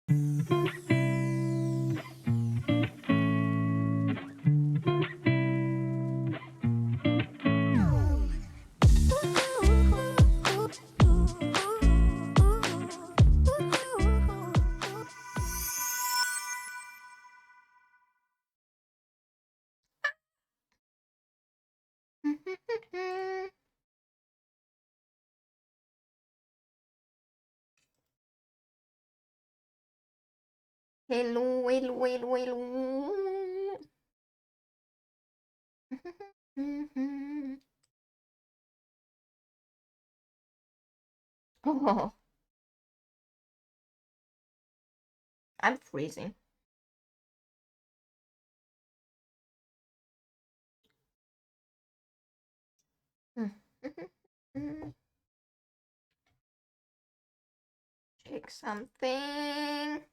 Hello, hello, hello, hello. Oh, I'm freezing. Check something.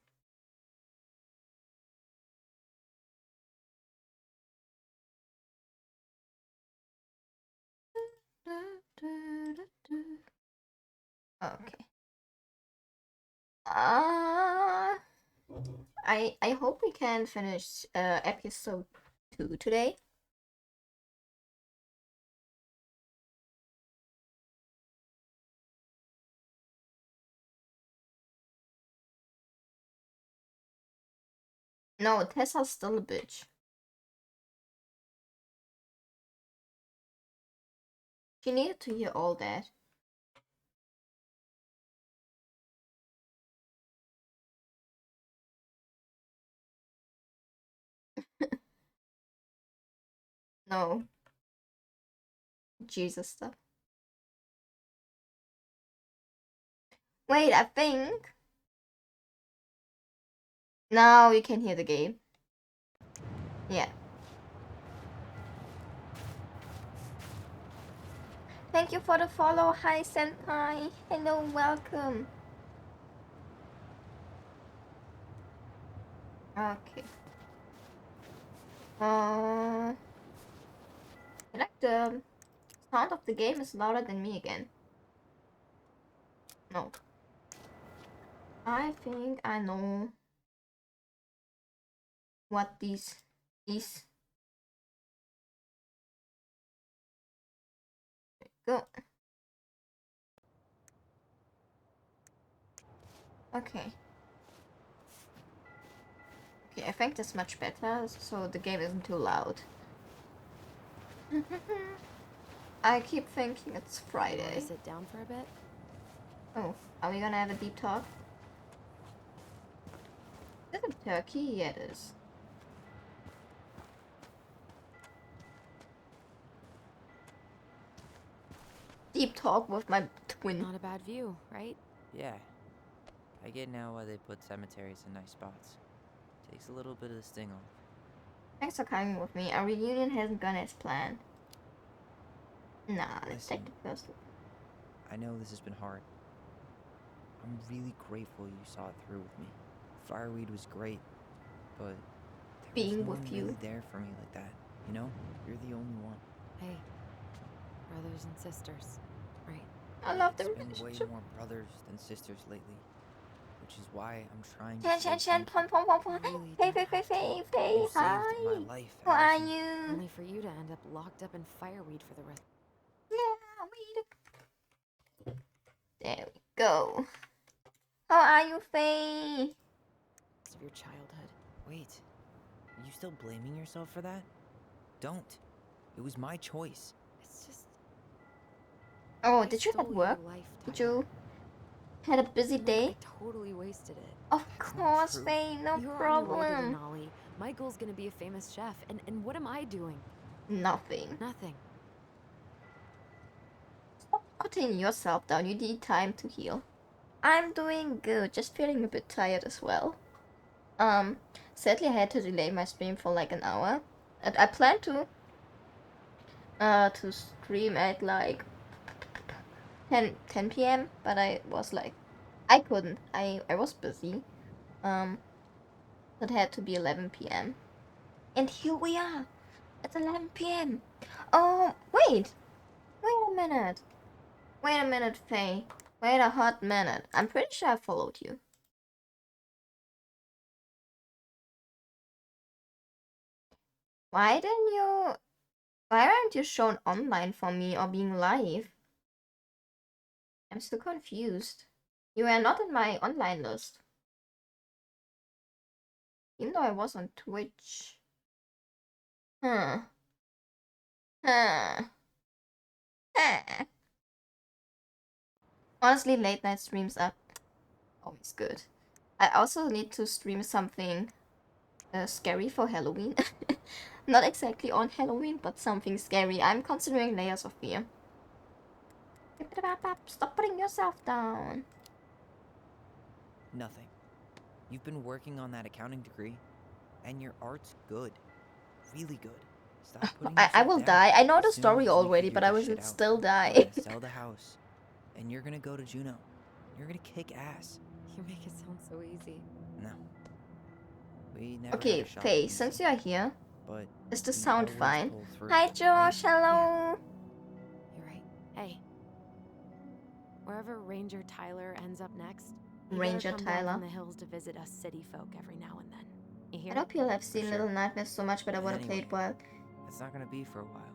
Okay. I hope we can finish episode 2 today. No, Tessa's still a bitch. She needed to hear all that. No. Jesus stuff. Wait, I think. Now you can hear the game. Yeah. Thank you for the follow. Hi, Senpai. Hello, welcome. Okay. I like the sound of the game is louder than me again. No. I think I know what this is. Go. Okay. Okay, I think that's much better, so the game isn't too loud. I keep thinking it's Friday. Want to sit down for a bit? Oh, are we gonna have a deep talk? Is it a turkey? Yeah, it is. Deep talk with my twin. Not a bad view, right? Yeah. I get now why they put cemeteries in nice spots. Takes a little bit of the sting off. Thanks for coming with me. Our reunion hasn't gone as planned. Nah, let's take Listen. the first one. I know this has been hard. I'm really grateful you saw it through with me. Fireweed was great, but there Being was no with one you. really there for me like that. You know? You're the only one. Hey, brothers and sisters, right? I love the It's been way relationship. more brothers than sisters lately, which is why I'm trying to Shan, say Shan, Shan, thank pon, you. pon, pon, pon. Really Hey, don't hey, have to. hey, hey, You hi. saved my life, How are Allison. you? Only for you to end up locked up in fireweed for the rest. Yeah, weed. There we go. How are you, Faye? Of your childhood. Wait, are you still blaming yourself for that? Don't. It was my choice. It's just. Oh, I did you have stole work? your life, Did Tyler. you had a busy Look, day? I totally wasted it. Of That's not course, true. Faye, no You're on your way to problem. Denali. My goal's gonna be a famous chef, and what am I doing? Nothing. Nothing. Stop putting yourself down. You need time to heal. I'm doing good, just feeling a bit tired as well. Sadly I had to delay my stream for like an hour. And I planned to stream at like 10 p.m. but I was like I couldn't. I was busy. It had to be 11 p.m. And here we are at 11 p.m. Oh, wait. Wait a minute. Wait a minute, Faye. Wait a hot minute. I'm pretty sure I followed you. Why didn't you... Why aren't you shown online for me or being live? I'm still confused. You were not in my online list. Even though I was on Twitch. Huh. Huh. Huh. Honestly, late night streams are always good. I also need to stream something scary for Halloween. Not exactly on Halloween, but something scary. I'm considering Layers of Fear. Stop putting yourself down. Nothing. You've been working on that accounting degree, and your art's good. Really good. Stop putting I yourself will down. die. I know the As soon story as we already, figure but I this will shit out, still we're die. gonna sell the house, and you're gonna go to Juneau. You're gonna kick ass. You make it sound so easy. No. We never had Okay, a shot Faye, at since easy, you're here, but is the we sound always fine? pull through, Hi, right? Josh. Hello. You're right. Hey. Wherever Ranger Tyler ends up next, he Ranger better come down Tyler. from the hills to visit us city folk every now and then. You I hear? hope you'll have seen sure. Little Nightmares so much, but I want to play Anyway, it while It's not gonna be for a while.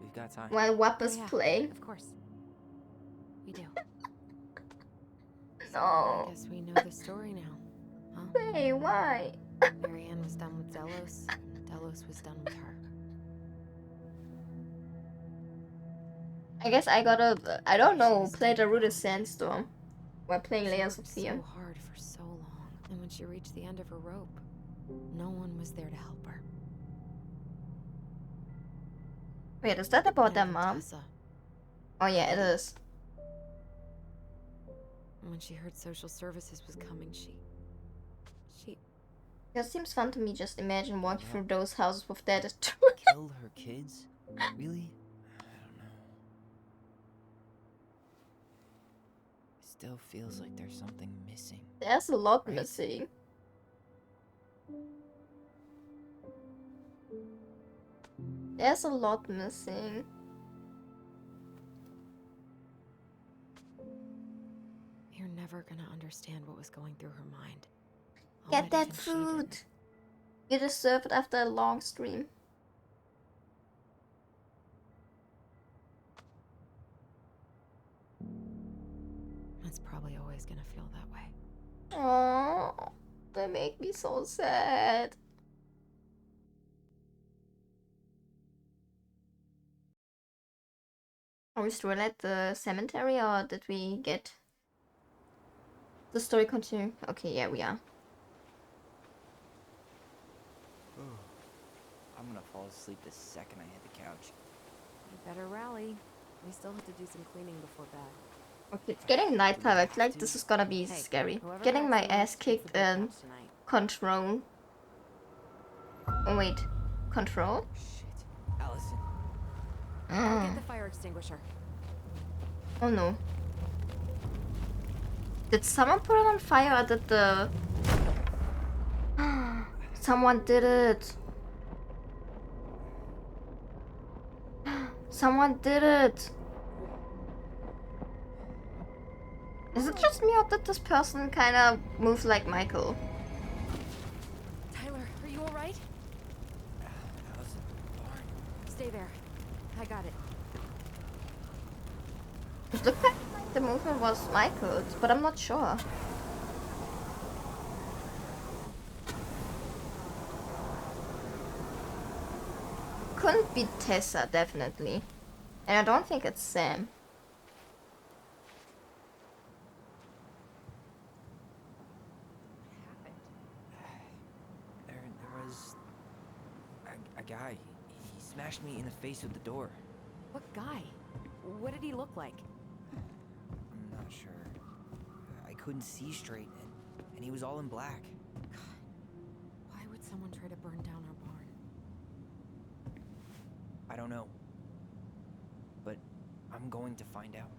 We've got time. WAP Oh, is yeah, playing. of course. We do. So I No. guess we know the story now, huh? Faye, why? Marianne was done with Delos, and Delos was done with her. I guess I gotta, I don't She know, was play the doing Rooted well. Sandstorm while playing She Layers of worked Fear. so hard for so long, and when she reached the end of her rope, no one was there to help her. Wait, is that about Not their even mom? Tessa. Oh yeah, it is. And when she heard social services was coming, she It seems fun to me. Just imagine walking through those houses with that. Kill her kids? Really? I don't know. It still feels like there's something missing. There's a lot Right? missing. There's a lot missing. You're never gonna understand what was going through her mind. Get Not that even she food. did. You deserve it after a long stream. It's probably always gonna feel that way. Oh, they make me so sad. Are we still at the cemetery, or did we get the story continue? Okay, yeah, we are. I'm gonna fall asleep the second I hit the couch. You better rally. We still have to do some cleaning before bed. Okay, it's getting nighttime. I feel like this is gonna be Hey, scary. whoever Getting my cracks the ass most gets kicked the big in couch tonight. Control. Oh wait, Control? Shit. Allison. I'll get the fire extinguisher. Oh no. Did someone put it on fire, or did the... Someone did it! Someone did it! Is it just me, or did this person kinda move like Michael? Tyler, are you alright? Allison. Barn. Stay there. I got it. It looked like the movement was Michael's, but I'm not sure. Couldn't be Tessa, definitely. And I don't think it's Sam. There was a guy. He smashed me in the face with the door. What guy? What did he look like? I'm not sure. I couldn't see straight, and he was all in black. Why would someone try to burn down our barn? I don't know. But I'm going to find out.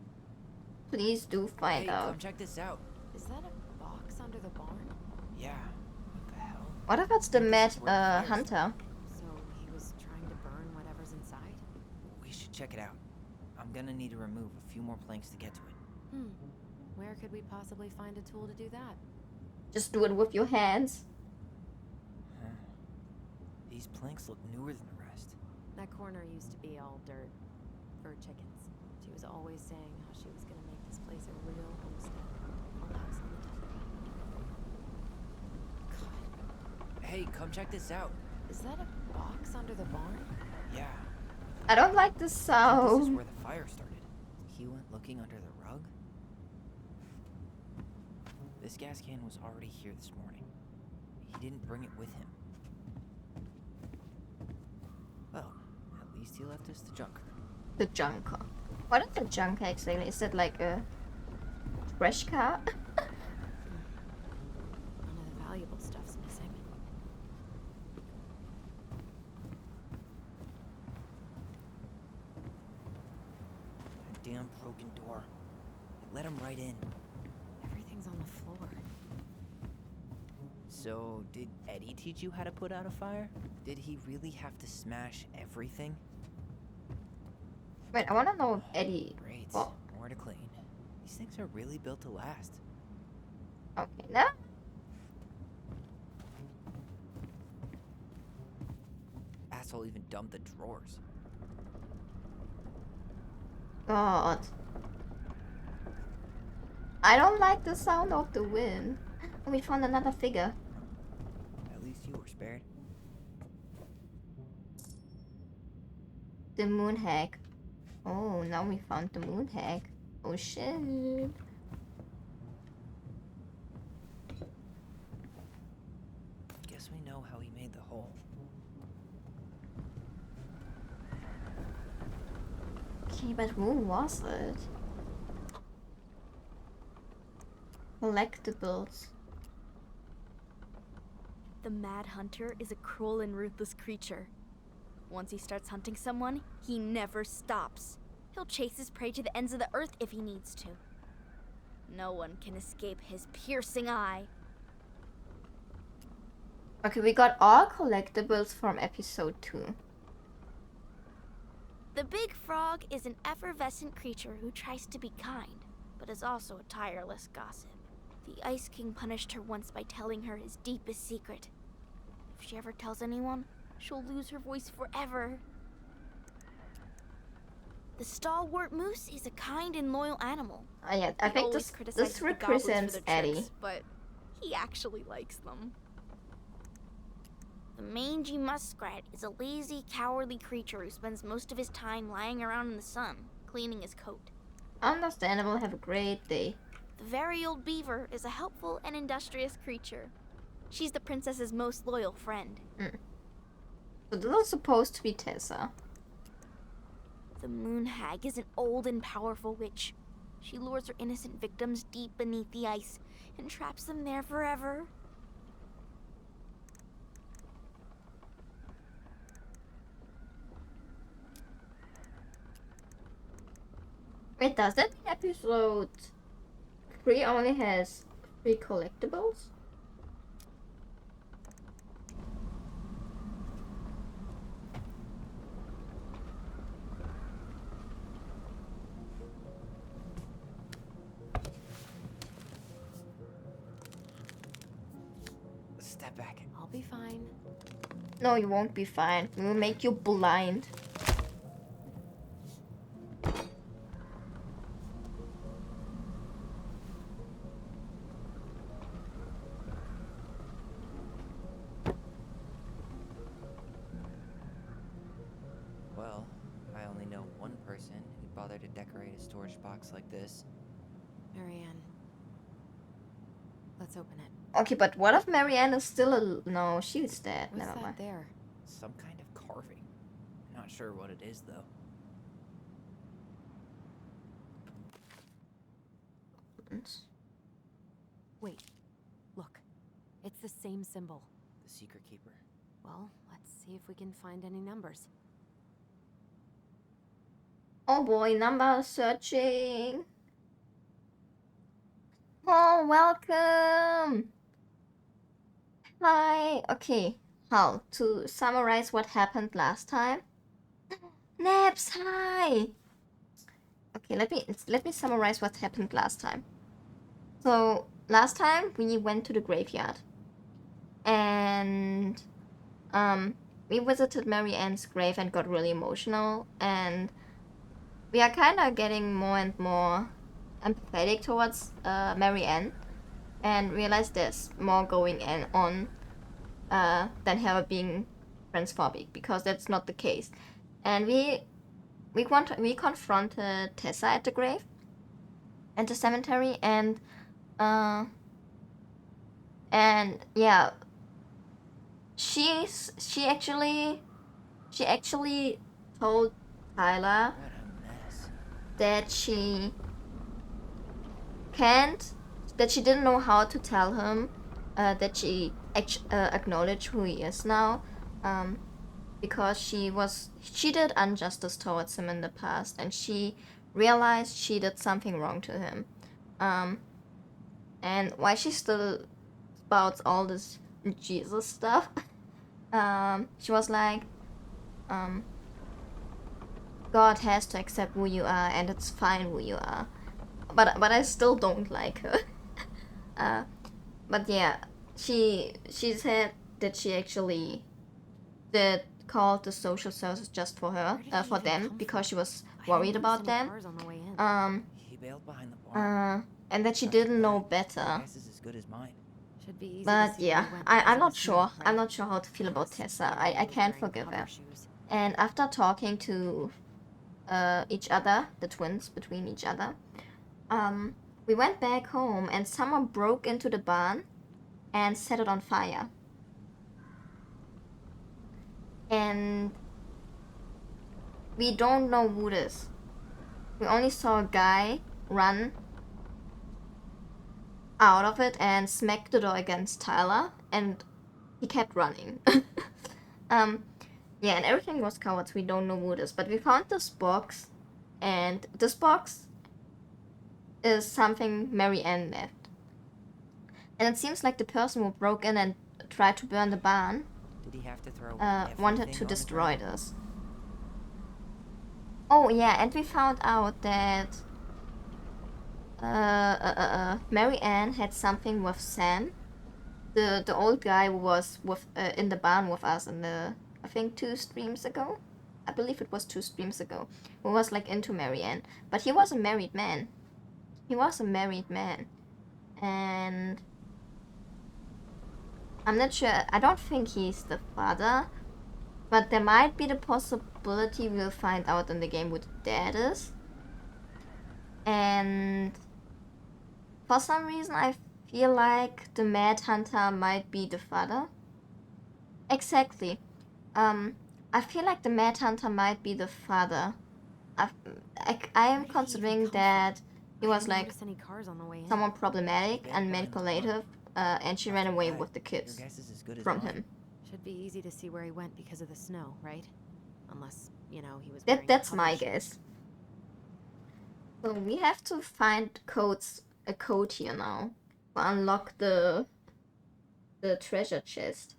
Please do find Hey, out. come check this out. Is that a box under the barn? Yeah. What the hell? What if it's the Think Mad this is where the fire's Hunter? So he was trying to burn whatever's inside? We should check it out. I'm gonna need to remove a few more planks to get to it. Where could we possibly find a tool to do that? Just do it with your hands. Huh. These planks look newer than the rest. That corner used to be all dirt for chickens. She was always saying how she was gonna make this place a real homestead. Full house on the top. God, Hey, come check this out. is that a box under the barn? Yeah, I don't like the this is sound. where the fire started. He went looking under the rug. This gas can was already here this morning. He didn't bring it with him. Well, at least he left us the junker. The junker. What is the junker exactly? Is it like a trash car? None of the valuable stuff's missing. That damn broken door. It let him right in. Everything's on the floor. So, did Eddie teach you how to put out a fire? Did he really have to smash everything? Wait, I wanna know if Eddie. Great. Well, More to clean. These things are really built to last. okay, now. Asshole even dumped the drawers. God. I don't like the sound of the wind. Oh, we found another figure. At least you were spared. The moon hag. Oh, now we found the moon hag. Oh shit. Guess we know how he made the hole. Okay, but who was it? Collectibles. The Mad Hunter is a cruel and ruthless creature. Once he starts hunting someone, he never stops. He'll chase his prey to the ends of the earth if he needs to. No one can escape his piercing eye. Okay, we got all collectibles from episode 2. The big frog is an effervescent creature who tries to be kind, but is also a tireless gossip. The Ice King punished her once by telling her his deepest secret. If she ever tells anyone, she'll lose her voice forever. The stalwart moose is a kind and loyal animal. Oh yeah, I He think always this criticizes the goblins for represents their Eddie. tricks, but he actually likes them. The mangy muskrat is a lazy, cowardly creature who spends most of his time lying around in the sun, cleaning his coat. Understandable, have a great day. The very old beaver is a helpful and industrious creature. She's the princess's most loyal friend. So this is supposed to be Tessa. The moon hag is an old and powerful witch. She lures her innocent victims deep beneath the ice and traps them there forever. Wait, does that mean episode 3 only has 3 collectibles? Step back. I'll be fine. No, you won't be fine. We will make you blind. Well, I only know one person who'd bother to decorate a storage box like this. Marianne. Let's open it. Okay, but what if Marianne is still no, she's dead. What's Never that mind. there? Some kind of carving. Not sure what it is, though. Wait. Look. It's the same symbol. The Secret Keeper. Well, let's see if we can find any numbers. Oh boy, number searching. Oh, welcome. Hi. Okay, how to summarize what happened last time? Naps, hi. Okay, let me summarize what happened last time. So last time we went to the graveyard, and we visited Mary Ann's grave and got really emotional, and we are kind of getting more and more empathetic towards Mary Ann, and realize there's more going on than her being transphobic, because that's not the case. And we confronted Tessa at the grave, at the cemetery, and yeah, she actually told Tyler What a mess. that that she didn't know how to tell him that she acknowledged who he is now, because she did injustice towards him in the past, and she realized she did something wrong to him, and why she still spouts all this Jesus stuff. She was like, God has to accept who you are, and it's fine who you are. But I still don't like her. But yeah, she said that she actually did call the social services just for her, Where did he for even them, come because from? she was I hadn't worried noticed about any them. cars on the way in. He bailed behind the barn. And that she After didn't know that, better. your guess is as good as mine. Should be easy to But see yeah, where he went because I'm of not the snow, sure. right? I'm not sure how to feel about Plus, Tessa. you know, I he was can't wearing forgive hover her. shoes. And after talking to each other, the twins between each other, we went back home, and someone broke into the barn and set it on fire. And we don't know who it is. We only saw a guy run out of it and smack the door against Tyler, and he kept running. Yeah, and everything was covered, so we don't know who it is. But we found this box, and this box is something Mary Ann left. And it seems like the person who broke in and tried to burn the barn Did he have to throw wanted everything to on the destroy ground? this. Oh yeah, and we found out that Mary Ann had something with Sam, the old guy who was with in the barn with us in the, I think 2 streams ago. I believe it was 2 streams ago. Who was like into Mary Ann, but he was a married man. He was a married man, and I'm not sure. I don't think he's the father, but there might be the possibility we'll find out in the game who the dad is. And for some reason, I feel like the Mad Hunter might be the father. Exactly. I feel like the Mad Hunter might be the father. I am Where did he even considering come from? that he I was hadn't like noticed any cars on the way in. someone problematic He bailed and behind the barn. manipulative, and she ran After away that, with the your kids guess is as good as from mine. him. Should be easy to see where he went because of the snow, right? Unless, you know, he was wearing That's hover my shoes. guess. So we have to find a code here now to unlock the treasure chest.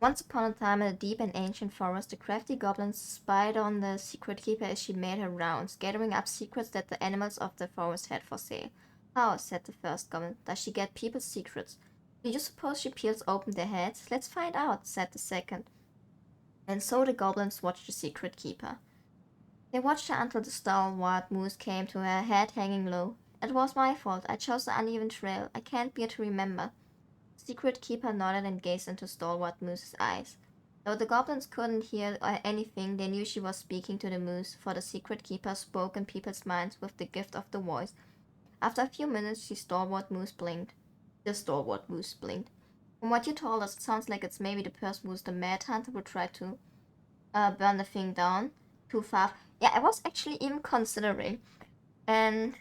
Once upon a time, in a deep and ancient forest, the crafty goblin spied on the secret keeper as she made her rounds, gathering up secrets that the animals of the forest had for sale. How, said the first goblin, does she get people's secrets? Do you suppose she peels open their heads? Let's find out, said the second. And so the goblins watched the secret keeper. They watched her until the stalwart moose came to her, head hanging low. It was my fault. I chose the uneven trail. I can't bear to remember. The secret keeper nodded and gazed into stalwart moose's eyes. Though the goblins couldn't hear anything, they knew she was speaking to the moose, for the secret keeper spoke in people's minds with the gift of the voice. After a few minutes, the stalwart moose blinked. From what you told us, it sounds like it's maybe the person who's the Mad Hunter who tried to burn the thing down too far. Yeah, I was actually even considering, and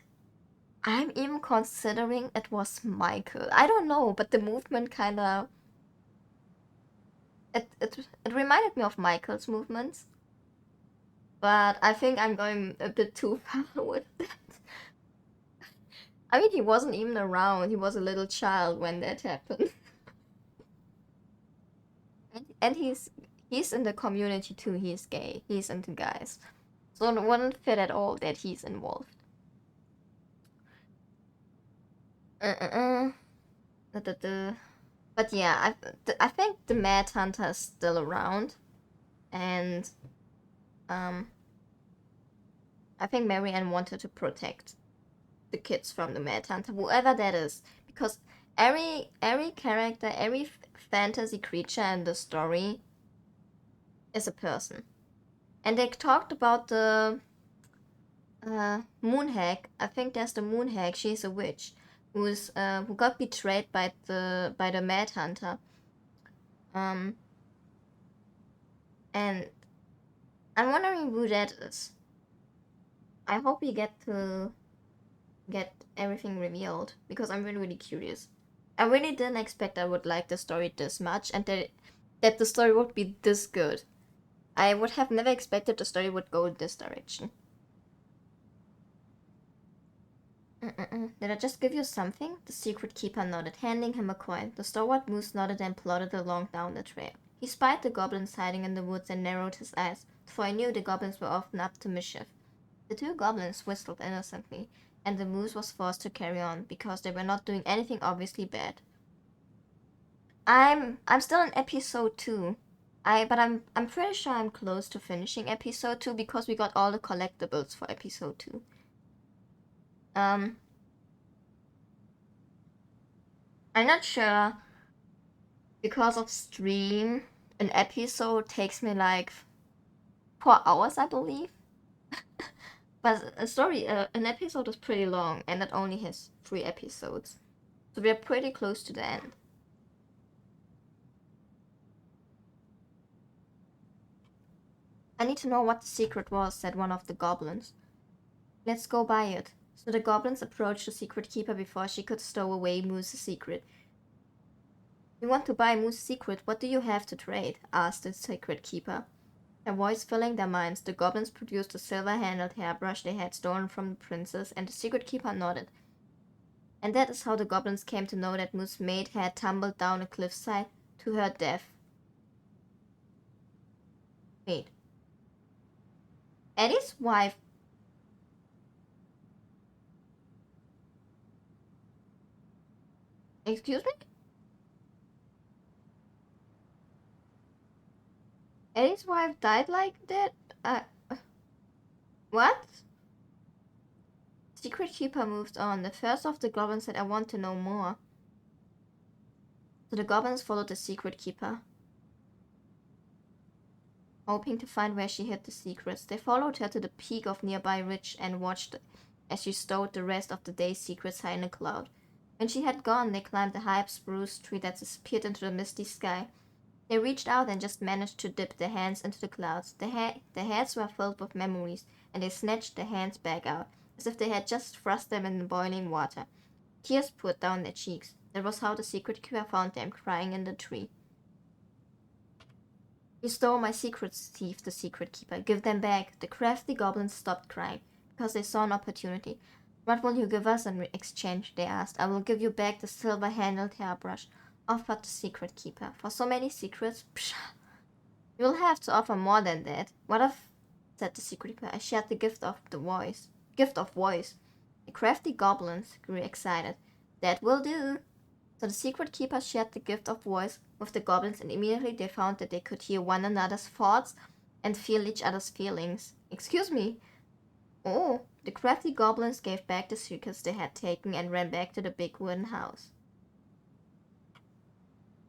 I'm even considering it was Michael. I don't know, but the movement kind of it reminded me of Michael's movements, but I think I'm going a bit too far with that. I mean, he wasn't even around. He was a little child when that happened. And he's in the community too. He's gay. He's into guys. So it wouldn't fit at all that he's involved. Da, da, da. But yeah, I think the Mad Hunter is still around, and I think Marianne wanted to protect the kids from the Mad Hunter, whoever that is, because every character, every fantasy creature in the story is a person. And they talked about the moon hag. I think there's the moon hag. She's a witch who got betrayed by the Mad Hunter. And I'm wondering who that is. I hope we get to get everything revealed because I'm really curious. I really didn't expect I would like the story this much and that the story would be this good. I would have never expected the story would go this direction. Did I just give you something? The secret keeper nodded, handing him a coin. The stalwart moose nodded and plodded along down the trail. He spied the goblins hiding in the woods and narrowed his eyes, for he knew the goblins were often up to mischief. The two goblins whistled innocently, and the moose was forced to carry on because they were not doing anything obviously bad. I'm still in episode 2. I'm pretty sure I'm close to finishing episode 2 because we got all the collectibles for episode 2. I'm not sure because of stream. An episode takes me like 4 hours, I believe. But an episode is pretty long, and it only has 3 episodes, so we're pretty close to the end. I need to know what the secret was, said one of the goblins. Let's go buy it. So the goblins approached the secret keeper before she could stow away Moose's secret. You want to buy Moose's secret? What do you have to trade? Asked the secret keeper. Their voice filling their minds, the goblins produced a silver-handled hairbrush they had stolen from the princess, and the secret keeper nodded. And that is how the goblins came to know that Moose's maid had tumbled down a cliffside to her death. Wait. Eddie's wife... Excuse me? Eddie's wife died like that? What? Secret Keeper moved on. The first of the goblins said, I want to know more. So the goblins followed the Secret Keeper, hoping to find where she hid the secrets. They followed her to the peak of nearby ridge and watched as she stowed the rest of the day's secrets high in a cloud. When she had gone, they climbed the high spruce tree that disappeared into the misty sky. They reached out and just managed to dip their hands into the clouds. Their heads were filled with memories, and they snatched their hands back out, as if they had just thrust them in the boiling water. Tears poured down their cheeks. That was how the secret keeper found them, crying in the tree. You stole my secrets, thief, the secret keeper. Give them back. The crafty goblins stopped crying, because they saw an opportunity. What will you give us in exchange? They asked. I will give you back the silver-handled hairbrush, offered the secret keeper. For so many secrets? Pshaw. You'll have to offer more than that. What if, said the secret keeper, I shared the gift of voice. The crafty goblins grew excited. That will do. So the secret keeper shared the gift of voice with the goblins, and immediately they found that they could hear one another's thoughts and feel each other's feelings. Excuse me. Oh, the crafty goblins gave back the secrets they had taken and ran back to the big wooden house.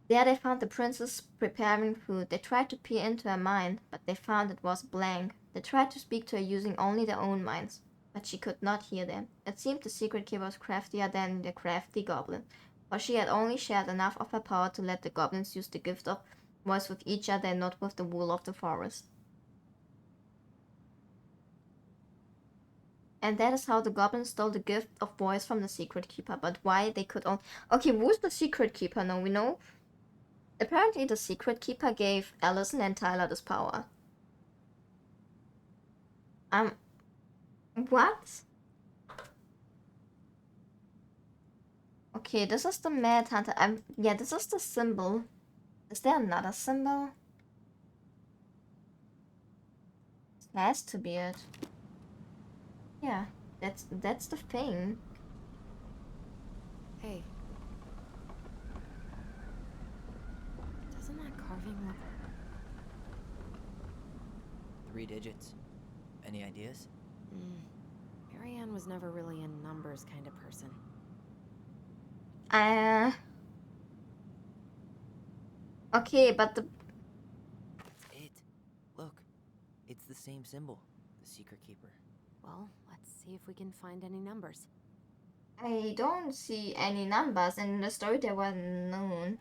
There they found the princess preparing food. They tried to peer into her mind, but they found it was blank. They tried to speak to her using only their own minds, but she could not hear them. It seemed the secret keeper was craftier than the crafty goblin, for she had only shared enough of her power to let the goblins use the gift of voice with each other and not with the wool of the forest. And that is how the goblins stole the gift of voice from the secret keeper. But why they could only... Okay, who's the secret keeper now? We know. Apparently the secret keeper gave Allison and Tyler this power. What? Okay, this is the Mad Hunter. Yeah, this is the symbol. Is there another symbol? This has to be it. Yeah, that's the thing. Hey. Doesn't that carving look... 3 digits. Any ideas? Marianne was never really a numbers kind of person. Okay, but the... That's it. Look, it's the same symbol. The secret keeper. Well, let's see if we can find any numbers. I don't see any numbers, and in the story there were none.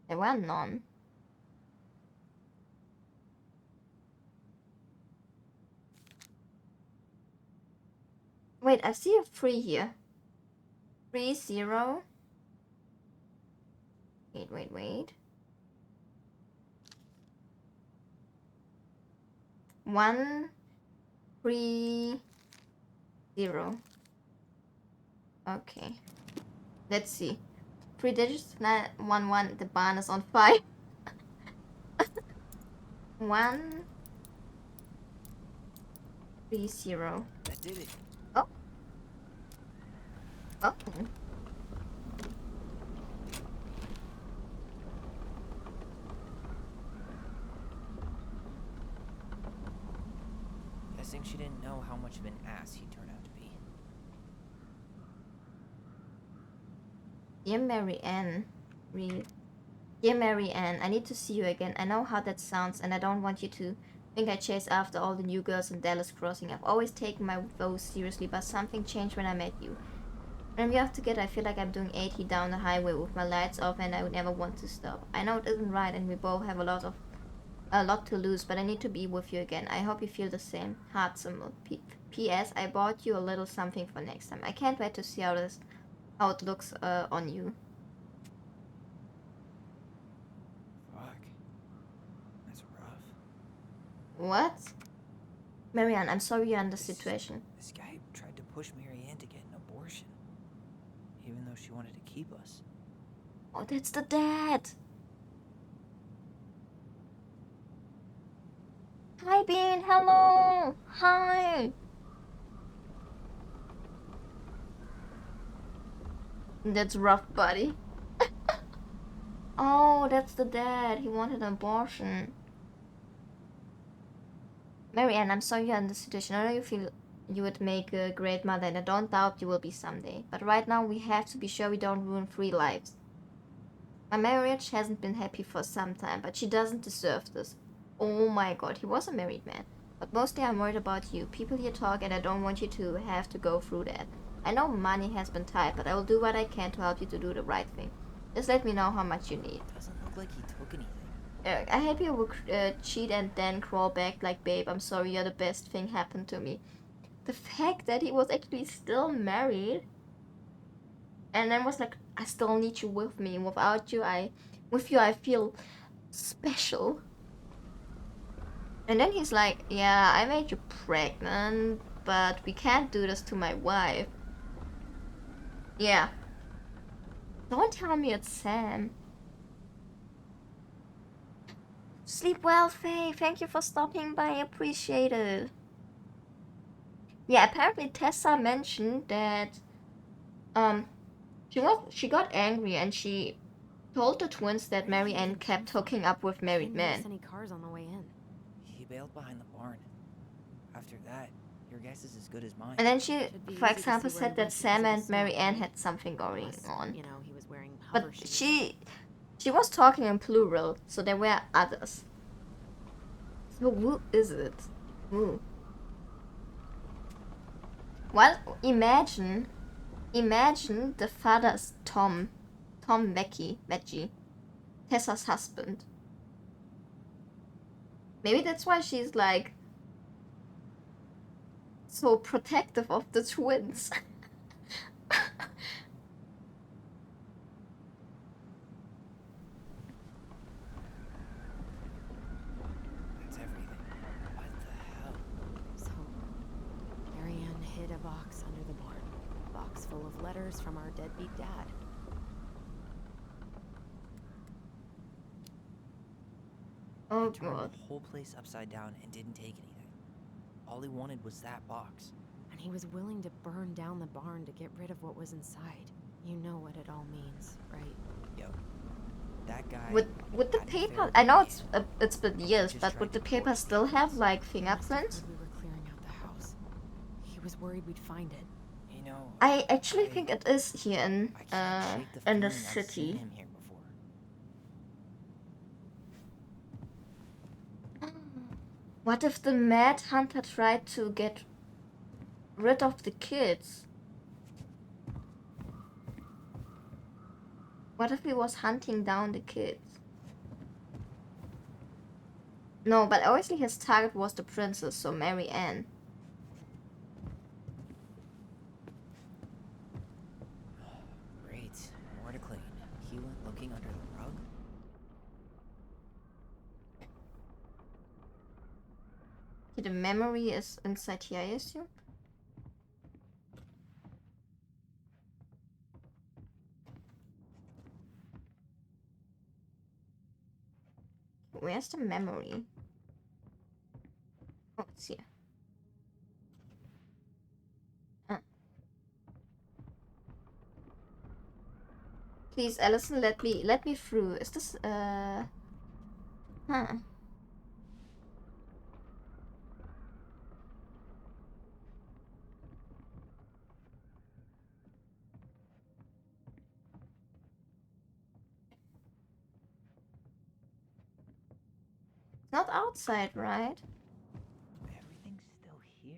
There were none. Wait, I see a 3 here. 3, 0. Wait. 1, 3, 0. Okay. Let's see. 3 digits, 9, 1, 1. The barn is on fire. 1, 3, 0. That did it. Oh. Oh. Guessing she didn't know how much of an ass he'd turn out to be. Dear Marianne, read. Dear Marianne, I need to see you again. I know how that sounds, and I don't want you to think I chase after all the new girls in Dallas Crossing. I've always taken my vows seriously, but something changed when I met you. When we are together, I feel like I'm doing 80 down the highway with my lights off, and I would never want to stop. I know it isn't right, and we both have a lot to lose, but I need to be with you again. I hope you feel the same. Heart symbol. P.S. I bought you a little something for next time. I can't wait to see how it looks on you. Fuck. That's rough. What? Marianne, I'm sorry you're in this situation. This guy tried to push Marianne to get an abortion. Even though she wanted to keep us. Oh, that's the dad. Hi, Bean. Hello. Hi. That's rough, buddy. Oh, that's the dad. He wanted an abortion. Marianne, I'm sorry you're in this situation. I know you feel you would make a great mother, and I don't doubt you will be someday. But right now, we have to be sure we don't ruin 3 lives. My marriage hasn't been happy for some time, but she doesn't deserve this. Oh my god, he was a married man. But mostly I'm worried about you. People here talk, and I don't want you to have to go through that. I know money has been tight, but I will do what I can to help you to do the right thing. Just let me know how much you need. Doesn't look like he took anything. I hope you will cheat and then crawl back like, babe, I'm sorry, you're the best thing happened to me. The fact that he was actually still married and then was like, I still need you with me. Without you, I feel special. And then he's like, yeah, I made you pregnant, but we can't do this to my wife. Yeah. Don't tell me it's Sam. Sleep well, Faye. Thank you for stopping by. Appreciate it. Yeah, apparently Tessa mentioned that she got angry and she told the twins that Marianne kept hooking up with married Didn't notice men. any cars on the way in. He bailed behind the barn. After that, your guess is as good as mine. And then she, Should be for easy to example, see where said he that went Sam because and of the snow, Marianne right? had something going Plus, on. you know, he was wearing hover But shoes. she was talking in plural, so there were others. So who is it? Who? Well, imagine the father's Tom Vecchi, Tessa's husband. Maybe that's why she's like so protective of the twins. That's everything. What the hell? So, Marianne hid a box under the barn. A box full of letters from our deadbeat dad. Oh He turned god. the whole place upside down and didn't take anything. All he wanted was that box. And he was willing to burn down the barn to get rid of what was inside. You know what it all means, right? Yo, that guy would the hadn't paper? failed I know me, it's been years, just but tried would to the paper court still have like He must have fingerprints? heard we were clearing out the house. He was worried we'd find it. You know, I actually think it is here I can't shake the in the feeling I've seen city. him here before. What if the Mad Hunter tried to get rid of the kids? What if he was hunting down the kids? No, but obviously his target was the princess, so Mary Ann. Great, more to clean. He went looking under the rug? Okay, the memory is inside here, I assume. Where's the memory? Oh, it's here. Please, Allison, let me through. Is this huh? It's not outside, right? Everything's still here.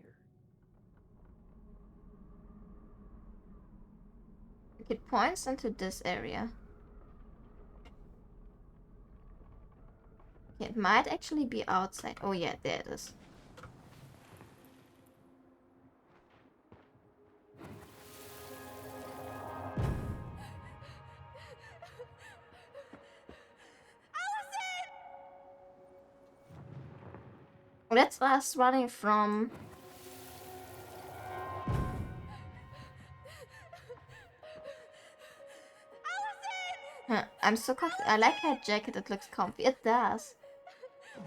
It points into this area. It might actually be outside. Oh yeah, there it is. That's us running from... Huh, I'm so confused. I like her jacket, it looks comfy. It does. I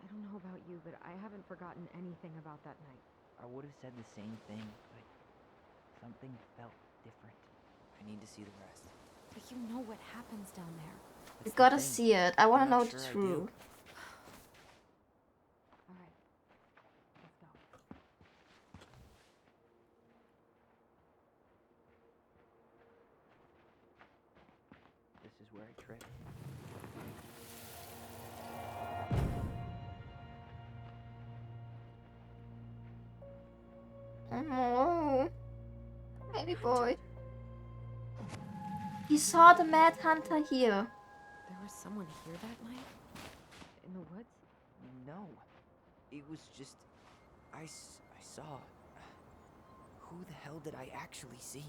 don't know about you, but I haven't forgotten anything about that night. I would have said the same thing, but something felt different. I need to see the rest. But you know what happens down there. You That's the gotta thing. see it. I wanna I'm know not the sure I truth. do. All right, let's go. This is where I tripped. Oh, baby boy. He saw the Mad Hunter here. There was someone here that night? In the woods? No. It was just... I saw... Who the hell did I actually see?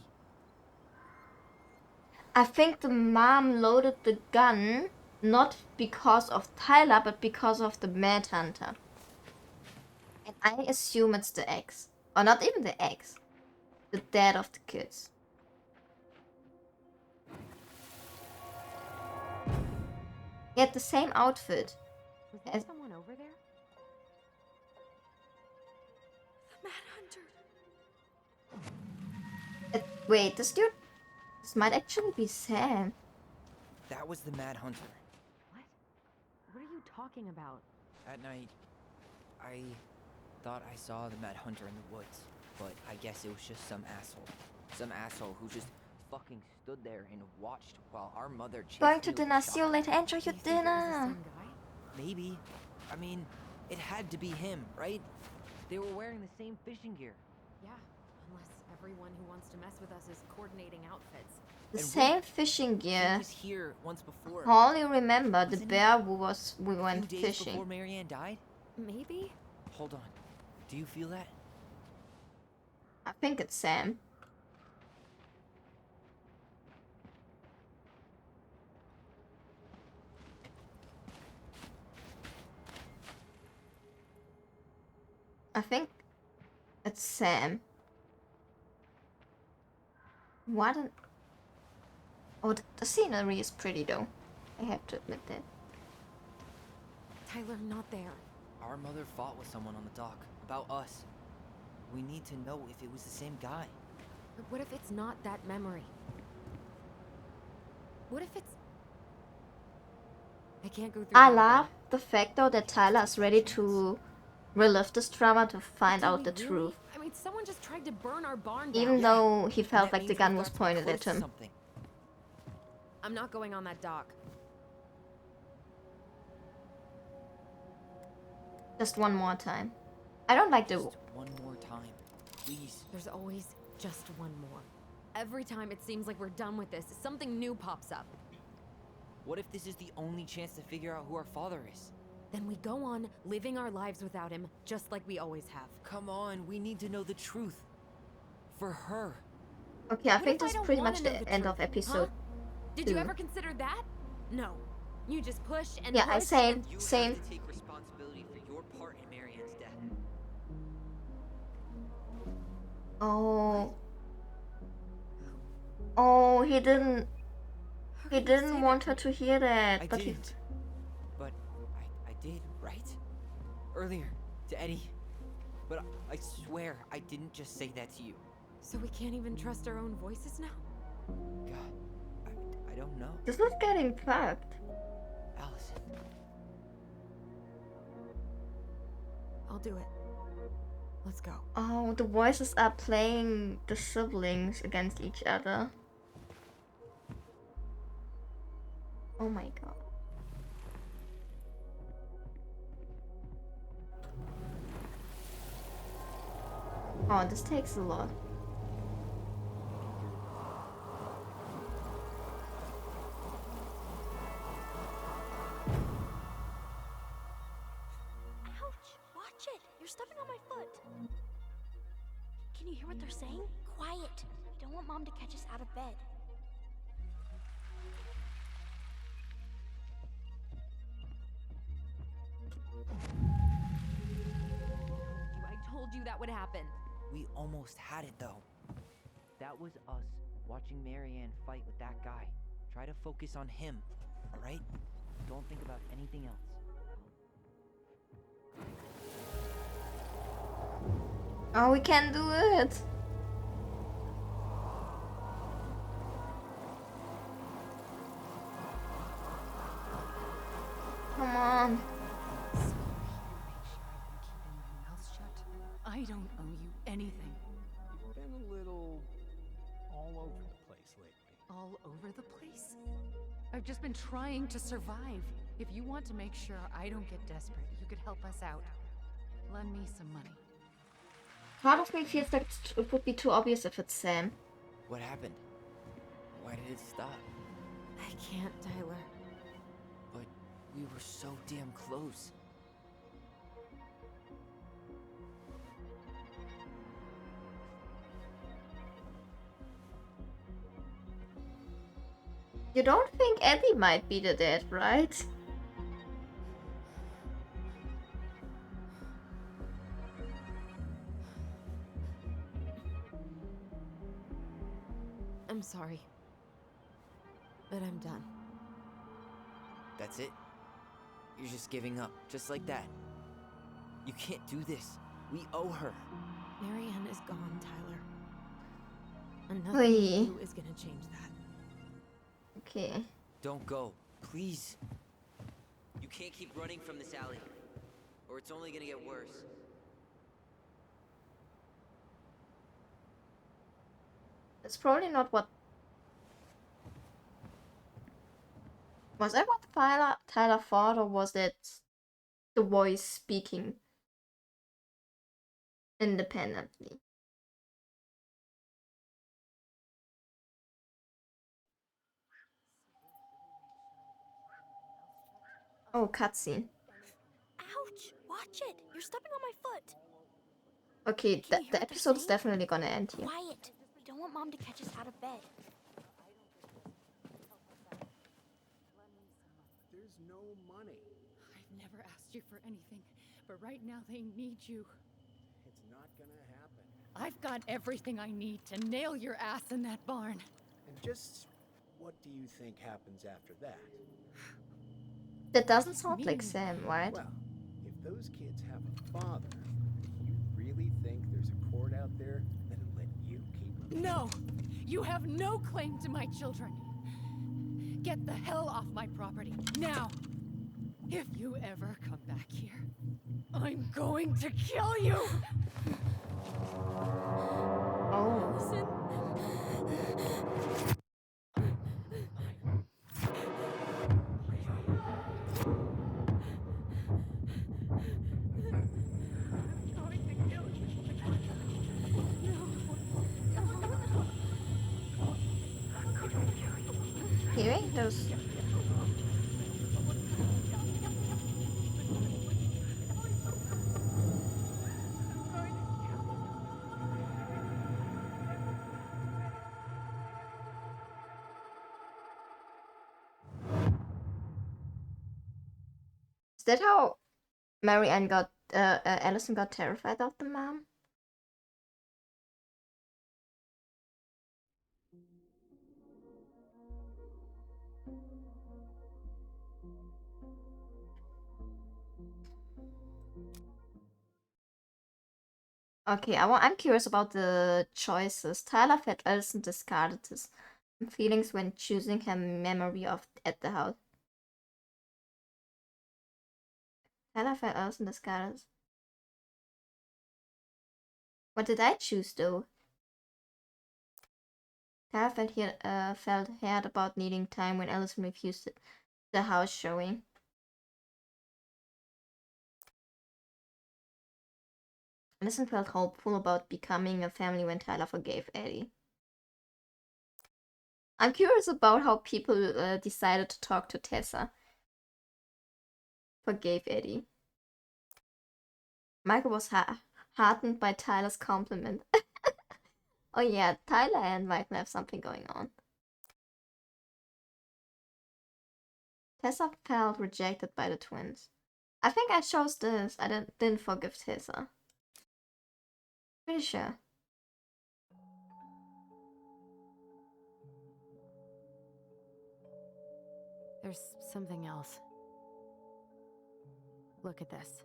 I think the mom loaded the gun not because of Tyler, but because of the Mad Hunter. And I assume it's the ex. Or not even the ex. The dad of the kids. He had the same outfit. Was there someone over there? The Mad Hunter! Wait, this dude? This might actually be Sam. That was the Mad Hunter. What? What are you talking about? That night, I thought I saw the Mad Hunter in the woods, but I guess it was just some asshole. Some asshole who just fucking stood there and watched while our mother chased Going to me with a dinner. See you shotgun. later. Enjoy Do your you think it was the dinner. same guy? Maybe. I mean, it had to be him, right? They were wearing the same fishing gear. Yeah, unless everyone who wants to mess with us is coordinating outfits. The And same wait, fishing He gear. was here once before. All you remember, the Wasn't he bear we a went few days fishing. before Marianne died? Maybe? Hold on. Do you feel that? I think it's Sam. I think it's Sam. What an... Oh, the scenery is pretty though. I have to admit that. Tyler, not there. Our mother fought with someone on the dock about us. We need to know if it was the same guy. But what if it's not that memory? What if it's... I can't go through I that love again. the fact though that Tyler is ready to relive this trauma to find Do out we the really? truth, I mean, someone just tried to burn our barn even down. though he And felt that like the means gun we've was got to be pointed close at to him. something. I'm not going on that dock. Just one more time. I don't like the. Just one more time, please. There's always just one more. Every time it seems like we're done with this, something new pops up. What if this is the only chance to figure out who our father is? Then we go on living our lives without him, just like we always have. Come on, we need to know the truth. For her. Okay, I What think if I this is don't pretty wanna much know the the end of truth, episode. Did you 2. ever consider that? No. You just push and Yeah, push. I same, and... You same. have to take responsibility for your part in Marianne's death. Oh. Oh, he didn't. How He can you say didn't that want to her me? to hear that, I but he. didn't. But I did, right? Earlier, to Eddie. But I swear I didn't just say that to you. So we can't even trust our own voices now? God, I don't know. This is getting fucked. Allison. I'll do it. Let's go. Oh, the voices are playing the siblings against each other. Oh my god. Oh, this takes a lot. Ouch! Watch it! You're stepping on my foot. Can you hear what they're saying? Quiet. We don't want Mom to catch us out of bed. I told you that would happen. We almost had it though. That was us watching Marianne fight with that guy. Try to focus on him, alright? Don't think about anything else. Oh, we can do it. Come on. Sorry. Make sure I've been keeping my mouth shut. I don't owe you anything. You've been a little all over the place lately. All over the place? I've just been trying to survive. If you want to make sure I don't get desperate, you could help us out. Lend me some money. Part of me feels like it would be too obvious if it's Sam. What happened? Why did it stop? I can't, Tyler. But we were so damn close. You don't think Eddie might be the dad, right? I'm sorry. But I'm done. That's it? You're just giving up, just like that. You can't do this. We owe her. Marianne is gone, Tyler. And Oy. nothing you do is gonna change that. Okay. Don't go, please. You can't keep running from this alley, or it's only gonna get worse. It's probably not what. Was that what Tyler thought, or was it the voice speaking independently? Oh, cutscene. Ouch! Watch it! You're stepping on my foot. Okay, Can you hear the what they're episode is saying? definitely gonna end here. Quiet. We don't want Mom to catch us out of bed. There's no money. I've never asked you for anything, but right now they need you. It's not gonna happen. I've got everything I need to nail your ass in that barn. And just what do you think happens after that? That doesn't sound like mean? Sam, right? Well, if those kids have a father, you really think there's a court out there that'll let you keep them No! You have no claim to my children! Get the hell off my property, now! If you ever come back here, I'm going to kill you! Oh. Allison! I'm going to kill you! Hearing those. Is that how Marianne got, Allison got terrified of the mom? Okay, I'm curious about the choices. Tyler felt Allison discarded his feelings when choosing her memory of at the house. Tyler felt Allison discarded. What did I choose though? Tyler felt hurt about needing time when Allison refused the house showing. Allison felt hopeful about becoming a family when Tyler forgave Eddie. I'm curious about how people decided to talk to Tessa. Forgave Eddie. Michael was heartened by Tyler's compliment. Oh yeah, Tyler and Michael have something going on. Tessa felt rejected by the twins. I think I chose this. I didn't forgive Tessa. Pretty sure. There's something else. Look at this.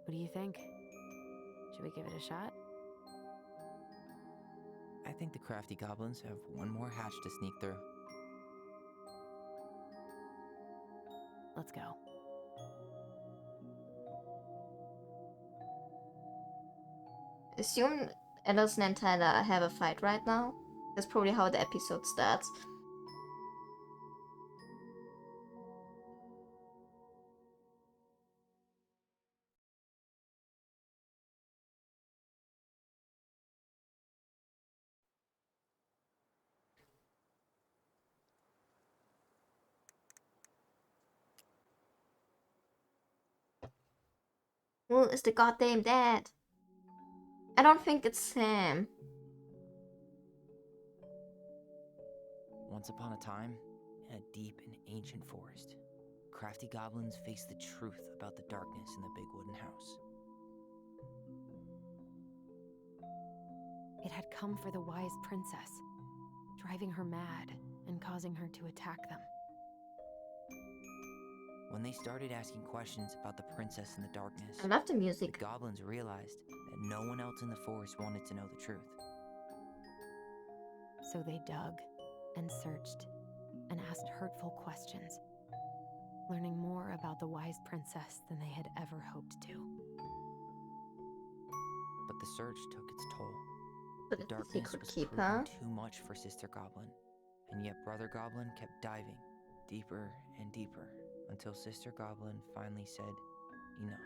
What do you think? Should we give it a shot? I think the crafty goblins have one more hatch to sneak through. Let's go. Assume Allison and Tyler have a fight right now. That's probably how the episode starts. Who is the goddamn dad? I don't think it's Sam. Once upon a time, in a deep and ancient forest, crafty goblins faced the truth about the darkness in the big wooden house. It had come for the wise princess, driving her mad and causing her to attack them. When they started asking questions about the princess in the darkness, I love the the music. goblins realized that no one else in the forest wanted to know the truth. So they dug and searched and asked hurtful questions, learning more about the wise princess than they had ever hoped to. But the search took its toll. But The it's the darkness secret was keeper. proving too much for Sister Goblin, and yet Brother Goblin kept diving deeper and deeper until Sister Goblin finally said, enough.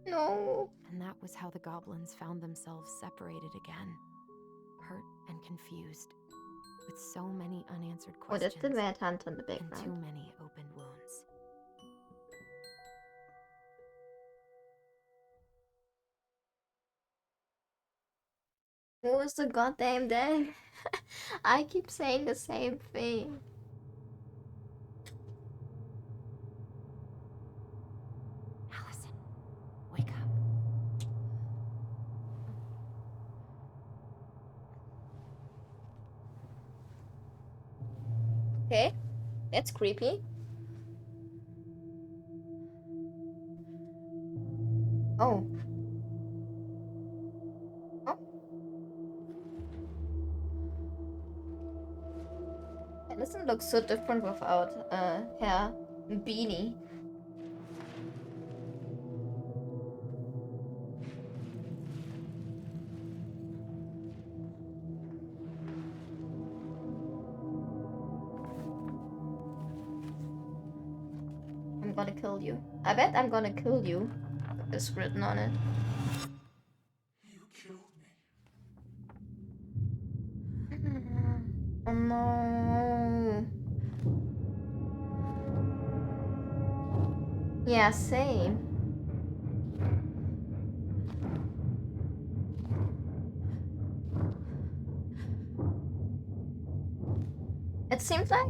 No. And that was how the goblins found themselves separated again, hurt and confused, with so many unanswered Oh, that's questions the red hunt in the and too background. many open wounds. Who is the goddamn dad? I keep saying the same thing. Allison, wake up. Okay, that's creepy. Oh. Oh. Listen looks so different without hair and beanie. I'm gonna kill you. I bet I'm gonna kill you. It's written on it. You killed me. Oh no. Yeah, same. It seems like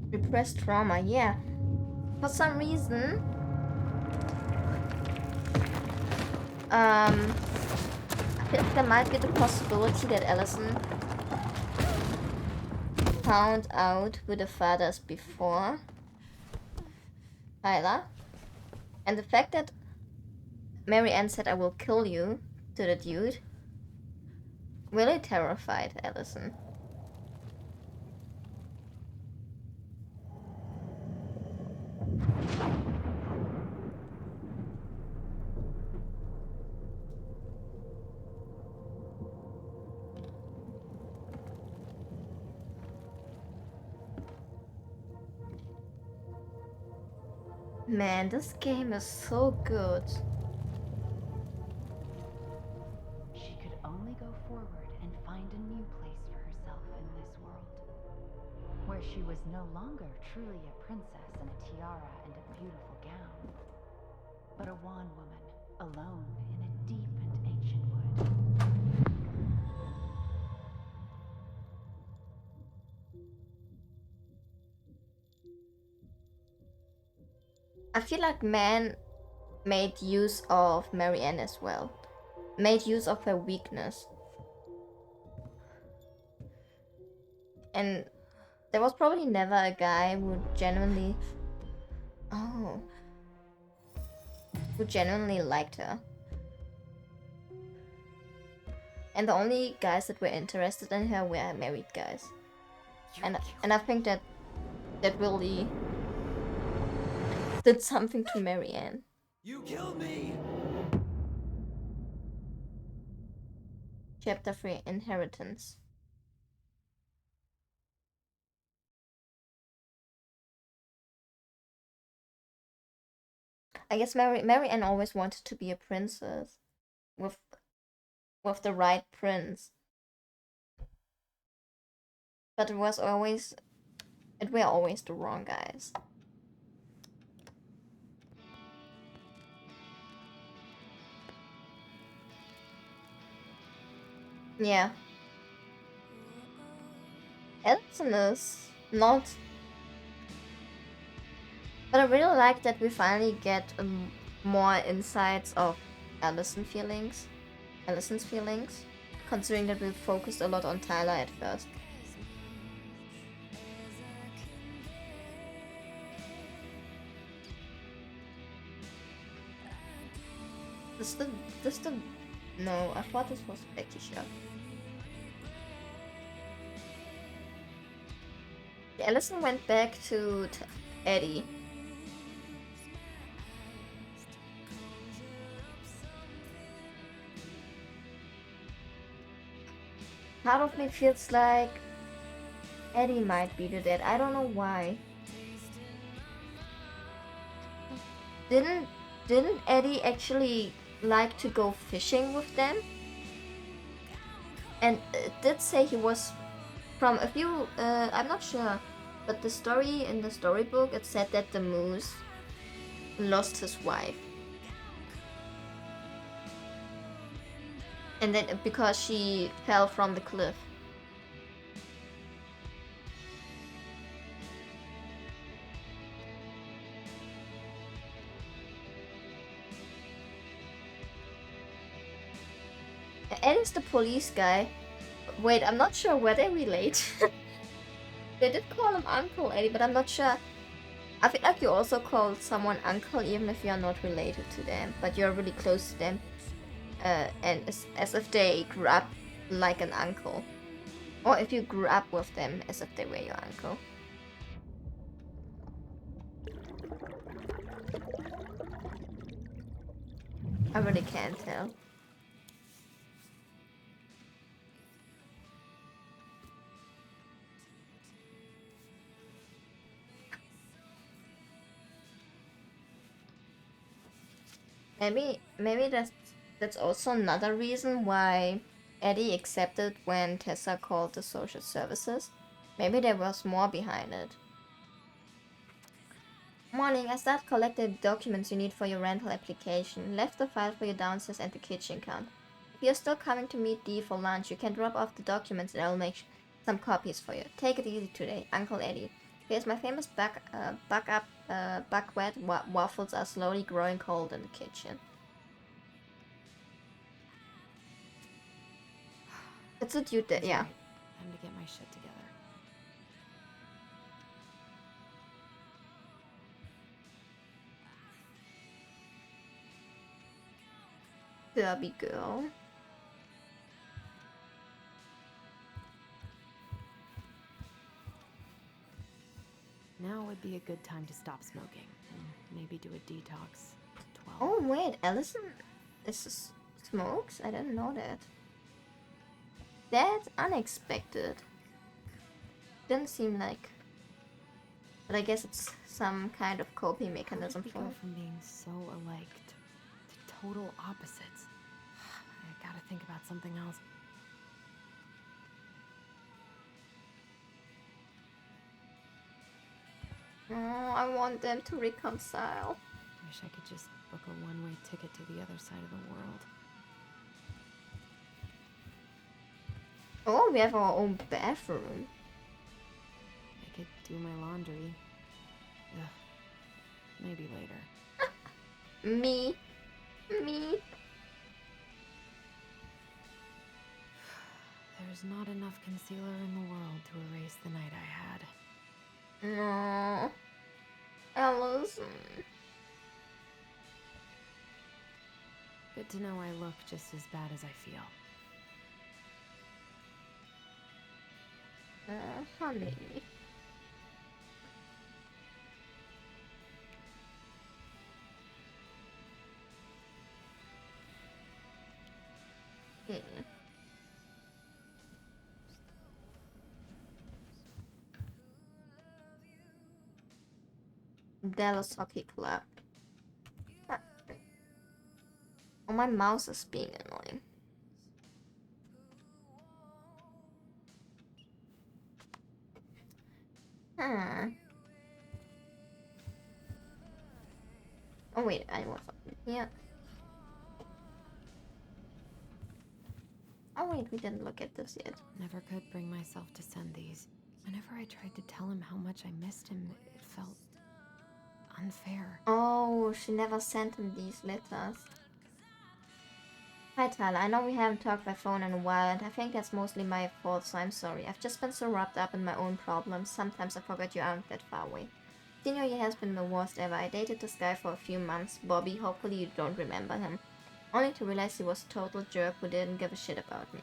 repressed trauma, yeah. For some reason, I feel like there might be the possibility that Allison found out who the fathers before Tyler. And the fact that Mary Ann said I will kill you to the dude really terrified Allison. Man, this game is so good. She could only go forward and find a new place for herself in this world, where she was no longer truly a princess in a tiara and a beautiful gown, but a wan woman, alone in a deep and ancient wood. I feel like man made use of Mary Ann as well. Made use of her weakness. And there was probably never a guy who genuinely... Oh. Who genuinely liked her. And the only guys that were interested in her were married guys. And I think that really did something to Mary Ann. You killed me! Chapter 3, Inheritance. I guess Mary Ann always wanted to be a princess. With the right prince. But it were always the wrong guys. Yeah. Allison is not... But I really like that we finally get more insights of Allison's feelings. Considering that we focused a lot on Tyler at first. This the... No, I thought this was Becky Shop. Allison went back to Eddie. Part of me feels like Eddie might be the dad. I don't know why. Didn't Eddie actually like to go fishing with them? And it did say he was from a few, I'm not sure, but the story in the storybook, it said that the moose lost his wife. And then because she fell from the cliff. Eddie's the police guy. Wait, I'm not sure where they relate. They did call him Uncle Eddie, but I'm not sure. I feel like you also call someone uncle even if you're not related to them, but you're really close to them. And as if they grew up like an uncle. Or if you grew up with them as if they were your uncle. I really can't tell. Maybe that's also another reason why Eddie accepted when Tessa called the social services. Maybe there was more behind it. Morning, I start collecting the documents you need for your rental application. Left the file for you downstairs and the kitchen count. If you're still coming to meet Dee for lunch, you can drop off the documents and I'll make some copies for you. Take it easy today, Uncle Eddie. Here's my famous buckwheat waffles are slowly growing cold in the kitchen. It's a dude that, yeah. Time to get my shit together. Derby girl. Now would be a good time to stop smoking and maybe do a detox. 12. Oh wait, Allison smokes? I didn't know that. That's unexpected. Didn't seem like. But I guess it's some kind of coping mechanism How for did we it. go from being so alike to total opposites? I gotta think about something else. Oh, I want them to reconcile. Wish I could just book a one-way ticket to the other side of the world. Oh, we have our own bathroom. I could do my laundry. Ugh. Maybe later. Me. There's not enough concealer in the world to erase the night I had. No. Allison. Good to know I look just as bad as I feel. Honey. Dallas Hockey Club. Oh, my mouse is being annoying. Oh wait, I was here. Oh wait, we didn't look at this yet. Never could bring myself to send these. Whenever I tried to tell him how much I missed him, it felt unfair. Oh, she never sent him these letters. Hi Tyler, I know we haven't talked by phone in a while and I think that's mostly my fault, so I'm sorry. I've just been so wrapped up in my own problems, sometimes I forget you aren't that far away. Senior year has been the worst ever. I dated this guy for a few months, Bobby, hopefully you don't remember him. Only to realize he was a total jerk who didn't give a shit about me.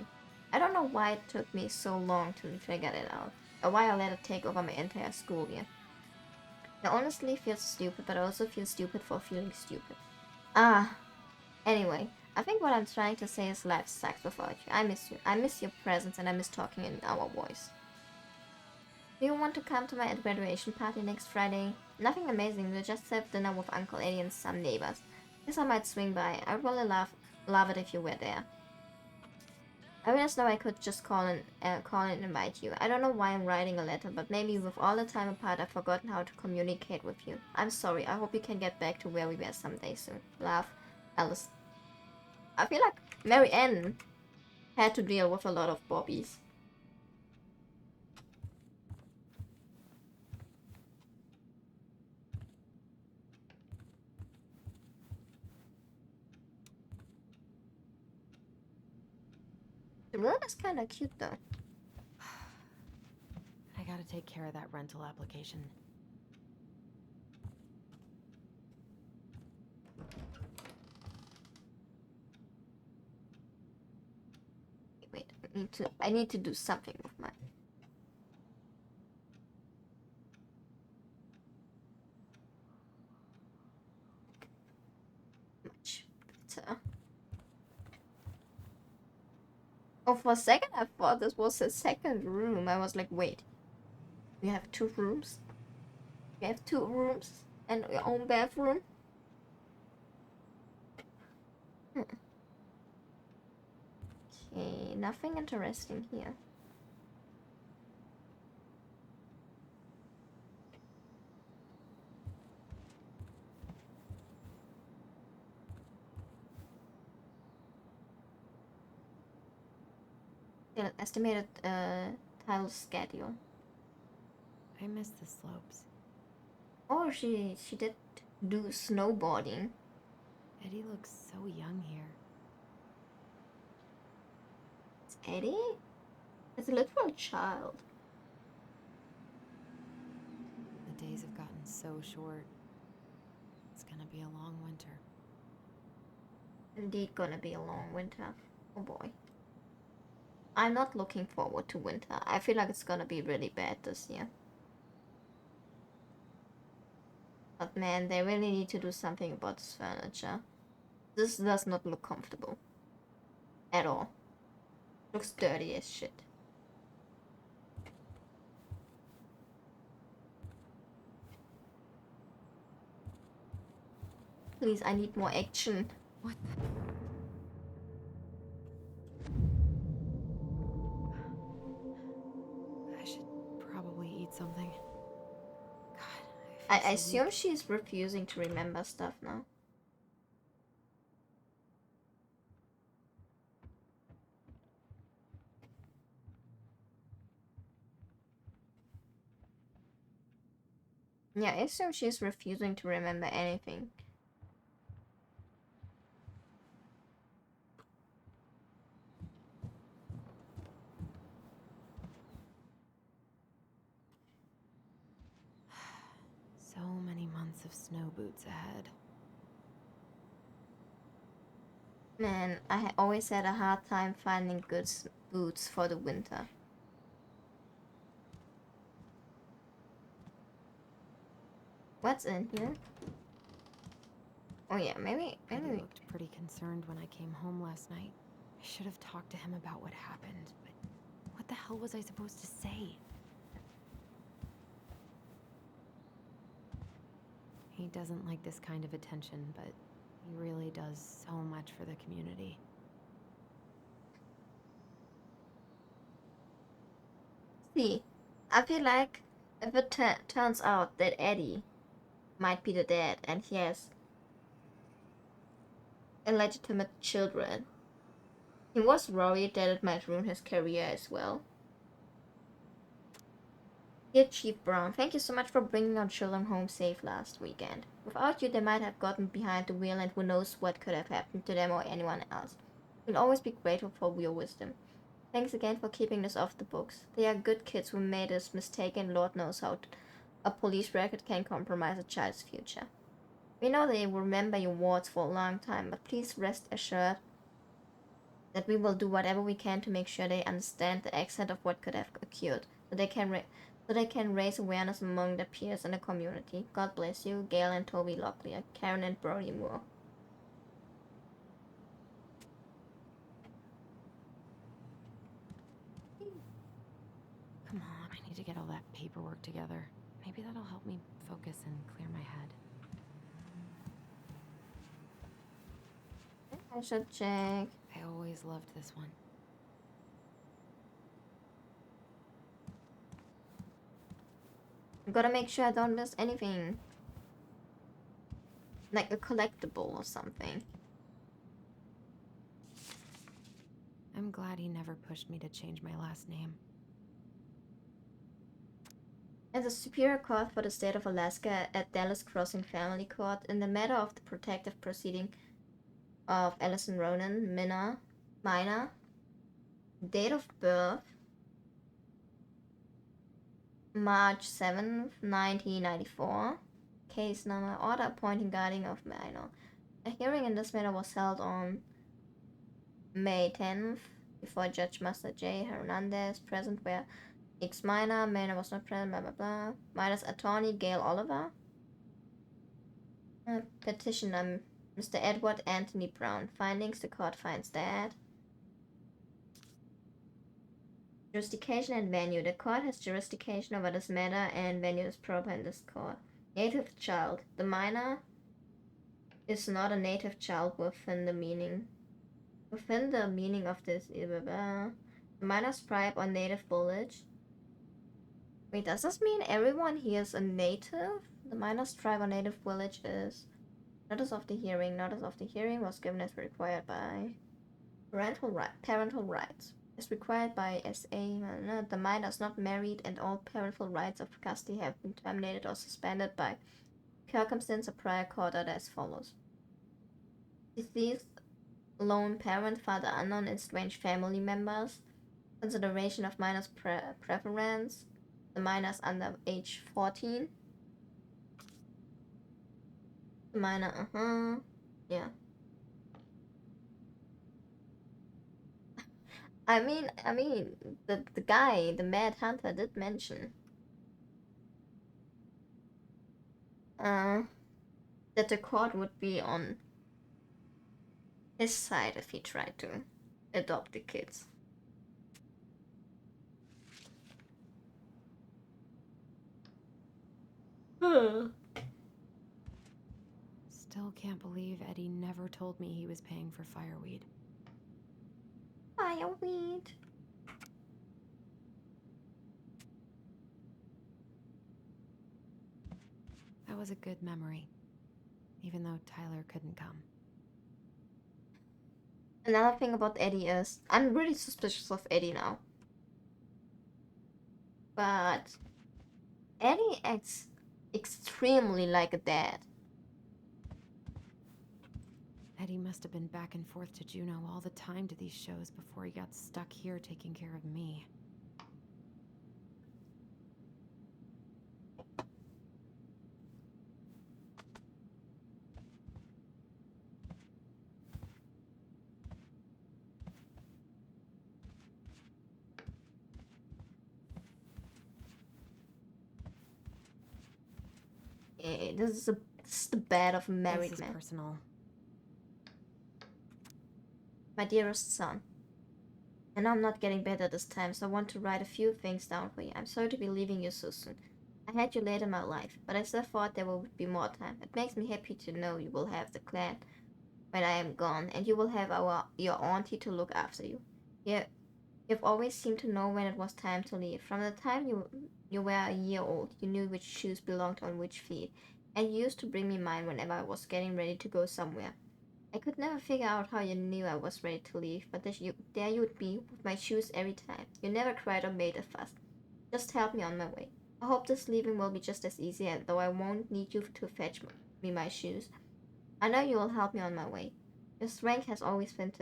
I don't know why it took me so long to figure it out, or why I let it take over my entire school year. I honestly feel stupid, but I also feel stupid for feeling stupid. Anyway, I think what I'm trying to say is life sucks without you. I miss you. I miss your presence and I miss talking in our voice. Do you want to come to my graduation party next Friday? Nothing amazing, we'll just have dinner with Uncle Eddie and some neighbors. Guess I might swing by. I'd really love it if you were there. I realized now I could just call and invite you. I don't know why I'm writing a letter, but maybe with all the time apart I've forgotten how to communicate with you. I'm sorry, I hope you can get back to where we were someday soon. Love, Alice. I feel like Mary Ann had to deal with a lot of Bobbies. The room is kind of cute though. I gotta take care of that rental application. Wait, I need to do something with my. Much better. Oh, for a second I thought this was a second room. I was like, wait, we have 2 rooms? We have 2 rooms and your own bathroom? Okay, nothing interesting here. Estimated tile schedule. I miss the slopes. Oh, she did do snowboarding. Eddie looks so young here. It's Eddie? It's a literal child. The days have gotten so short. It's gonna be a long winter. Indeed gonna be a long winter. Oh boy. I'm not looking forward to winter. I feel like it's gonna be really bad this year. But man, they really need to do something about this furniture. This does not look comfortable. At all. Looks dirty as shit. Please, I need more action. What the? I should probably eat something. God, I feel so assume weak. she's refusing to remember stuff now. Yeah, I assume she's refusing to remember anything. So many months of snow boots ahead. Man, I always had a hard time finding good boots for the winter. What's in here? Oh yeah, maybe Eddie looked pretty concerned when I came home last night. I should have talked to him about what happened, but what the hell was I supposed to say? He doesn't like this kind of attention, but he really does so much for the community. see. I feel like if it turns out that Eddie might be the dad and he has illegitimate children, he was worried that it might ruin his career as well. Dear Chief Brown, thank you so much for bringing our children home safe last weekend. Without you, they might have gotten behind the wheel and who knows what could have happened to them or anyone else. We'll always be grateful for your wisdom. Thanks again for keeping this off the books. They are good kids who made this mistake and Lord knows how a police record can compromise a child's future. We know they will remember your words for a long time, but please rest assured that we will do whatever we can to make sure they understand the extent of what could have occurred, so they can raise awareness among their peers in the community. God bless you, Gail and Toby Locklear, Karen and Brody Moore. Come on, I need to get all that paperwork together. Maybe that'll help me focus and clear my head. I should check. I always loved this one. I'm gonna make sure I don't miss anything. Like a collectible or something. I'm glad he never pushed me to change my last name. As a Superior Court for the State of Alaska at Dallas Crossing Family Court, in the matter of the protective proceeding of Allison Ronan, minor, date of birth, March 7th, 1994, case number, order appointing guardian of minor. A hearing in this matter was held on May 10th, before Judge Master J. Hernandez, present where X minor, Manor was not present, blah blah blah. Minor's attorney, Gail Oliver. Petitioner, Mr. Edward Anthony Brown. Findings, the court finds that. Jurisdiction and venue. The court has jurisdiction over this matter and venue is proper in this court. Native child. The minor is not a native child within the meaning of this. The minor's tribe or native village. Wait, does this mean everyone here is a native? The minor's tribe or native village is. Notice of the hearing. Notice of the hearing was given as required by parental rights. As required by SA. The minor is not married and all parental rights of custody have been terminated or suspended by circumstance of prior court order as follows. Deceased lone parent, father unknown, and strange family members. Consideration of minor's preference. The minor's under age 14. The minor, yeah. I mean, the guy, the Mad Hunter, did mention that the court would be on his side if he tried to adopt the kids. Still can't believe Eddie never told me he was paying for fireweed. Fireweed. That was a good memory, even though Tyler couldn't come. Another thing about Eddie is, I'm really suspicious of Eddie now. But Eddie acts extremely like a dad. Eddie must have been back and forth to Juneau all the time to these shows before he got stuck here taking care of me. This is the bed of a married This is man. personal. My dearest son. And I'm not getting better this time, so I want to write a few things down for you. I'm sorry to be leaving you so soon. I had you late in my life, but I still thought there would be more time. It makes me happy to know you will have the clan when I am gone, and you will have your auntie to look after you. You've always seemed to know when it was time to leave. From the time you were a year old, you knew which shoes belonged on which feet, and you used to bring me mine whenever I was getting ready to go somewhere. I could never figure out how you knew I was ready to leave, but there you would be with my shoes every time. You never cried or made a fuss. Just help me on my way. I hope this leaving will be just as easy, though I won't need you to fetch me my shoes. I know you will help me on my way. Your strength has always been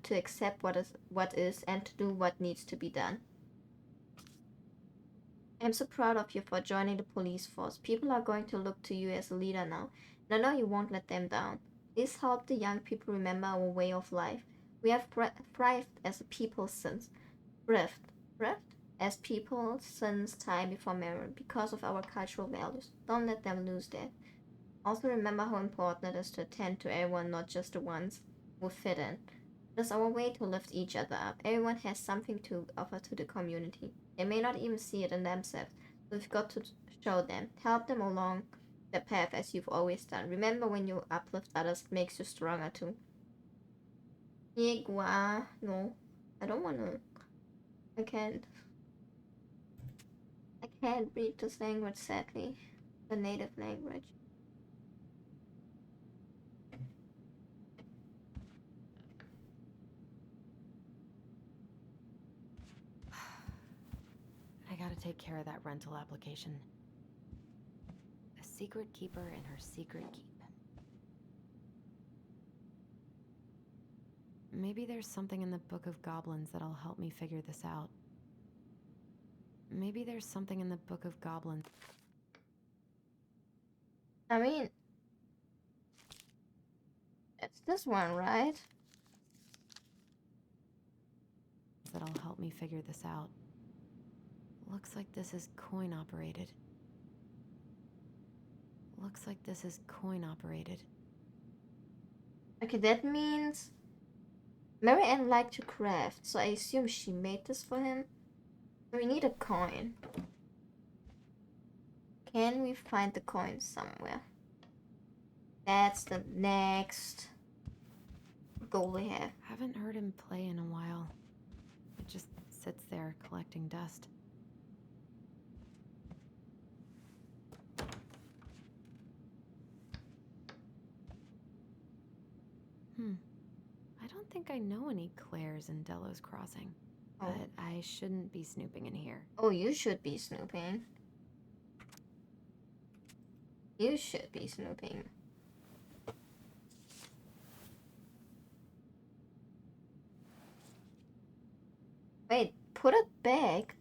to accept what is and to do what needs to be done. I'm so proud of you for joining the police force. People are going to look to you as a leader now, and I know you won't let them down. Please help the young people remember our way of life. We have thrived as a people since as people since time before memory because of our cultural values. Don't let them lose that. Also remember how important it is to attend to everyone, not just the ones who fit in. It is our way to lift each other up. Everyone has something to offer to the community. They may not even see it in themselves, so we've got to show them. Help them along the path as you've always done. Remember, when you uplift others, it makes you stronger too. No, I don't wanna. I can't read this language, sadly. The native language. I gotta take care of that rental application. A secret keeper and her secret keep. Maybe there's something in the Book of Goblins that'll help me figure this out. Maybe there's something in the Book of Goblins. I mean, it's this one, right? that'll help me figure this out. Looks like this is coin operated. Okay, that means Mary Ann liked to craft, so I assume she made this for him. We need a coin. Can we find the coin somewhere? That's the next goal we have. Haven't heard him play in a while. It just sits there collecting dust. I don't think I know any Claires in Delos Crossing. Oh. But I shouldn't be snooping in here. Oh, you should be snooping. You should be snooping. Wait, put it back.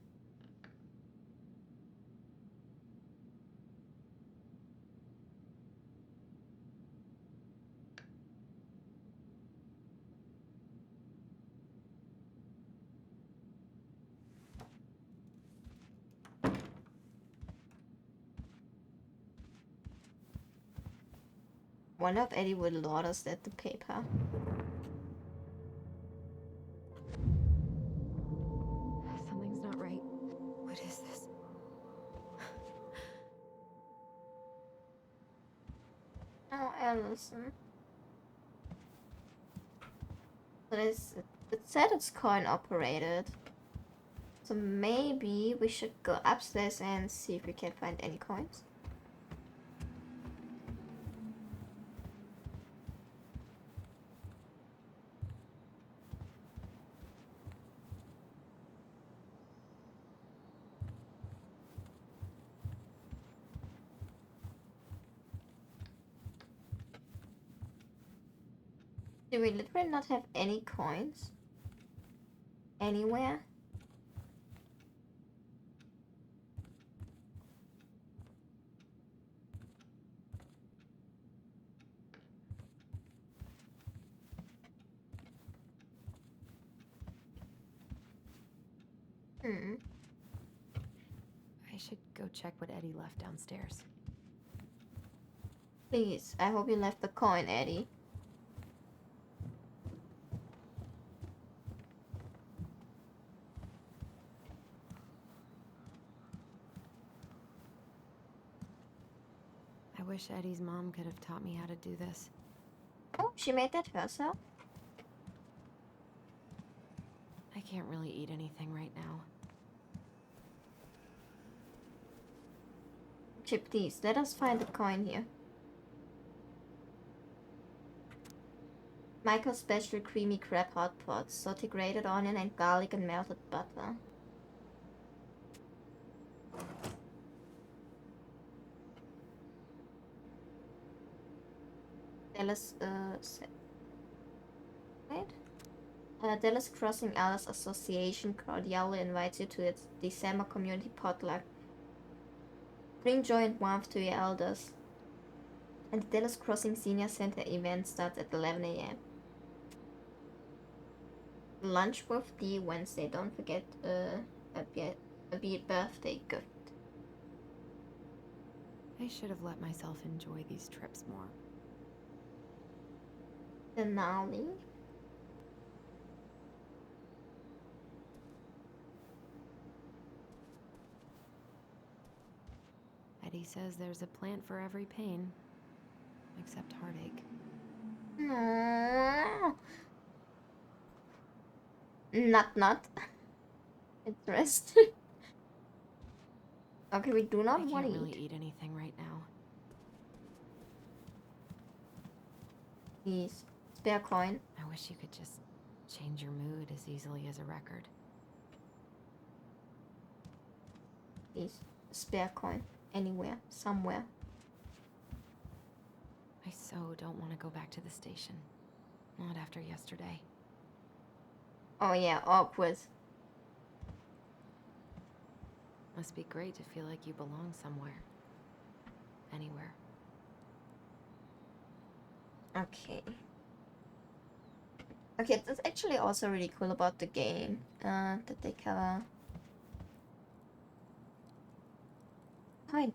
Wonder if Eddie would lot us at the paper. Something's not right. What is this? Oh, Allison. So it said it's coin operated. So maybe we should go upstairs and see if we can find any coins. Do we literally not have any coins? Anywhere? I should go check what Eddie left downstairs. Please, I hope you left the coin, Eddie. I wish Eddie's mom could have taught me how to do this. Oh, she made that herself? I can't really eat anything right now. Chip, please, let us find the coin here. Michael's special creamy crab hot pot, sauteed grated onion and garlic and melted butter. Dallas, Dallas Crossing Elders Association cordially invites you to its December community potluck. Bring joy and warmth to your elders. And the Dallas Crossing Senior Center event starts at 11 a.m. Lunch with D Wednesday. Don't forget a birthday gift. I should have let myself enjoy these trips more. Denali. Eddie says there's a plant for every pain, except heartache. No. Not. Interesting. Okay, we do I not can't want to really eat. eat anything right now. Please, spare coin. I wish you could just change your mood as easily as a record. Please, spare coin. Anywhere, somewhere. I so don't want to go back to the station. Not after yesterday. Oh yeah, awkward. Must be great to feel like you belong somewhere. Anywhere. Okay. Okay, that's actually also really cool about the game that they cover. Hi.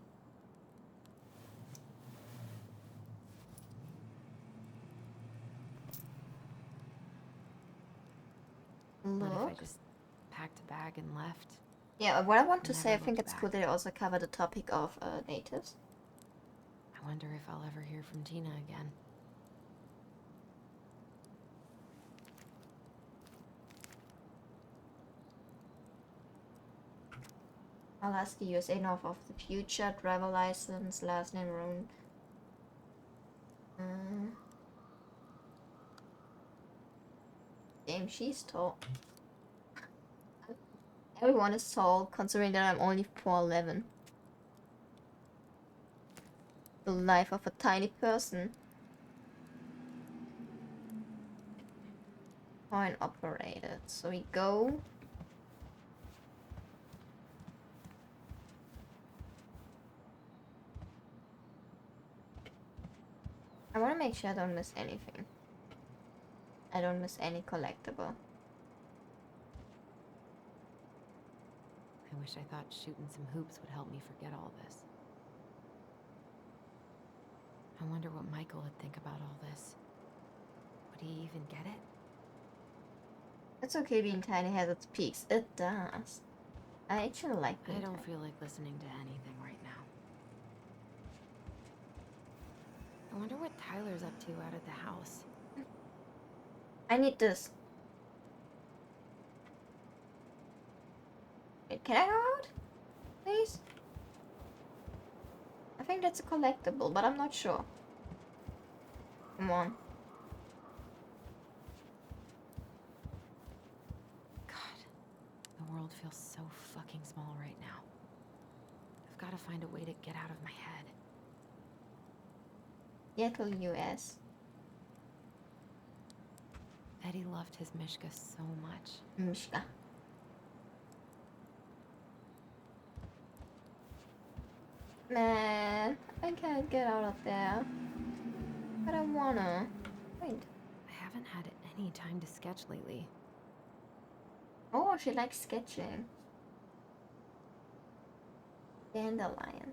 What if I Look. just packed a bag and left? Yeah, what I want to Never say, I think looked it's cool back. that they also cover the topic of natives. I wonder if I'll ever hear from Tina again. Alaska, USA, north of the future, driver license, last name, room. Damn, she's tall. Everyone is tall, considering that I'm only 4'11". The life of a tiny person. Coin operated. So we go. I want to make sure I don't miss anything. I don't miss any collectible. I wish I thought shooting some hoops would help me forget all this. I wonder what Michael would think about all this. Would he even get it? It's okay being tiny has its peaks. It does. I actually like I being don't tiny. feel like listening to anything right now. I wonder what Tyler's up to out at the house. I need this. Wait, can I go out? Please? I think that's a collectible, but I'm not sure. Come on. God, the world feels so fucking small right now. I've got to find a way to get out of my head. Seattle, US. Eddie loved his Mishka so much. Mishka. Man, I can't get out of there. But I wanna. Wait. I haven't had any time to sketch lately. Oh, she likes sketching. Dandelion.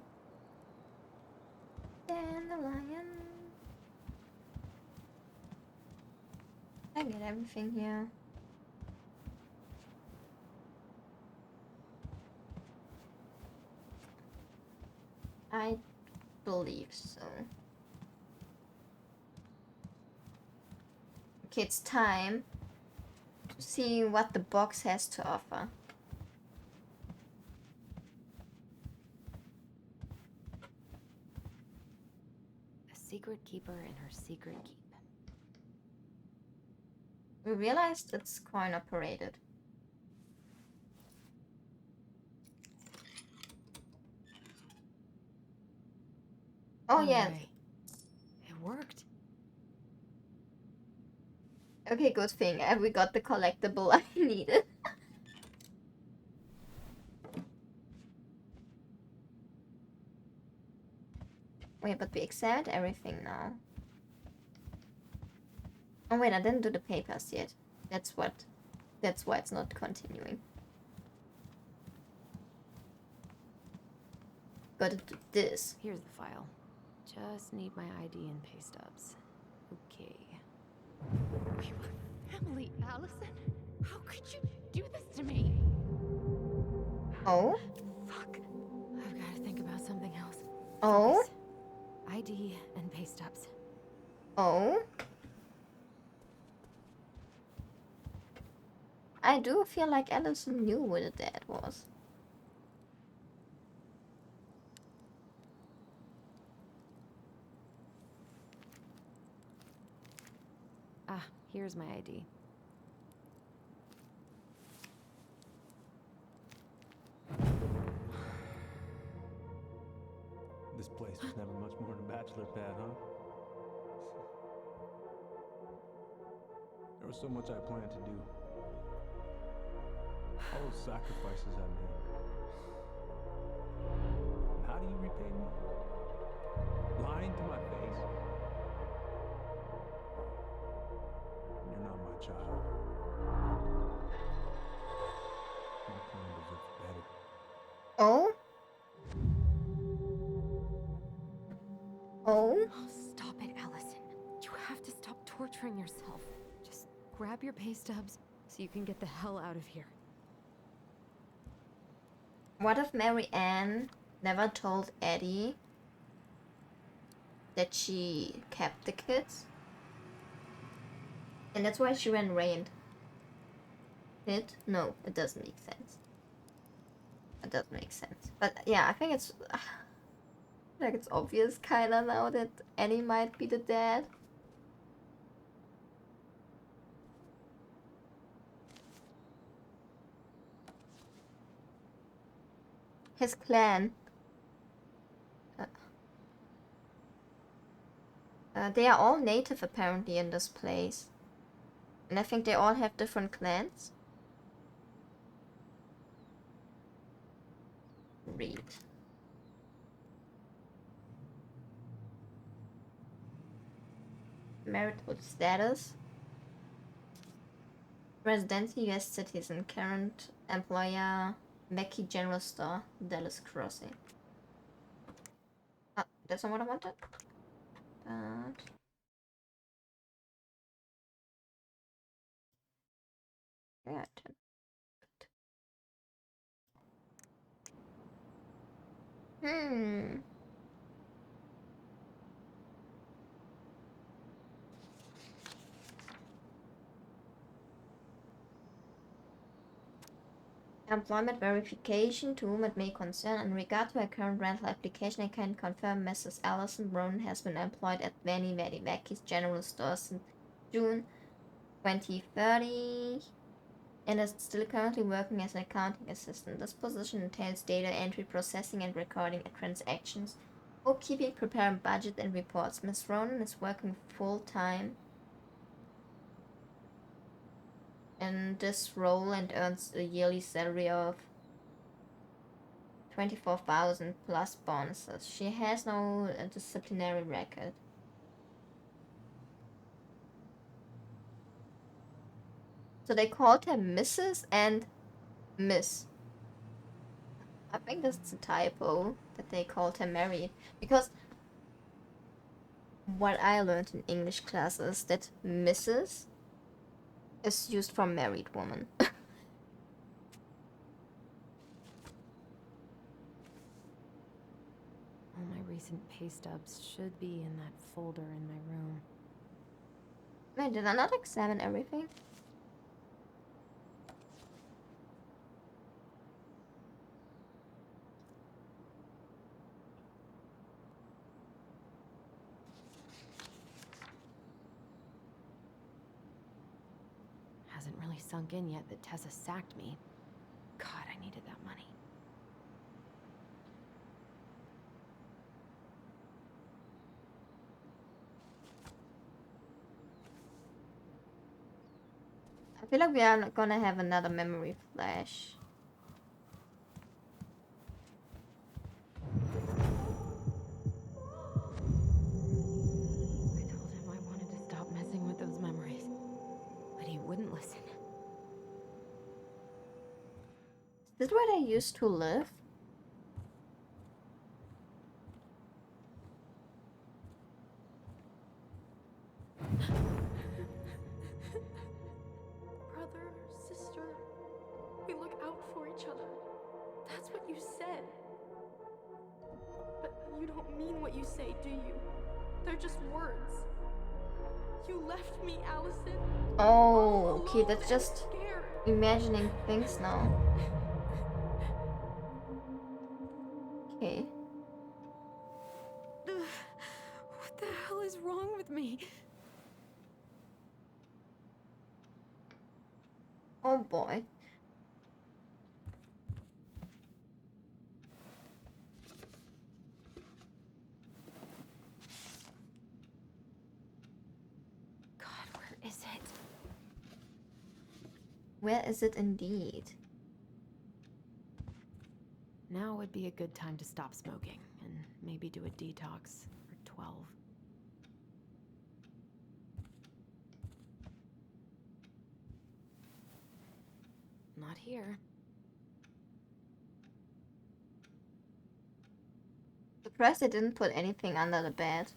Dandelion. I get everything here. I believe so. Okay, it's time to see what the box has to offer. A secret keeper in her secret keep. We realized it's coin operated. Oh No yeah. way. It worked. Okay, good thing. We got the collectible I needed. Wait, but we examined everything now. Oh wait, I didn't do the papers yet. That's why it's not continuing. Gotta do this. Here's the file. Just need my ID and pay stubs. Okay. We were family, Allison. How could you do this to me? Oh? Fuck. I've got to think about something else. Oh? Focus. ID and pay stubs. Oh? I do feel like Allison knew what a dad was. Ah, here's my ID. This place was never much more than a bachelor pad, huh? There was so much I planned to do. All those sacrifices I made. And how do you repay me? Lying to my face? You're not my child. My plan deserves better. Oh? Oh? Oh, stop it, Allison. You have to stop torturing yourself. Just grab your pay stubs so you can get the hell out of here. What if Mary Ann never told Eddie that she kept the kids? And that's why she ran Rain. It? No, it doesn't make sense. It doesn't make sense. But yeah, I think it's like it's obvious kinda now that Annie might be the dad. His clan. They are all native apparently in this place. And I think they all have different clans. Read. Marital status. Residency, US citizen. Current employer, Mackie General Store, Dallas Crossing. Ah, that's not what I wanted. Yeah. Hmm. Employment verification, to whom it may concern. In regard to her current rental application, I can confirm Mrs. Allison Ronan has been employed at Vanny Vanny Mackey's General Store since June 2030 and is still currently working as an accounting assistant. This position entails data entry, processing, and recording transactions, bookkeeping, preparing budget and reports. Ms. Ronan is working full-time in this role and earns a yearly salary of 24,000 plus bonuses. She has no disciplinary record. So they called her Mrs. and Miss. I think that's a typo that they called her married, because what I learned in English class is that Mrs. is used for married woman. All my recent pay stubs should be in that folder in my room. Wait, did I not examine everything? Hasn't really sunk in yet that Tessa sacked me. God, I needed that money. I feel like we are gonna have another memory flash. I told him I wanted to stop messing with those memories, but he wouldn't listen. Is this where they used to live? Brother, sister, we look out for each other. That's what you said. But you don't mean what you say, do you? They're just words. You left me, Allison. Oh, okay, alone that's and just scared. imagining things now. Okay. What the hell is wrong with me? Oh boy. God, where is it? Where is it indeed? Now would be a good time to stop smoking and maybe do a detox for 12. Not here. Surprised they didn't put anything under the bed.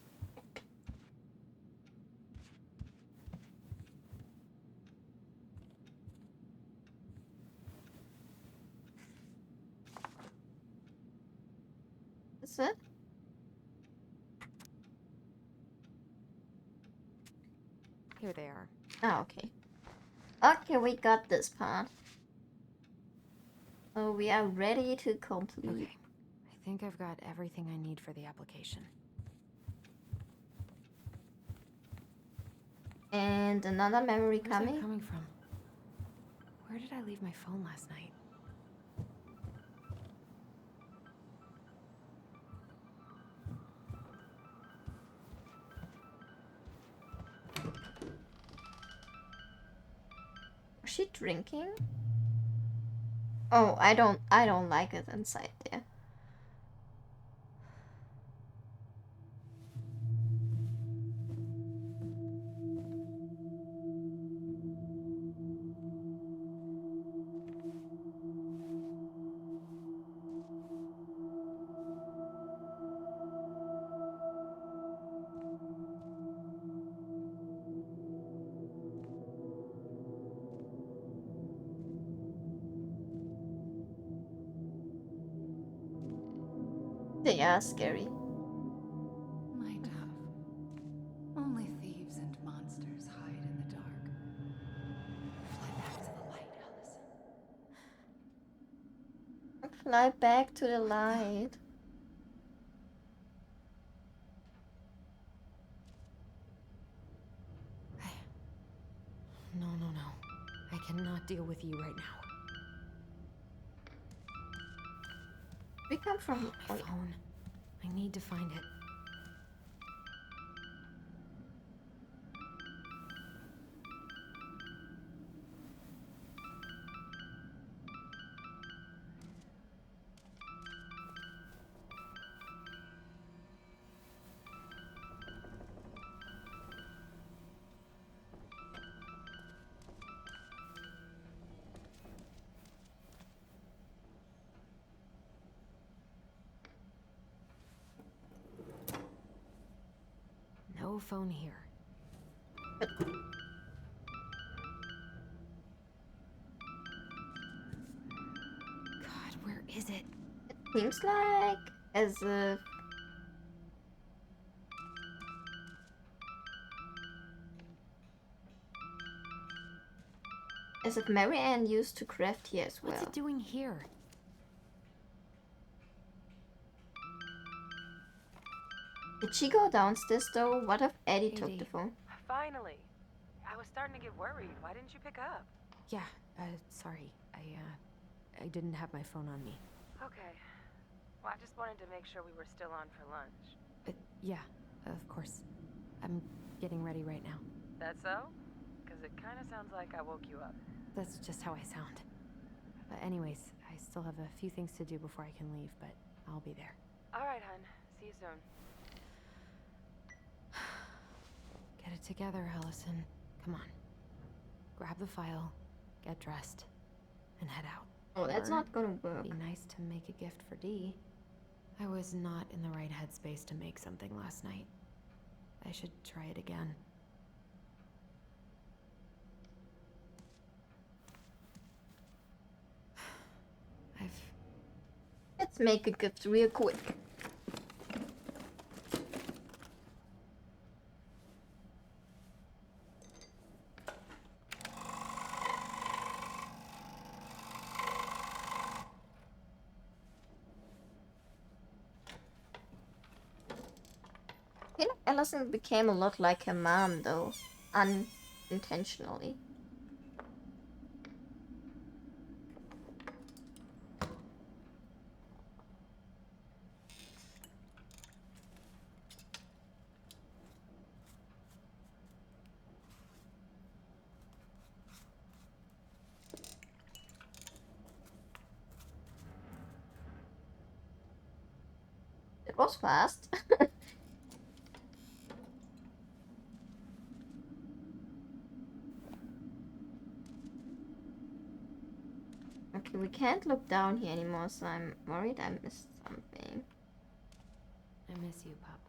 Is it? Here they are. Oh, okay. Okay, we got this part. Oh, we are ready to complete. Okay. I think I've got everything I need for the application. And another memory Where's that coming. coming from? Where did I leave my phone last night? Was she drinking? Oh, I don't like it inside there. They are scary. My dove. Only thieves and monsters hide in the dark. Fly back to the light, Allison. Fly back to the light. No. I cannot deal with you right now. We come from My phone. I need to find it. No phone here. God, where is it? Seems like as if Mary Ann used to craft here as well. What's it doing here? Did she go downstairs though? What if Eddie Hey, took Dee. the phone? Finally. I was starting to get worried. Why didn't you pick up? Yeah, sorry. I didn't have my phone on me. Okay. Well, I just wanted to make sure we were still on for lunch. Yeah, of course. I'm getting ready right now. That so? Because it kind of sounds like I woke you up. That's just how I sound. Anyways, I still have a few things to do before I can leave, but I'll be there. All right, hun. See you soon. Get it together, Allison. Come on. Grab the file, get dressed, and head out. Oh, that's Or not gonna work. Be nice to make a gift for Dee. I was not in the right headspace to make something last night. I should try it again. Let's make a gift real quick. I feel like Allison became a lot like her mom though, unintentionally. It was fast. Okay, we can't look down here anymore, so I'm worried I missed something. I miss you, pup.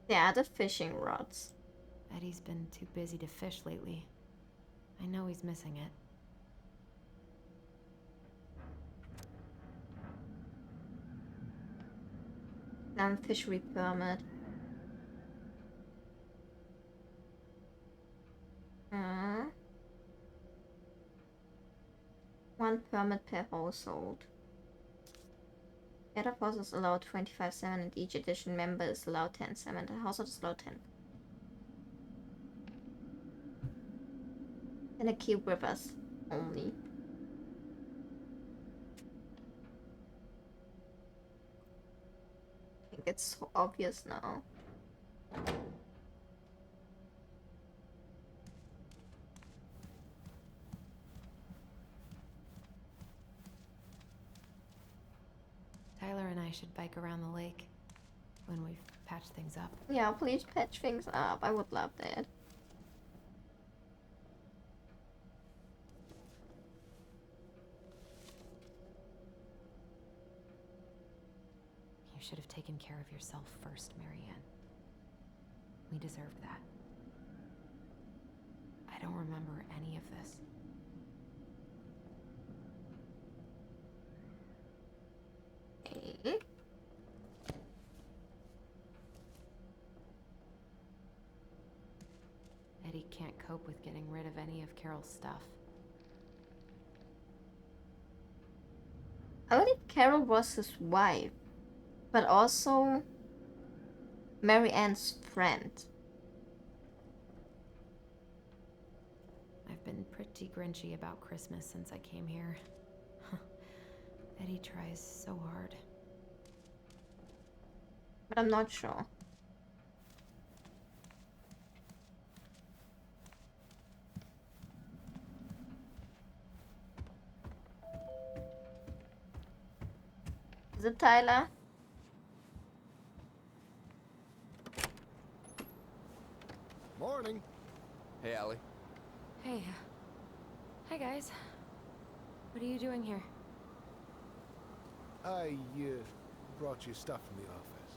Yeah, the fishing rods. Eddie's been too busy to fish lately. I know he's missing it. Fishery permit. One permit per household. Head of houses allowed 25 salmon and each additional member is allowed 10 salmon. The household is allowed 10. And a cube with us only. I think it's so obvious now. Tyler and I should bike around the lake when we've patched things up. Yeah, please patch things up. I would love that. You should have taken care of yourself first, Marianne. We deserved that. I don't remember any of this. Okay. Eddie can't cope with getting rid of any of Carol's stuff. I believe Carol was his wife, but also Mary Ann's friend. I've been pretty grinchy about Christmas since I came here. Eddie tries so hard. But I'm not sure. Is it Tyler? Morning. Hey, Allie. Hey. Hi, guys. What are you doing here? I brought you stuff from the office.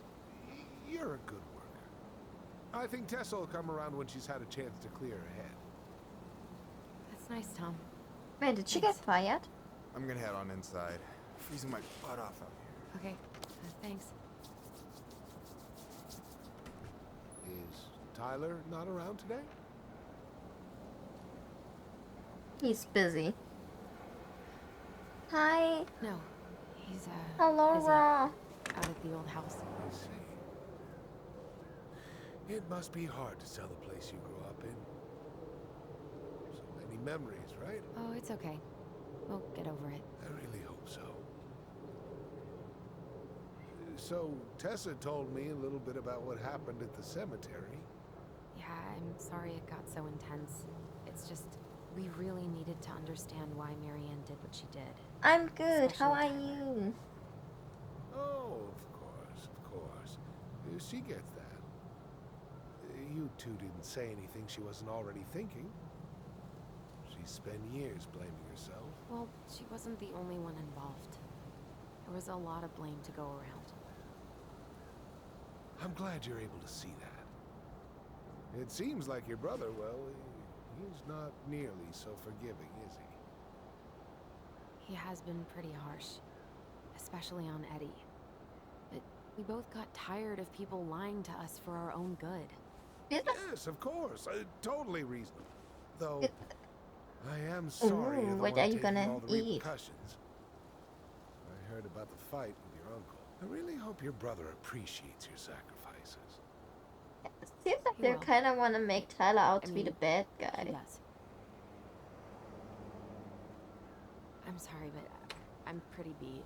You're a good worker. I think Tessa will come around when she's had a chance to clear her head. That's nice, Tom. Wait, did she get fired? I'm gonna head on inside. Freezing my butt off out here. Okay, thanks. Is Tyler not around today? He's busy. Hi. No, he's Hello, busy Raw. out at the old house. I see. It must be hard to sell the place you grew up in. So many memories, right? Oh, it's okay. We'll get over it. I really hope so. So, Tessa told me a little bit about what happened at the cemetery. Yeah, I'm sorry it got so intense. It's just, we really needed to understand why Marianne did what she did. I'm good. How are Especially you? Oh, of course. She gets that. You two didn't say anything she wasn't already thinking. She spent years blaming herself. Well, she wasn't the only one involved. There was a lot of blame to go around. I'm glad you're able to see that. It seems like your brother, well, he's not nearly so forgiving, is he? He has been pretty harsh, especially on Eddie. But we both got tired of people lying to us for our own good. Yes, of course. Totally reasonable. Though, I am sorry you're the what one are you taking gonna all the eat? repercussions. I heard about the fight with your uncle. I really hope your brother appreciates your sacrifices. It seems like He they will. kind of want to make Tyler out I to be the mean, bad He guy. does. I'm sorry, but I'm pretty beat.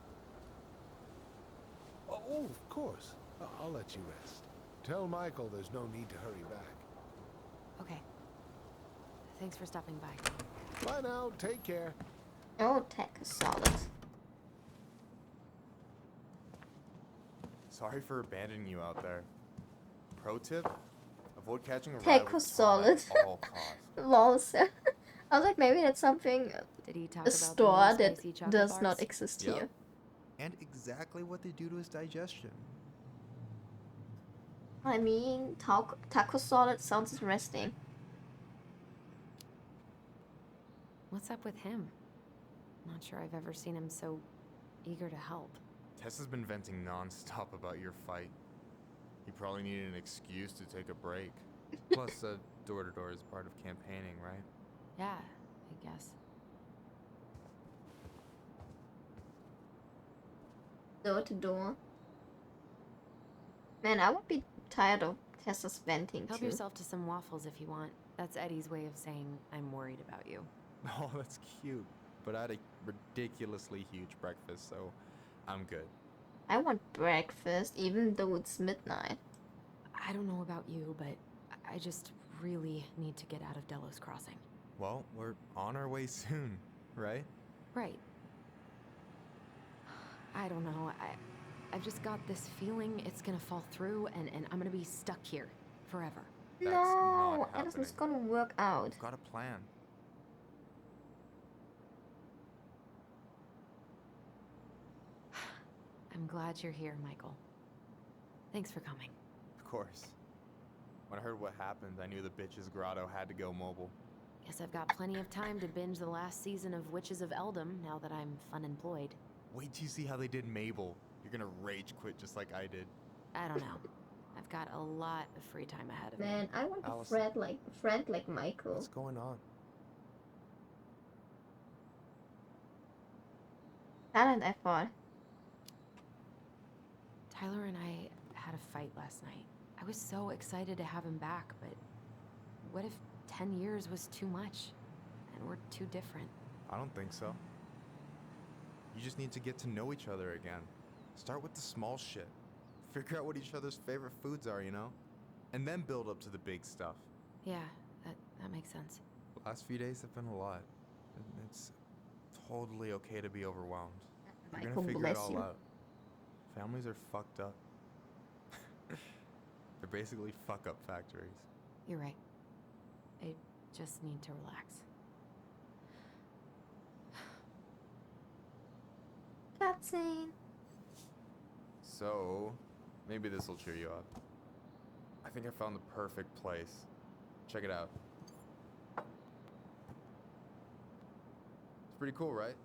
Oh, of course. I'll let you rest. Tell Michael there's no need to hurry back. Okay. Thanks for stopping by. Bye now. Take care. Oh, tech is solid. Sorry for abandoning you out there. pro tip: avoid catching a ride Taco with Tom solid. at all costs. Lols. I was like, maybe that's something Did he talk a about store the new that spicy chocolate does bars? not exist Yep. here. And exactly what they do to his digestion. I mean, taco salad sounds interesting. What's up with him? Not sure I've ever seen him so eager to help. Tessa's been venting non-stop about your fight. He probably needed an excuse to take a break. Plus, door-to-door is part of campaigning, right? Yeah, I guess. Door to door. Man, I would be tired of Tessa's venting Help too. yourself to some waffles if you want. That's Eddie's way of saying I'm worried about you. Oh, that's cute. But I had a ridiculously huge breakfast, so I'm good. I want breakfast, even though it's midnight. I don't know about you, but I just really need to get out of Delos Crossing. Well, we're on our way soon, right? Right. I don't know. I've just got this feeling it's gonna fall through and I'm gonna be stuck here forever. That's No, not Edison's happening. gonna work out. We've got a plan. I'm glad you're here, Michael. Thanks for coming. Of course. When I heard what happened, I knew the bitch's grotto had to go mobile. Guess I've got plenty of time to binge the last season of Witches of Eldom now that I'm unemployed. Wait till you see how they did Mabel. You're gonna rage quit just like I did. I don't know. I've got a lot of free time ahead of me. Man, I want a Allison. friend like Michael. What's going on? Talent effort. Tyler and I had a fight last night. I was so excited to have him back, but what if 10 years was too much and we're too different? I don't think so. You just need to get to know each other again. Start with the small shit. Figure out what each other's favorite foods are, you know? And then build up to the big stuff. Yeah, that makes sense. The last few days have been a lot. It's totally okay to be overwhelmed. You're Michael gonna figure it bless all you. out. Families are fucked up. They're basically fuck-up factories. You're right. I just need to relax. Cutscene. So, maybe this will cheer you up. I think I found the perfect place. Check it out. It's pretty cool, right?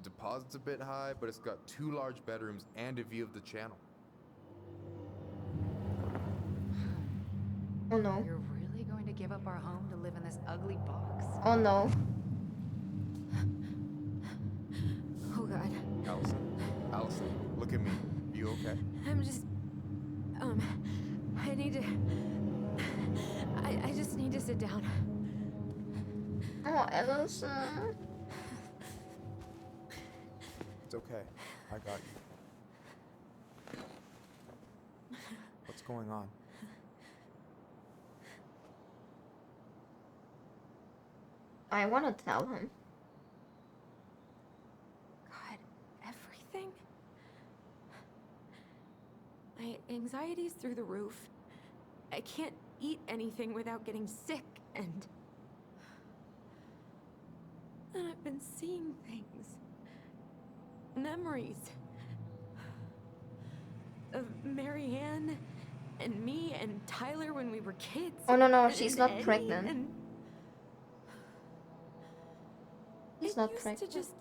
Deposit's a bit high, but it's got 2 large bedrooms and a view of the channel. Oh no. You're really going to give up our home to live in this ugly box? Oh no. Oh god. Allison, look at me. You okay? I'm just... I need to... I just need to sit down. Oh, Ellison. It's okay. I got you. What's going on? I want to tell him. God, everything? My anxiety's through the roof. I can't eat anything without getting sick, and I've been seeing things. Memories. Of Marianne, and me, and Tyler when we were kids. Oh no, and she's not Eddie, pregnant. and She's it not used pregnant. to just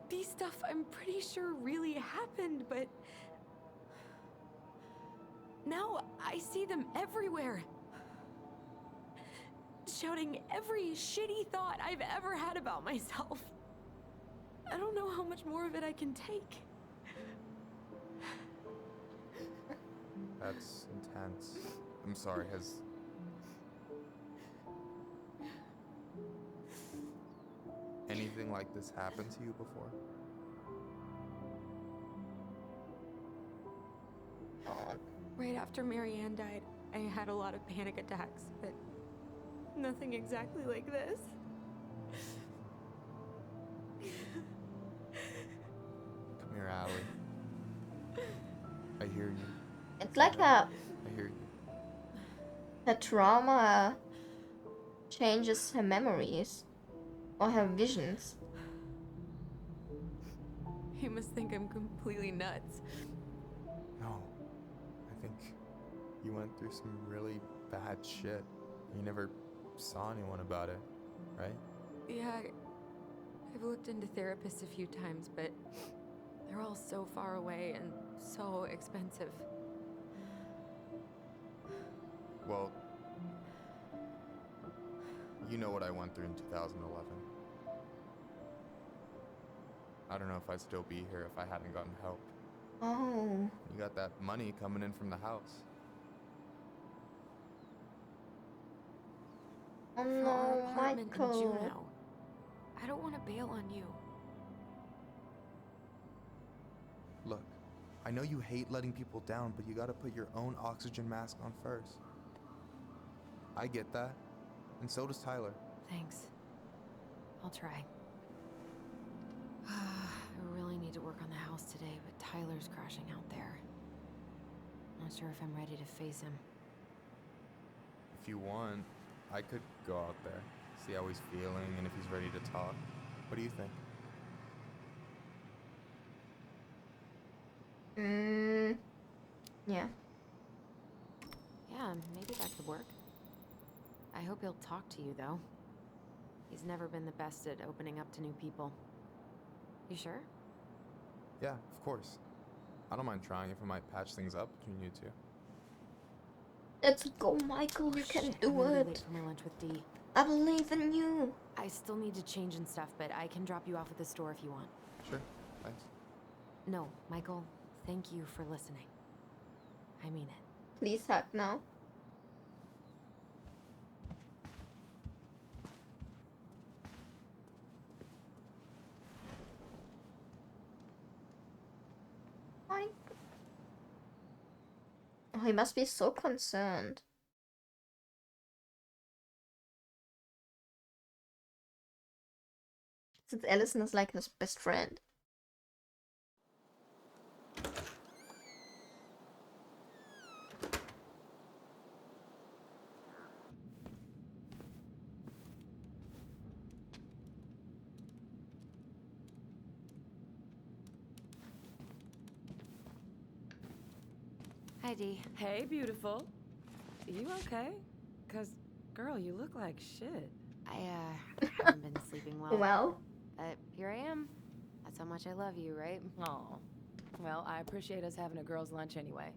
be stuff I'm pretty sure really happened, but now I see them everywhere. Shouting every shitty thought I've ever had about myself. I don't know how much more of it I can take. That's intense. I'm sorry, has... anything like this happened to you before? Right after Marianne died, I had a lot of panic attacks, but nothing exactly like this. Come here, Allie. I hear you. It's like a I hear you. her trauma changes her memories or her visions. You must think I'm completely nuts. No. I think you went through some really bad shit. You never saw anyone about it, right? Yeah, I've looked into therapists a few times, but they're all so far away and so expensive. Well, you know what I went through in 2011. I don't know if I'd still be here if I hadn't gotten help. Oh. You got that money coming in from the house. Oh For our no, apartment in Michael. Juneau. I don't want to bail on you. Look, I know you hate letting people down, but you gotta put your own oxygen mask on first. I get that, and so does Tyler. Thanks. I'll try. I really need to work on the house today, but Tyler's crashing out there. Not sure if I'm ready to face him. If you want, I could go out there, see how he's feeling, and if he's ready to talk. What do you think? Yeah. Yeah, maybe that could work. I hope he'll talk to you, though. He's never been the best at opening up to new people. You sure? Yeah, of course. I don't mind trying if it might patch things up between you two. Let's go, Michael. You can I'm do gonna be it. late for my lunch with Dee. I believe in you. I still need to change and stuff, but I can drop you off at the store if you want. Sure, thanks. No, Michael, thank you for listening. I mean it. Please hug now. Mike. Oh, he must be so concerned. Since Allison is like his best friend. Hi, Dee. Hey, beautiful. You okay? 'Cause, girl, you look like shit. I haven't been sleeping well. Well, But here I am. That's how much I love you, right? Aw. Well, I appreciate us having a girls' lunch anyway.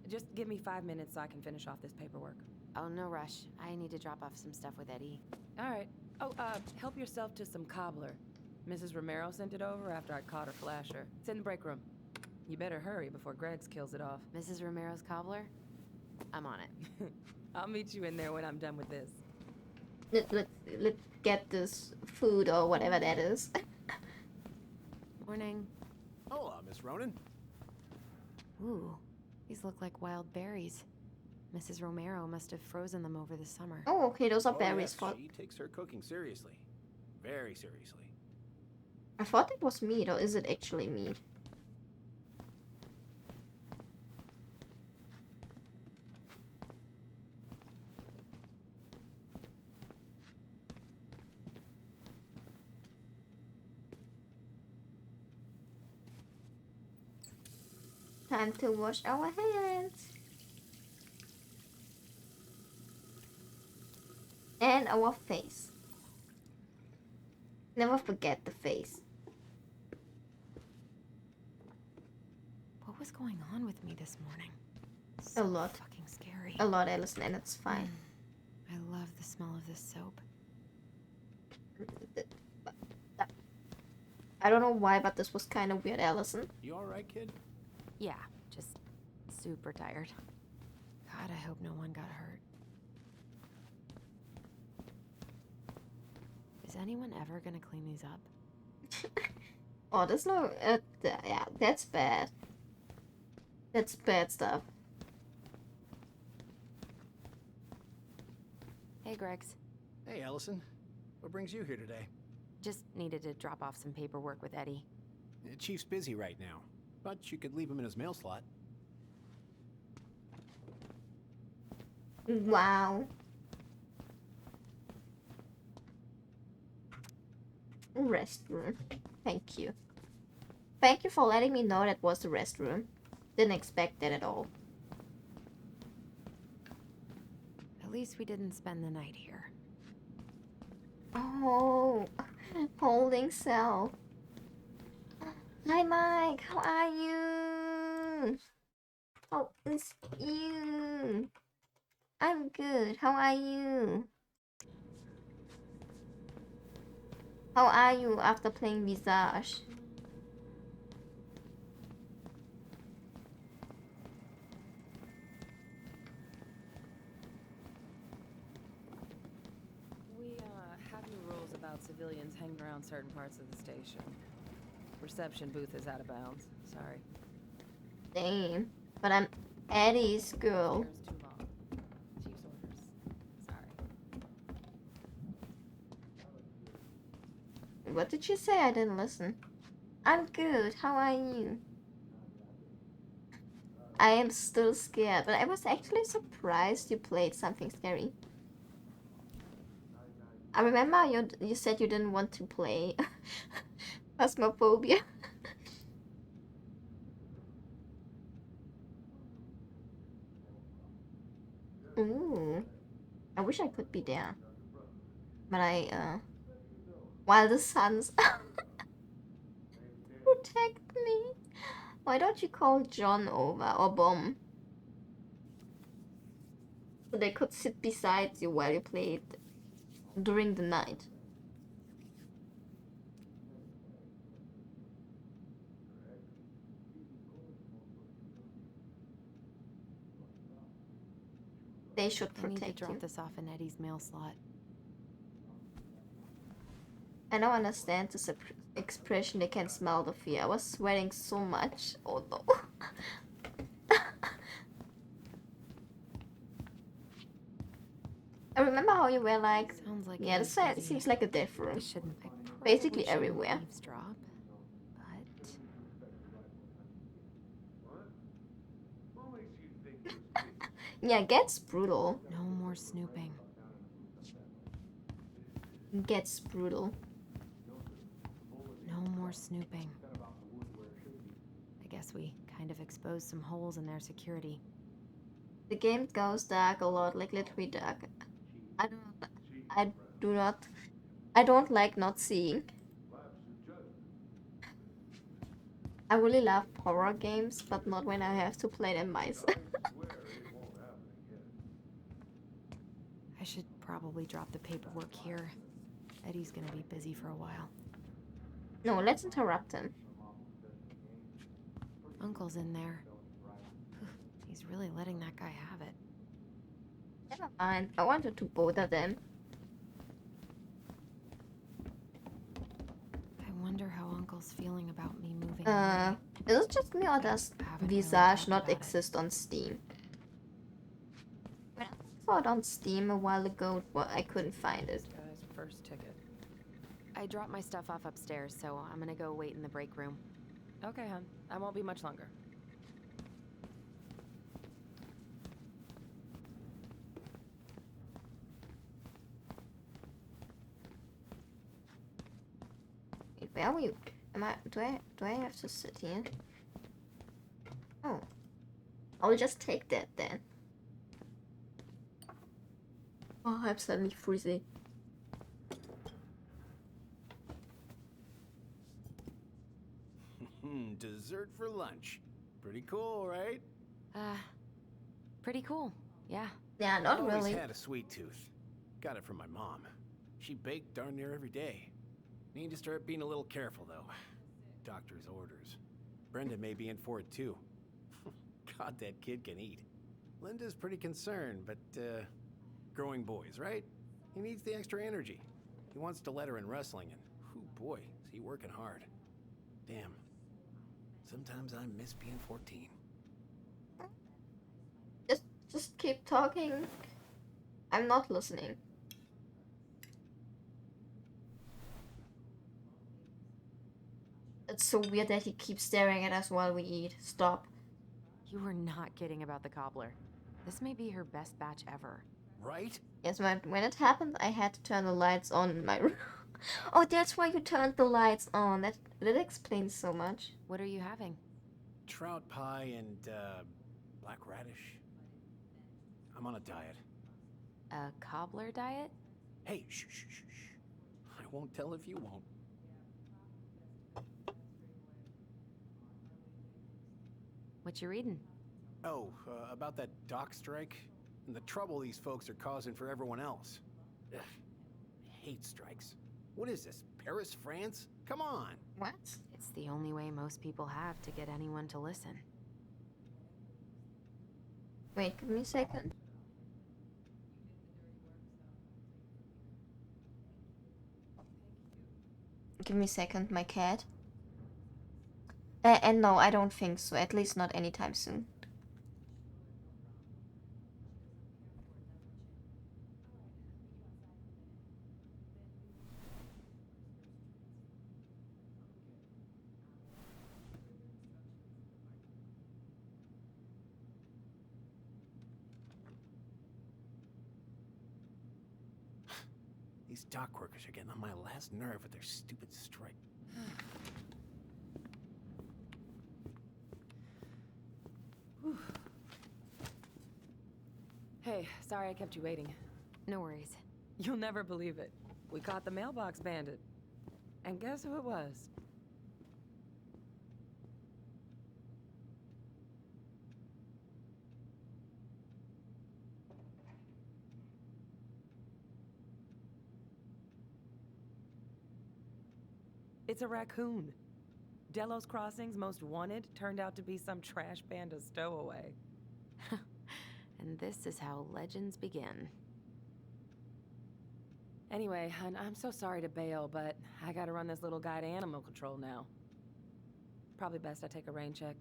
Just give me 5 minutes so I can finish off this paperwork. Oh, no rush. I need to drop off some stuff with Eddie. All right. Oh, help yourself to some cobbler. Mrs. Romero sent it over after I caught her flasher. It's in the break room. You better hurry before Greggs kills it off. Mrs. Romero's cobbler? I'm on it. I'll meet you in there when I'm done with this. let's get this food or whatever that is. Morning. Hola, Miss Ronan. Ooh, these look like wild berries. Mrs. Romero must have frozen them over the summer. Oh, okay, those are Oh, berries. yes, For she takes her cooking seriously. Very seriously. I thought it was meat, or is it actually meat? Time to wash our hands. And our face. Never forget the face. What was going on with me this morning? A lot. Fucking scary. A lot, Allison, and it's fine. I love the smell of this soap. I don't know why, but this was kind of weird, Allison. You alright, kid? Yeah, just super tired. God, I hope no one got hurt. Is anyone ever gonna clean these up? Oh, there's no... yeah, that's bad. That's bad stuff. Hey, Greggs. Hey, Allison. What brings you here today? Just needed to drop off some paperwork with Eddie. The Chief's busy right now, but you could leave him in his mail slot. Wow. Restroom. Thank you. Thank you for letting me know that was the restroom. Didn't expect that at all. At least we didn't spend the night here. Oh, holding cell. Hi, Mike. How are you? How is you? I'm good. How are you? How are you after playing Visage? We, have new rules about civilians hanging around certain parts of the station. Reception booth is out of bounds. Sorry. Damn. But I'm Eddie's girl. Chair's too long. Chief's orders. Sorry. What did you say? I didn't listen. I'm good. How are you? I am still scared, but I was actually surprised you played something scary. I remember you said you didn't want to play Phasmophobia. Ooh. I wish I could be there. But while the suns protect me. Why don't you call John over or Bomb? So they could sit beside you while you played during the night. They should I need to protect drop you. this off in Eddie's mail slot. I don't understand this expression. They can smell the fear. I was sweating so much. Oh no. I remember how you were like, Sounds like yeah, Eddie's this side busy. seems like a death room. I shouldn't. I Basically probably shouldn't everywhere. eavesdrop, but Yeah, it gets brutal. no more snooping. It gets brutal. No more snooping. I guess we kind of exposed some holes in their security. The game goes dark a lot, like literally dark. I don't like not seeing. I really love horror games, but not when I have to play them myself. I should probably drop the paperwork here. Eddie's gonna be busy for a while. No, let's interrupt him. Uncle's in there. He's really letting that guy have it. Never mind. I wanted to bother them. I wonder how Uncle's feeling about me moving away. Is it just me or does Haven't really Visage talked not about it. exist on Steam? When I saw it on Steam a while ago, but I couldn't find it. This guy's first ticket. I dropped my stuff off upstairs, so I'm gonna go wait in the break room. Okay, hon. I won't be much longer. Wait, where are we? Do I have to sit here? Oh. I'll just take that then. Oh, I'm suddenly freezing. Dessert for lunch. Pretty cool, right? Pretty cool. Yeah. Yeah, not Always really. had a sweet tooth. Got it from my mom. She baked darn near every day. Need to start being a little careful, though. Doctor's orders. Brenda may be in for it, too. God, that kid can eat. Linda's pretty concerned, but, growing boys, right? He needs the extra energy. He wants to let her in wrestling, and, boy, is he working hard. Damn. Sometimes I miss being 14. Just keep talking. I'm not listening. It's so weird that he keeps staring at us while we eat. Stop. You were not kidding about the cobbler. This may be her best batch ever. Right? Yes, when it happened, I had to turn the lights on in my room. Oh, that's why you turned the lights on. That explains so much. What are you having? Trout pie and, black radish. I'm on a diet. A cobbler diet? Hey, shh, shh, shh, shh. I won't tell if you won't. What you reading? Oh, about that dock strike and the trouble these folks are causing for everyone else. Ugh, I hate strikes. What is this, Paris, France? Come on! What? It's the only way most people have to get anyone to listen. Wait, give me a second. Give me a second, my cat. And no, I don't think so. At least not anytime soon. These dock workers are getting on my last nerve with their stupid strike. Hey, sorry I kept you waiting. No worries. You'll never believe it. We caught the mailbox bandit. And guess who it was? It's a raccoon. Delos Crossing's most wanted turned out to be some trash panda stowaway. And this is how legends begin. Anyway, I'm so sorry to bail, but I gotta run this little guy to animal control now. Probably best I take a rain check.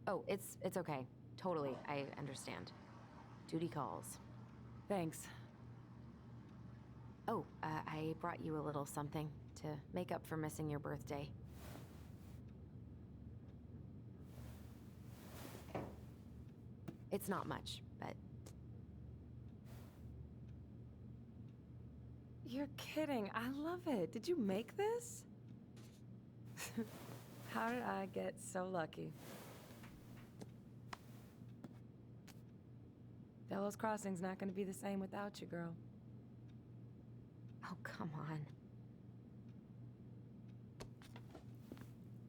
Oh, it's okay. Totally, I understand. Duty calls. Thanks. Oh, I brought you a little something to make up for missing your birthday. It's not much, but... You're kidding. I love it. Did you make this? How did I get so lucky? Delos Crossing's not gonna be the same without you, girl. Oh, come on.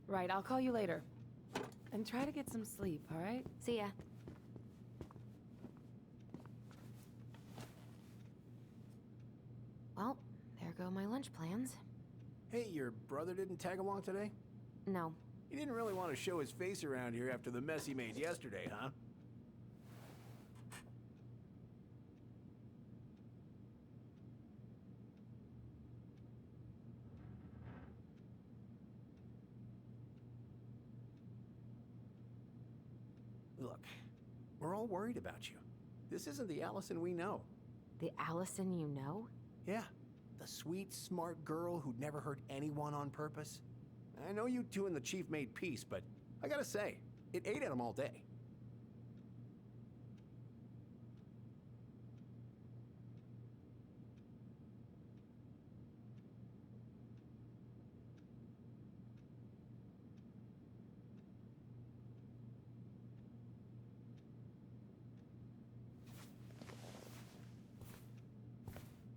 Right, I'll call you later. And try to get some sleep, all right? See ya. Well, there go my lunch plans. Hey, your brother didn't tag along today? No. He didn't really want to show his face around here after the mess he made yesterday, huh? Look, we're all worried about you. This isn't the Allison we know. The Allison you know? Yeah, the sweet, smart girl who'd never hurt anyone on purpose. I know you two and the chief made peace, but I gotta say, it ate at him all day.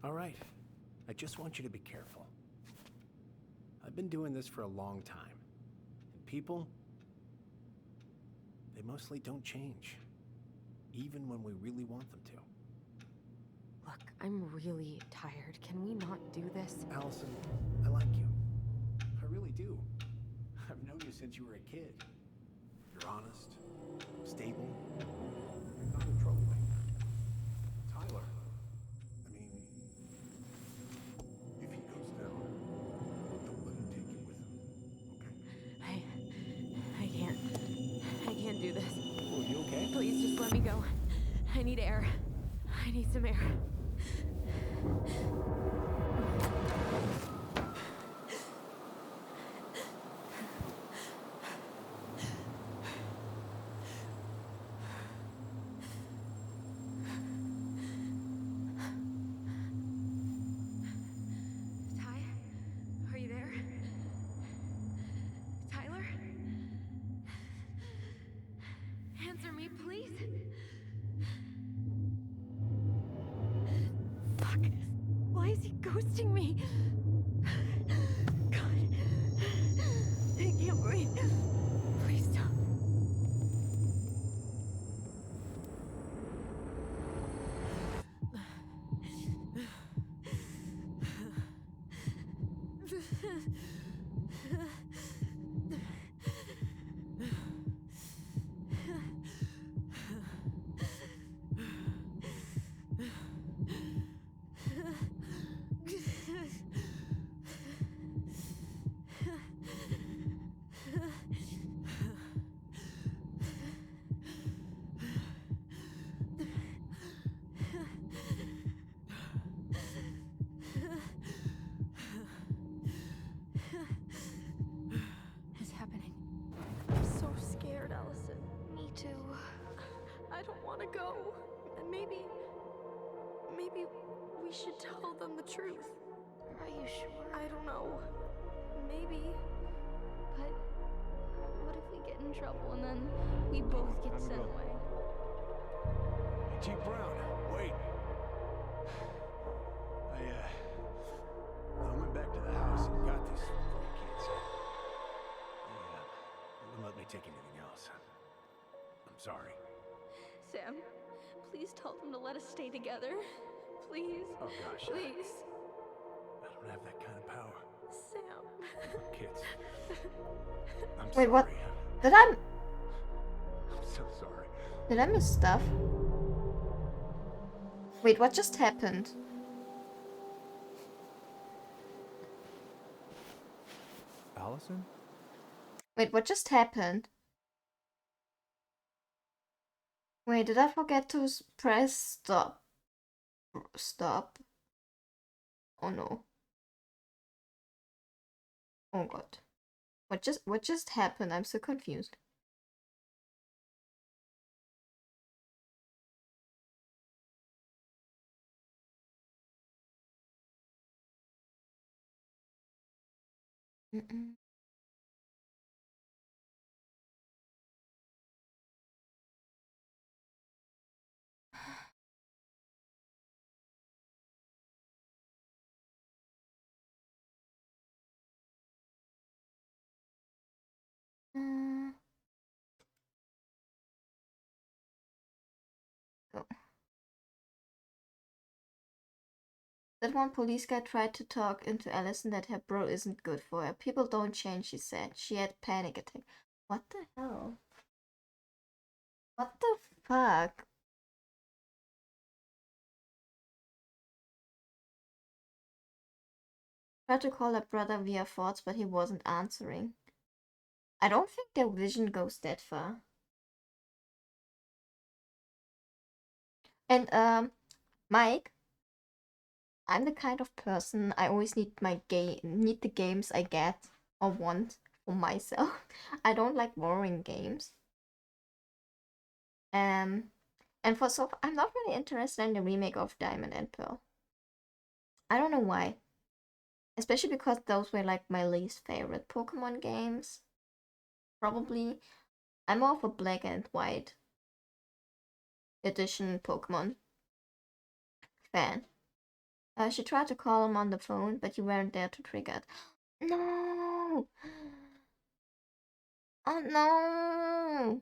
All right. I just want you to be careful. I've been doing this for a long time. And people, they mostly don't change. Even when we really want them to. Look, I'm really tired. Can we not do this? Allison, I like you. I really do. I've known you since you were a kid. You're honest, stable, not a troublemaker. Tyler. I mean, if he goes down, don't let him take you with him, okay? I can't do this. Oh, you okay? Please just let me go. I need air. I need some air. answer me, please? Fuck. Why is he ghosting me? God. I can't breathe. Please stop. What's happening? I'm so scared, Allison. Me too. I don't want to go. And maybe we should tell them the truth. Are you sure? I don't know. Maybe. But what if we get in trouble and then we both get Time to sent go. away? Hey, Chief Brown, wait. I went back to the house and got these three kids. They wouldn't let me take anything else. I'm sorry. Sam, please tell them to let us stay together. Please. Oh gosh. Please. I don't have that kind of power. Sam. Kids. I'm Wait, sorry. what? Did I I'm so sorry. did I miss stuff? Wait, what just happened? Allison? Wait, what just happened? Wait, did I forget to press stop? Stop. Oh no. Oh god. What just happened? I'm so confused. Mm-mm. Uh, oh. That one police guy tried to talk into Allison that her bro isn't good for her. People don't change, she said. She had panic attack. What the hell? What the fuck? Tried to call her brother via thoughts, but he wasn't answering. I don't think their vision goes that far. And Mike, I'm the kind of person I always need the games I get or want for myself. I don't like boring games. And for so I'm not really interested in the remake of Diamond and Pearl. I don't know why. Especially because those were like my least favorite Pokemon games. Probably. I'm more of a black and white edition Pokemon fan. She tried to call him on the phone, but you weren't there to trigger it. No! Oh no!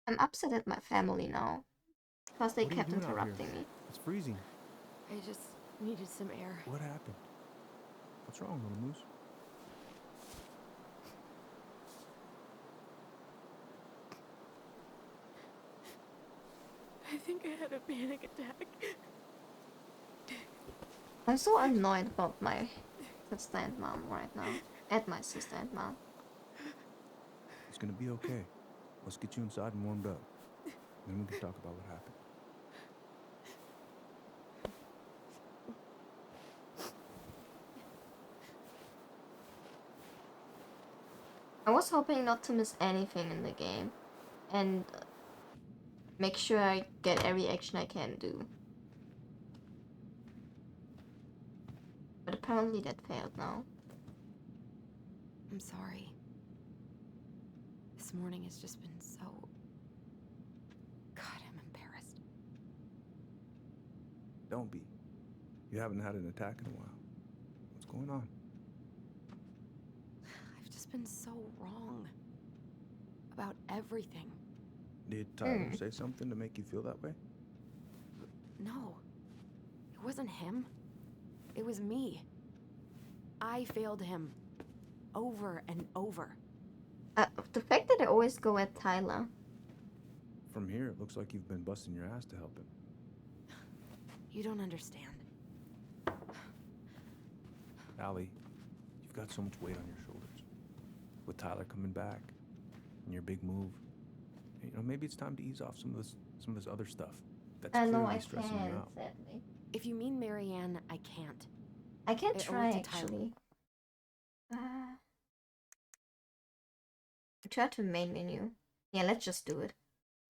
I'm upset at my family now. Because they What are you kept doing out here? interrupting me. It's freezing. I just needed some air. What happened? What's wrong, little moose? I think I had a panic attack. I'm so annoyed about my sister and mom right now. At my sister and mom. It's gonna be okay. Let's get you inside and warmed up. Then we can talk about what happened. I was hoping not to miss anything in the game. And make sure I get every action I can do. But apparently that failed now. I'm sorry. This this morning has just been so... God, I'm embarrassed. Don't be. You haven't had an attack in a while. What's going on? I've just been so wrong. About everything. Did Tyler say something to make you feel that way? No. It wasn't him. It was me. I failed him. Over and over. The fact that I always go at Tyler. From here, it looks like you've been busting your ass to help him. You don't understand. Allie, you've got so much weight on your shoulders. With Tyler coming back, and your big move, you know, maybe it's time to ease off some of this other stuff that's I know clearly I stressing can, you out. sadly. If you mean Marianne, I can't. I can I owe it try to Tyler. actually. Try to main menu. Yeah, let's just do it.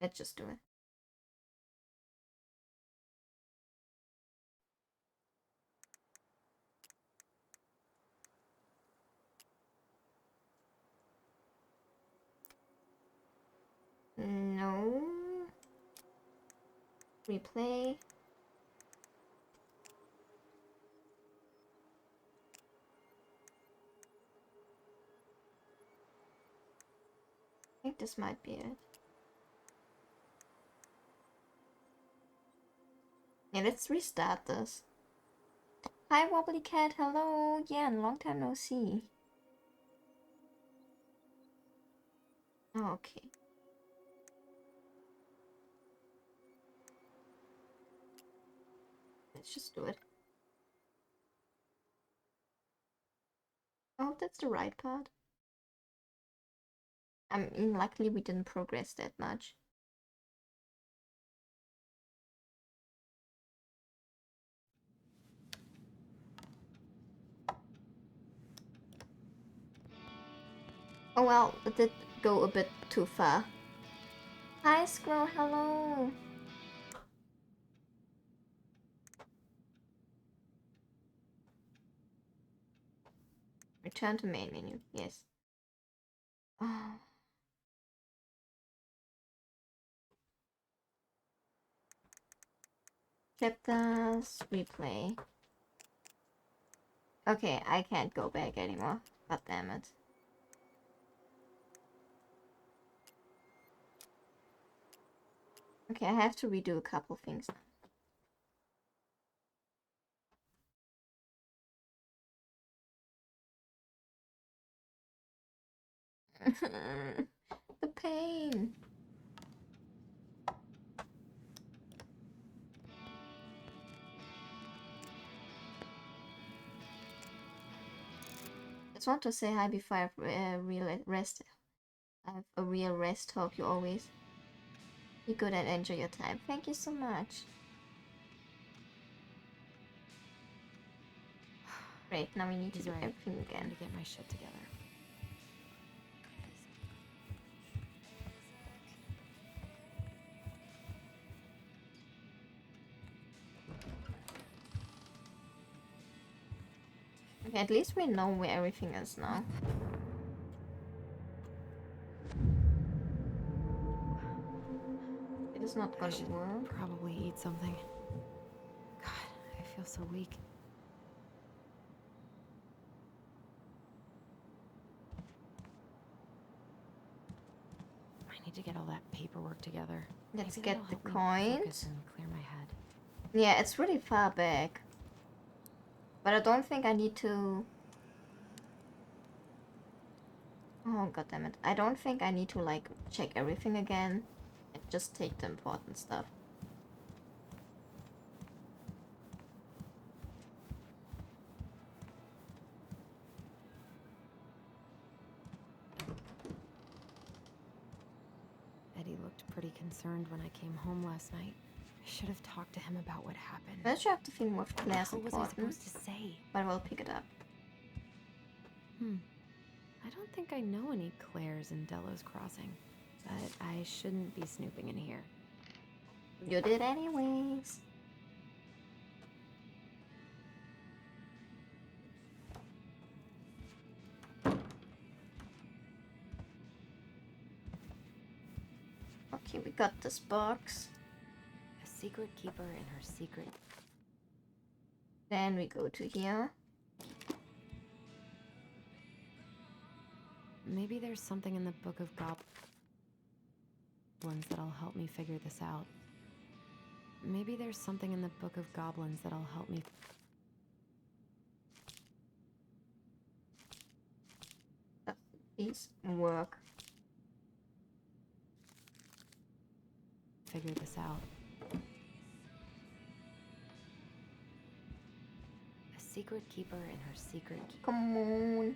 Let's just do it. No. Replay. I think this might be it. Yeah, let's restart this. Hi, Wobbly Cat. Hello. Yeah, long time no see. Oh, okay. Let's just do it. I hope that's the right part. I mean, luckily we didn't progress that much. Oh well, it did go a bit too far. Hi, Scroll. Hello. Return to main menu. Yes. Oh. Chapters. Replay. Okay, I can't go back anymore. God damn it. Okay, I have to redo a couple things now. The pain. Just want to say hi before I have a real rest. I have a real rest talk. You always be good and enjoy your time. Thank you so much. Great, now we need to do everything again. I need to get my shit together. Okay, at least we know where everything is now. It is not gonna work. Probably eat something. God, I feel so weak. I need to get all that paperwork together. Let's Maybe get that'll the help me coins. focus and clear my head. Yeah, it's really far back. But I don't think I need to... Oh, god damn it. I don't think I need to, like, check everything again. And just take the important stuff. Eddie looked pretty concerned when I came home last night. I should have talked to him about what happened. I'm not sure if the thing with Claire's What was I important, supposed to say? but we'll pick it up. I don't think I know any Claires in Delos Crossing, but I shouldn't be snooping in here. You did anyways. we got this box. A secret keeper and her secret. Then we go to here. Maybe there's something in the Book of Goblins that'll help me figure this out. Maybe there's something in the Book of Goblins that'll help me. Please work. Figure this out. A secret keeper and her secret key. Come on.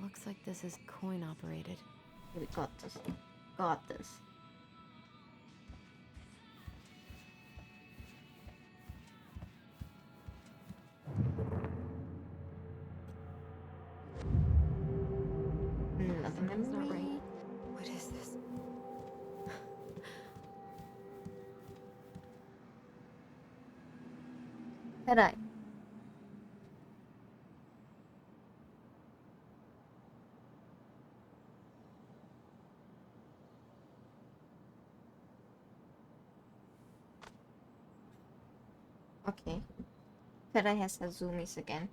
Looks like this is coin operated. We got this. Got this. Another Something's not memory. right. What is this? Had I? Okay. Fedai has her zoomies again.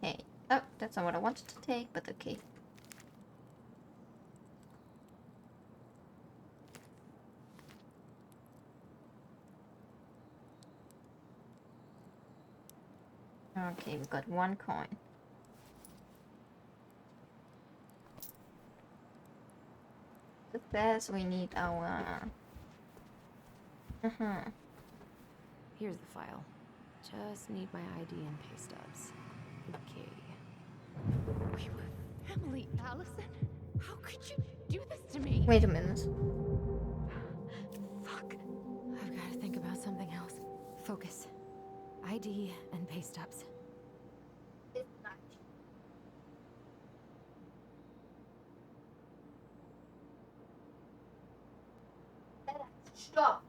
Hey. Oh, that's not what I wanted to take, but okay. Okay, we got one coin. The best we need our... Here's the file. Just need my ID and pay stubs. Okay. We were family, Allison. How could you do this to me? Wait a minute. Fuck. I've got to think about something else. Focus. ID and pay stubs. Stop.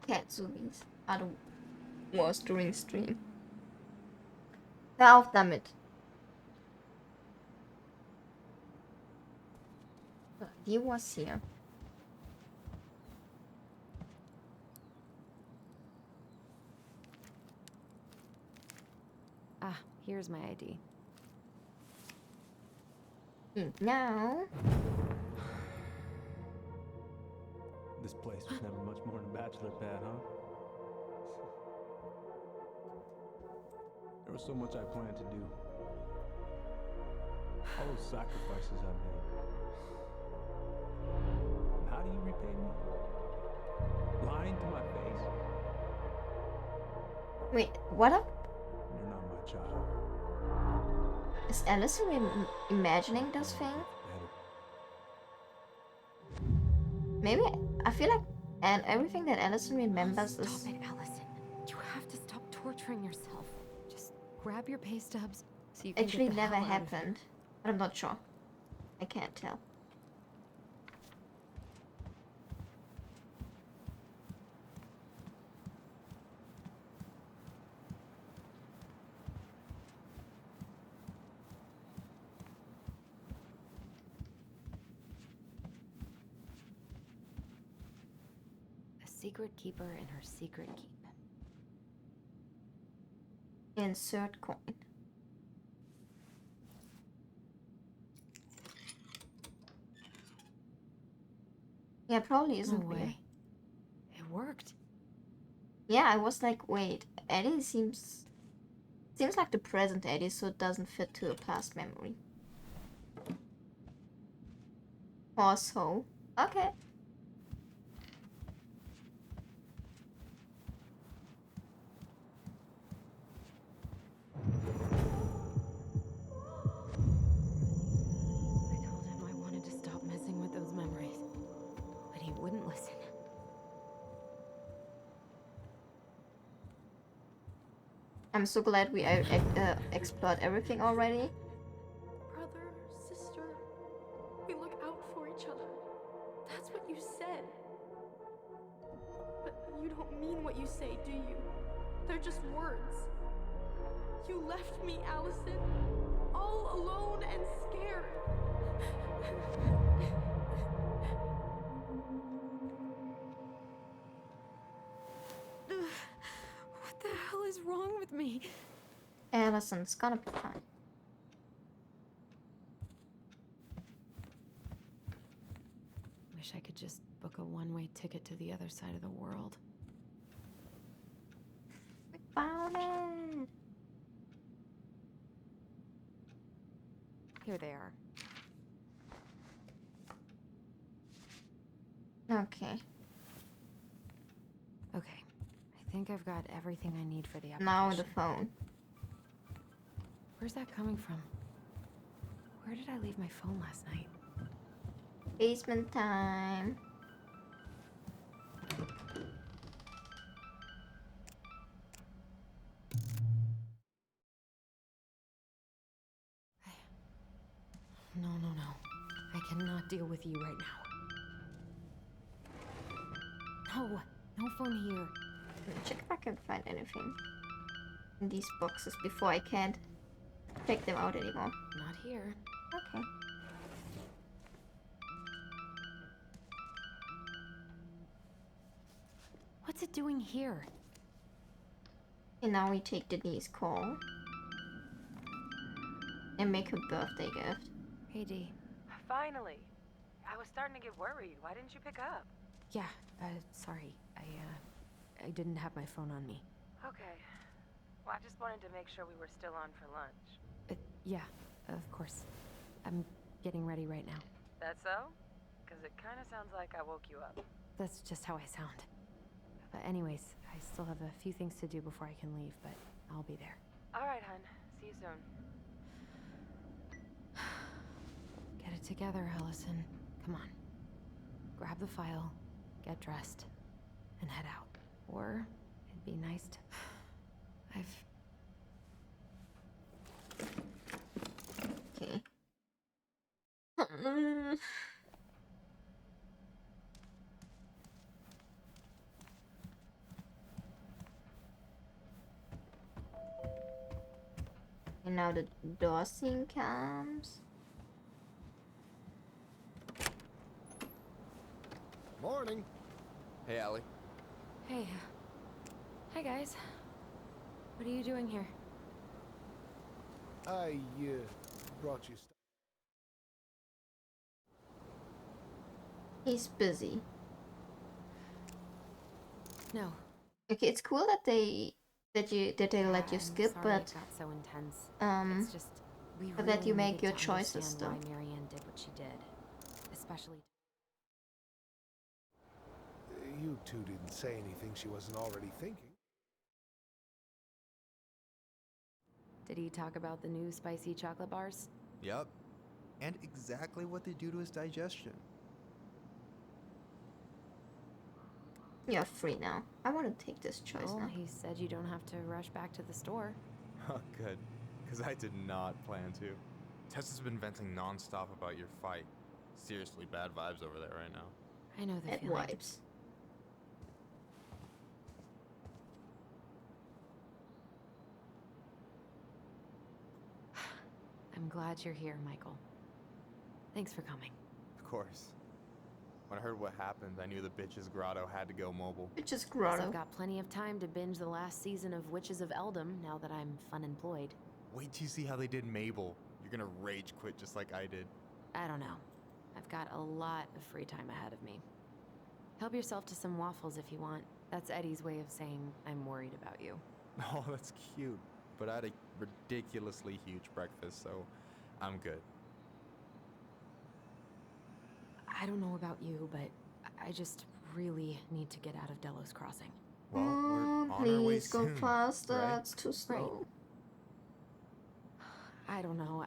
Cat zoomies are the worst during stream. Half damn it. He was here. Ah, here's my ID. Now. This place was never much more than a bachelor pad, huh? There was so much I planned to do. All those sacrifices I made. And how do you repay me? Lying to my face? Wait, what up? You're not my child. Is Allison imagining this thing? Maybe I feel like, and everything that Allison remembers is. Stop it, Allison. You have to stop torturing yourself. Just grab your pay stubs so you can Actually get the never hell out of happened, but I'm not sure. I can't tell. A secret keeper and her secret keep. Insert coin. Yeah, probably isn't No real. way. It worked. Yeah, I was like, wait, Eddie seems like the present Eddie, so it doesn't fit to a past memory. Or so. Okay. I'm so glad we explored everything already. Brother, sister, we look out for each other. That's what you said. But you don't mean what you say, do you? They're just words. You left me, Allison, all alone and scared. What the hell is wrong with me? Allison's gonna be fine. Wish I could just book a one-way ticket to the other side of the world. We found it! Here they are. Okay. Okay. I think I've got everything I need for the application. Now the phone. Where's that coming from? Where did I leave my phone last night? Basement time. No, no, no. I cannot deal with you right now. No, no phone here. Check if I can find anything in these boxes before I can't take them out anymore. Not here. Okay. What's it doing here? And now we take Denise's call and make her birthday gift. Hey, Dee. Finally. I was starting to get worried. Why didn't you pick up? Yeah, sorry. I didn't have my phone on me. Okay. Well, I just wanted to make sure we were still on for lunch. Yeah, of course. I'm getting ready right now. That so? Because it kind of sounds like I woke you up. That's just how I sound. But anyways, I still have a few things to do before I can leave, but I'll be there. All right, hun. See you soon. Get it together, Allison. Come on. Grab the file, get dressed, and head out. Or it'd be nice to... Okay. And now the door scene comes. Morning. Hey, Allie. Hey. Hi, guys. What are you doing here? I brought you stuff. He's busy. No. Okay, it's cool that they let you skip, sorry but it got so intense. It's just we but really that you make needed your to choices understand still. why Marianne did what she did, especially. You two didn't say anything she wasn't already thinking. Did he talk about the new spicy chocolate bars? Yup. And exactly what they do to his digestion. You're free now. I want to take this choice Well, now. he said you don't have to rush back to the store. Oh, good. Because I did not plan to. Tessa's been venting non-stop about your fight. Seriously bad vibes over there right now. I know the Bad feeling. vibes. I'm glad you're here, Michael. Thanks for coming. Of course. When I heard what happened, I knew the bitch's grotto had to go mobile. Bitch's Guess grotto. I've got plenty of time to binge the last season of Witches of Eldom now that I'm fun-employed. Wait till you see how they did Mabel. You're gonna rage quit just like I did. I don't know. I've got a lot of free time ahead of me. Help yourself to some waffles if you want. That's Eddie's way of saying I'm worried about you. Oh, that's cute. But I had a ridiculously huge breakfast, so I'm good. I don't know about you, but I just really need to get out of Delos Crossing. Well, we're on our way Please go soon, faster. right? It's too slow. I don't know.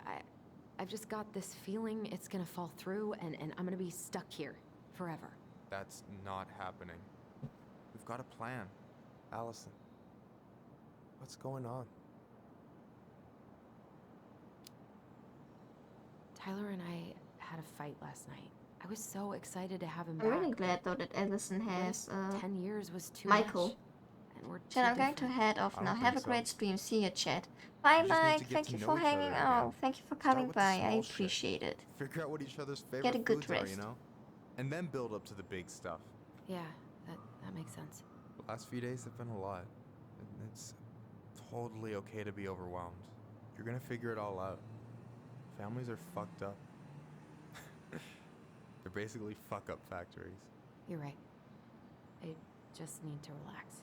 I've just got this feeling it's gonna fall through and I'm gonna be stuck here forever. That's not happening. We've got a plan. Allison. What's going on? Tyler and I had a fight last night. I was so excited to have him I'm back. really glad though that Edison has 10 years was too Michael. much. And we're Chat, too I'm going to different. head off I now. don't Have a think so. great stream. See you, chat. Bye, You just need Mike. to get Thank to you know for each hanging other out. again. Thank you for Start coming with the by. I small shit. appreciate it. Figure out what each other's Get a favorite good foods are, you rest. know? And then build up to the big stuff. Yeah, that makes sense. The last few days have been a lot. And it's totally okay to be overwhelmed. You're gonna figure it all out. Families are fucked up. They're basically fuck-up factories. You're right. I just need to relax.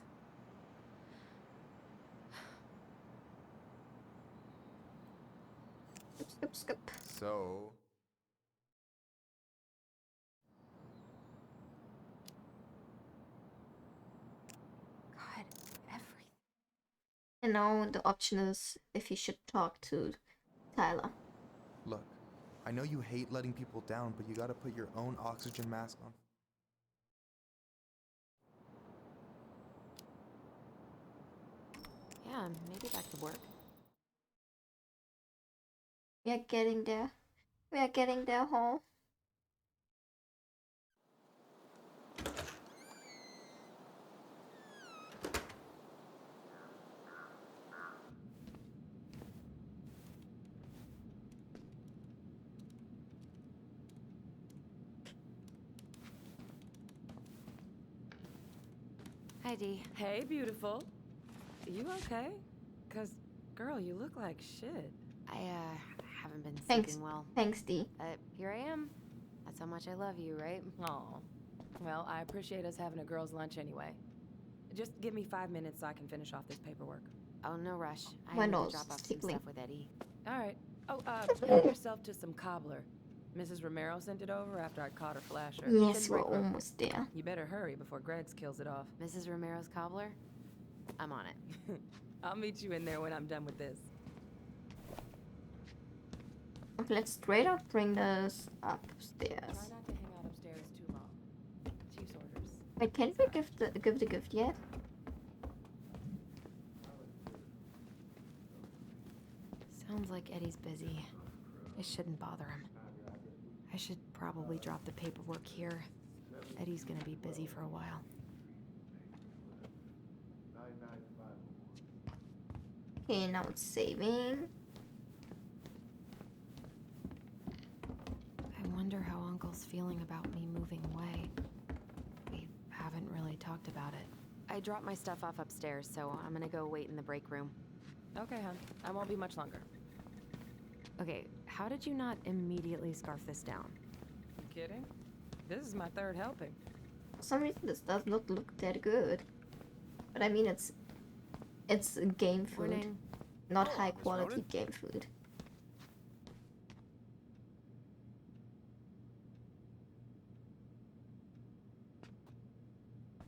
Skip. So... God, everything. And now the option is if you should talk to Tyler. Look, I know you hate letting people down, but you gotta put your own oxygen mask on. Yeah, maybe back to work. We are getting there. We are getting there, Hall. Hi, Dee. Hey, beautiful. You okay? 'Cause, girl, you look like shit. I, haven't been Thanks. sleeping well. Thanks, Dee. But here I am. That's how much I love you, right? Aw. Well, I appreciate us having a girls' lunch anyway. Just give me 5 minutes so I can finish off this paperwork. Oh, no rush. I My need to nose drop is off some tickling. stuff with Eddie. All right. Oh, help yourself to some cobbler. Mrs. Romero sent it over after I caught her flasher. It's Yes, in the we're break room. almost there. You better hurry before Greggs kills it off. Mrs. Romero's cobbler? I'm on it. I'll meet you in there when I'm done with this. Okay, let's straight up bring this upstairs. Try not to hang out upstairs too long. Chief's orders. Wait, can't we give the gift yet? Sounds like Eddie's busy. I shouldn't bother him. I should probably drop the paperwork here. Eddie's gonna be busy for a while. Okay, now it's saving. I wonder how Uncle's feeling about me moving away. We haven't really talked about it. I dropped my stuff off upstairs, so I'm gonna go wait in the break room. Okay, hon. I won't be much longer. Okay, how did you not immediately scarf this down? You kidding? This is my third helping. For some reason, this does not look that good. But I mean, it's game food, Morning. not Oh, high Miss quality Ronan? game food.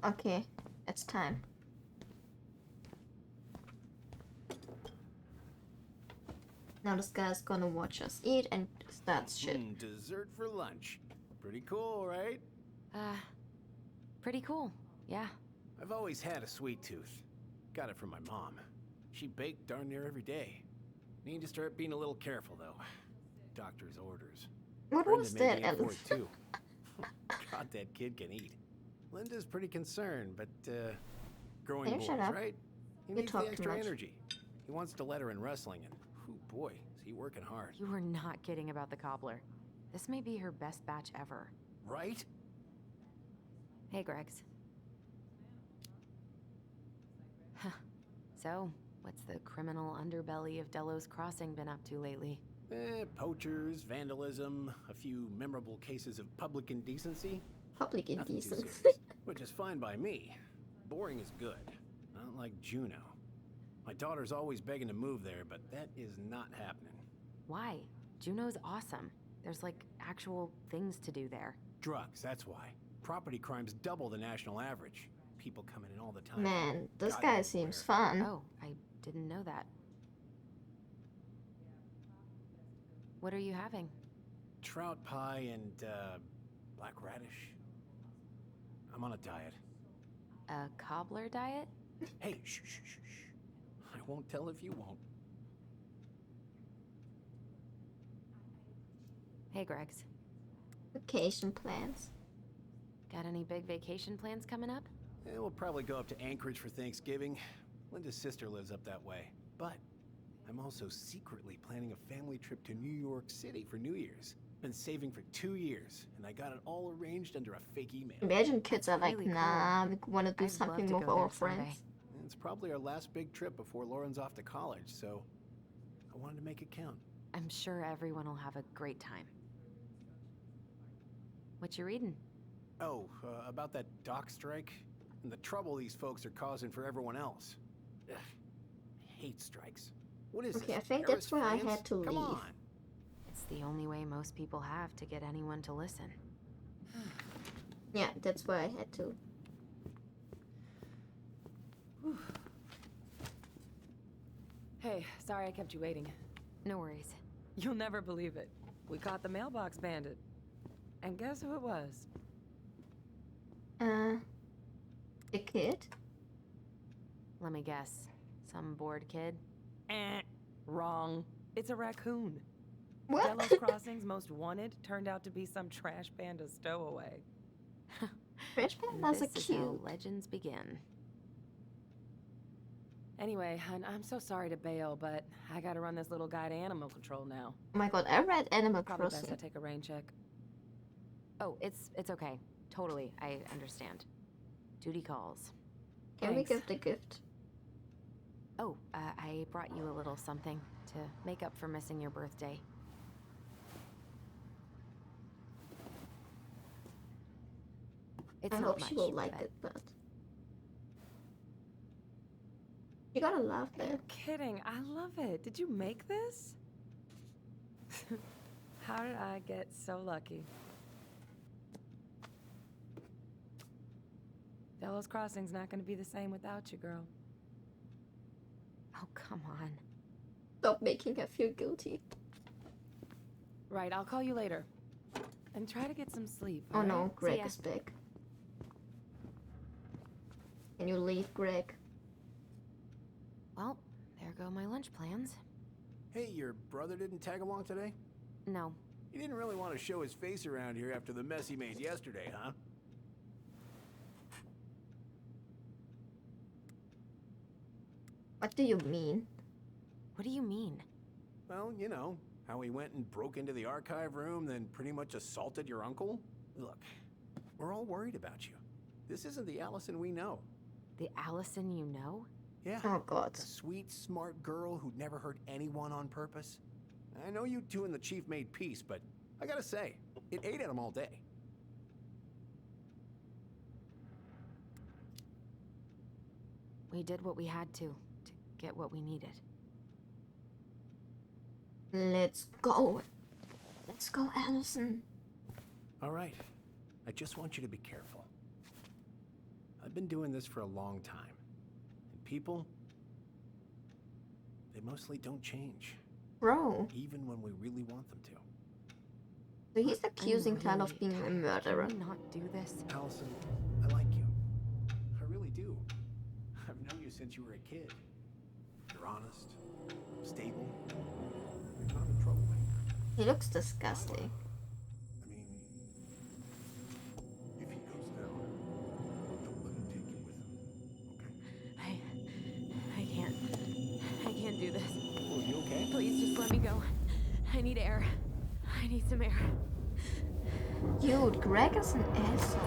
Okay, it's time. Now this guy's gonna watch us eat and start shit. Dessert for lunch. Pretty cool, right? Pretty cool. Yeah. I've always had a sweet tooth. Got it from my mom. She baked darn near every day. Need to start being a little careful, though. Doctor's orders. What Brenda was may that, be in for Alice? it, too. God, that kid can eat. Linda's pretty concerned, but, growing Can you boys, shut up? right? He You needs the talk too extra much. energy. He wants to let her in wrestling, and, ooh, boy, is he working hard. You were not kidding about the cobbler. This may be her best batch ever. Right? Hey, Greggs. Huh. So, what's the criminal underbelly of Delos Crossing been up to lately? Poachers, vandalism, a few memorable cases of public indecency. Public Nothing too indecency. serious, which is fine by me. Boring is good. Not like Juneau. My daughter's always begging to move there, but that is not happening. Why? Juneau's awesome. There's like actual things to do there. Drugs, that's why. Property crime's double the national average. People coming in all the time. Man, this God guy knows seems where. fun. Oh, I didn't know that. What are you having? Trout pie and, black radish. I'm on a diet. A cobbler diet? Hey, shh, shh, shh, shh. I won't tell if you won't. Hey, Gregs. Vacation plans. Got any big vacation plans coming up? We'll probably go up to Anchorage for Thanksgiving. Linda's sister lives up that way. But I'm also secretly planning a family trip to New York City for New Year's. Been saving for 2 years, and I got it all arranged under a fake email. Imagine kids are like, really cool. nah, we want to do I'd something love to with go our there someday. friends. It's probably our last big trip before Lauren's off to college, so I wanted to make it count. I'm sure everyone will have a great time. What you reading? Oh, about that dock strike and the trouble these folks are causing for everyone else. Ugh, I hate strikes. What is Okay, this? I think Paris, that's where I France? had to Come leave. on. It's the only way most people have to get anyone to listen. Yeah, that's where I had to. Hey, sorry I kept you waiting. No worries. You'll never believe it. We caught the mailbox bandit. And guess who it was? A kid? Let me guess. Some bored kid? Wrong. It's a raccoon. What? Delos Crossing's most wanted turned out to be some trash panda stowaway. Fresh pandas are This is how cute. legends begin. Anyway, hun, I'm so sorry to bail, but I gotta run this little guy to animal control now. Oh my god, I read Animal Probably best I Crossing. take a rain check. Oh, it's okay. Totally, I understand. Duty calls. Can we Thanks. give the gift? Oh, I brought you a little something to make up for missing your birthday. It's I not hope much, she will like but it, but... You gotta laugh there. Kidding, I love it. Did you make this? How did I get so lucky? Delos Crossing's not gonna be the same without you, girl. Oh, come on. Stop making her feel guilty. Right, I'll call you later. And try to get some sleep. Oh all no, right? Greg ya. is back. Can you leave, Greg? Well, there go my lunch plans. Hey, your brother didn't tag along today? No. He didn't really want to show his face around here after the mess he made yesterday, huh? What do you mean? What do you mean? Well, you know, how he went and broke into the archive room, then pretty much assaulted your uncle? Look, we're all worried about you. This isn't the Allison we know. The Allison you know? Yeah. Oh god. The sweet, smart girl who'd never hurt anyone on purpose. I know you two and the chief made peace, but I gotta say, it ate at him all day. We did what we had to get what we needed. Let's go. Let's go, Allison. All right. I just want you to be careful. I've been doing this for a long time. And people, they mostly don't change, Bro. even when we really want them to. So he's accusing Tyler of really being a tired. murderer. Can we not do this? Allison, I like you. I really do. I've known you since you were a kid. You're honest, stable, you're not a troublemaker. He looks disgusting. I mean, if he goes down, don't let him take you with him, okay? I can't do this. Oh, you okay? Please just let me go. I need air. I need some air. Dude, Greg is an asshole.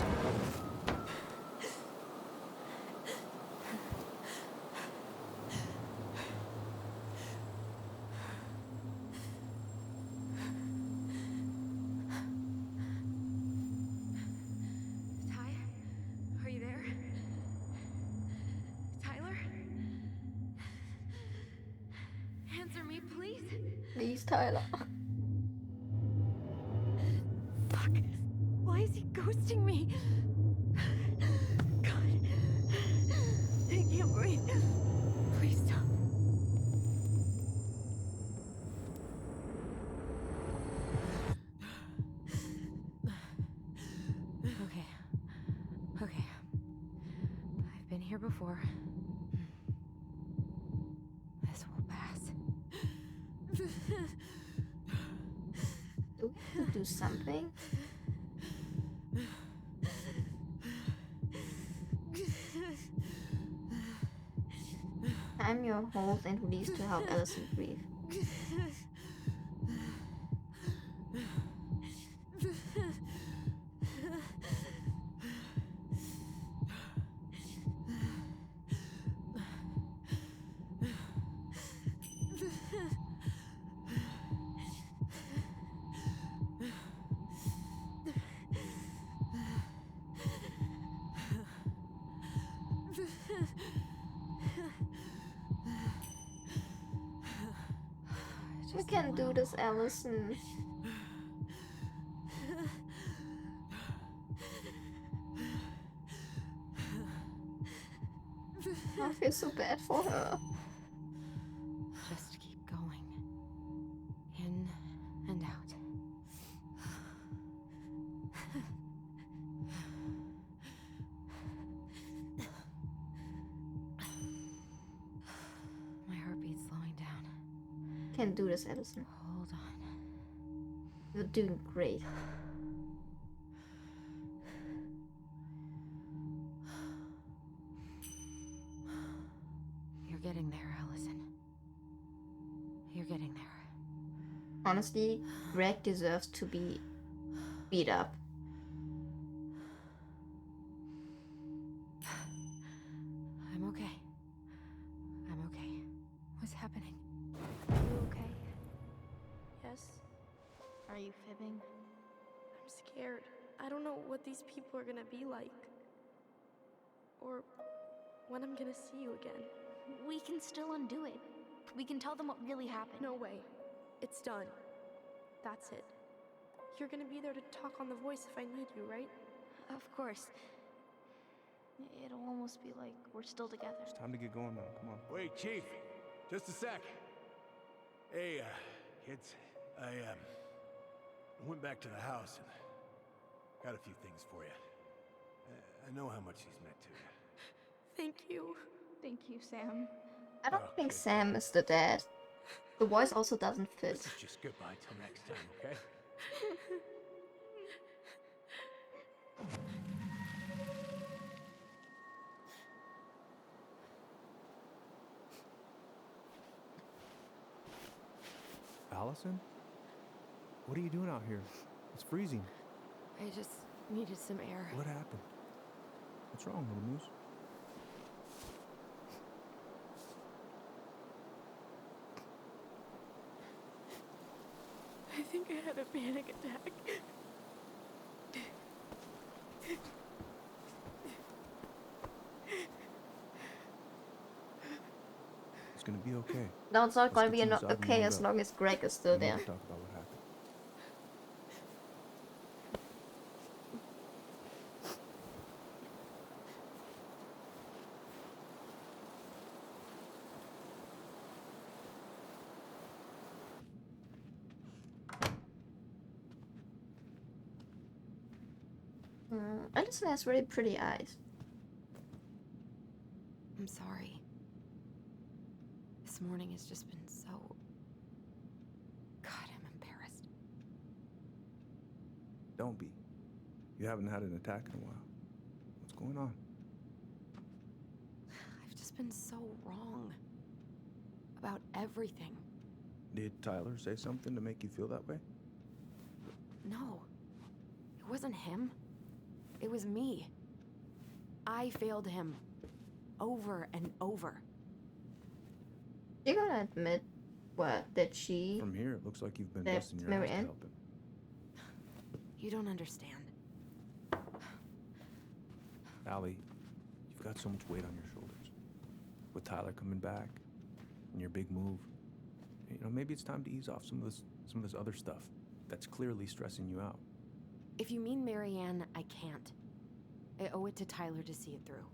Ty? Are you there? Tyler? Answer me, please. Please, Tyler. Fuck. Why is he ghosting me? God. I can't breathe. Please stop. Okay. Okay. I've been here before. Do we have to do something? Time your hold and release to help Allison breathe. We can do this, Allison. I feel so bad for her. Just keep going. In and out. My heartbeat's slowing down. Can do this, Allison. Hold on. You're doing great. You're getting there, Allison. You're getting there. Honestly, Greg deserves to be beat up. I'm okay. I'm okay. What's happening? You okay? Yes, Are you fibbing? I'm scared. I don't know what these people are gonna be like. Or when I'm gonna see you again. We can still undo it. We can tell them what really happened. No way. It's done. That's it. You're gonna be there to talk on the voice if I need you, right? Of course. It'll almost be like we're still together. It's time to get going now. Come on. Wait, Chief. Just a sec. Hey, kids. I went back to the house and got a few things for you. I know how much he's meant to you. Thank you. Thank you, Sam. I don't think Okay. Sam is the dad. The voice also doesn't fit. This is just goodbye till next time, okay? Allison? What are you doing out here? It's freezing. I just needed some air. What happened? What's wrong, little moose? I think I had a panic attack. It's gonna be okay. No, it's not Let's gonna get be you inside and okay warmed as up. long as Greg is still And then there. we'll talk about what happened. Allison has really pretty eyes. I'm sorry. This morning has just been so... God, I'm embarrassed. Don't be. You haven't had an attack in a while. What's going on? I've just been so wrong. About everything. Did Tyler say something to make you feel that way? No. It wasn't him. It was me. I failed him. Over and over. You gotta admit, what, that she... From here, it looks like you've been Left busting your ass to Marianne? help him. You don't understand. Allie, you've got so much weight on your shoulders. With Tyler coming back, and your big move, you know, maybe it's time to ease off some of this other stuff that's clearly stressing you out. If you mean Marianne, I can't. I owe it to Tyler to see it through.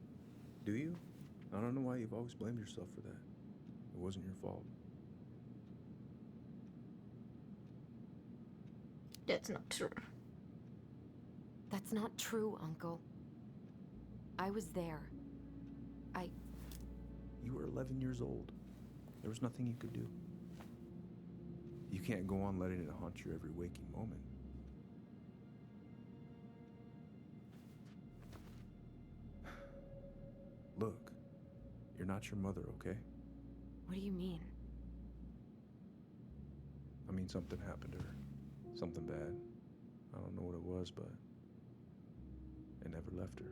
Do you? I don't know why you've always blamed yourself for that. It wasn't your fault. That's not true. That's not true, Uncle. I was there. You were 11 years old. There was nothing you could do. You can't go on letting it haunt your every waking moment. Look, you're not your mother, okay? What do you mean? I mean, something happened to her. Something bad. I don't know what it was, but it never left her.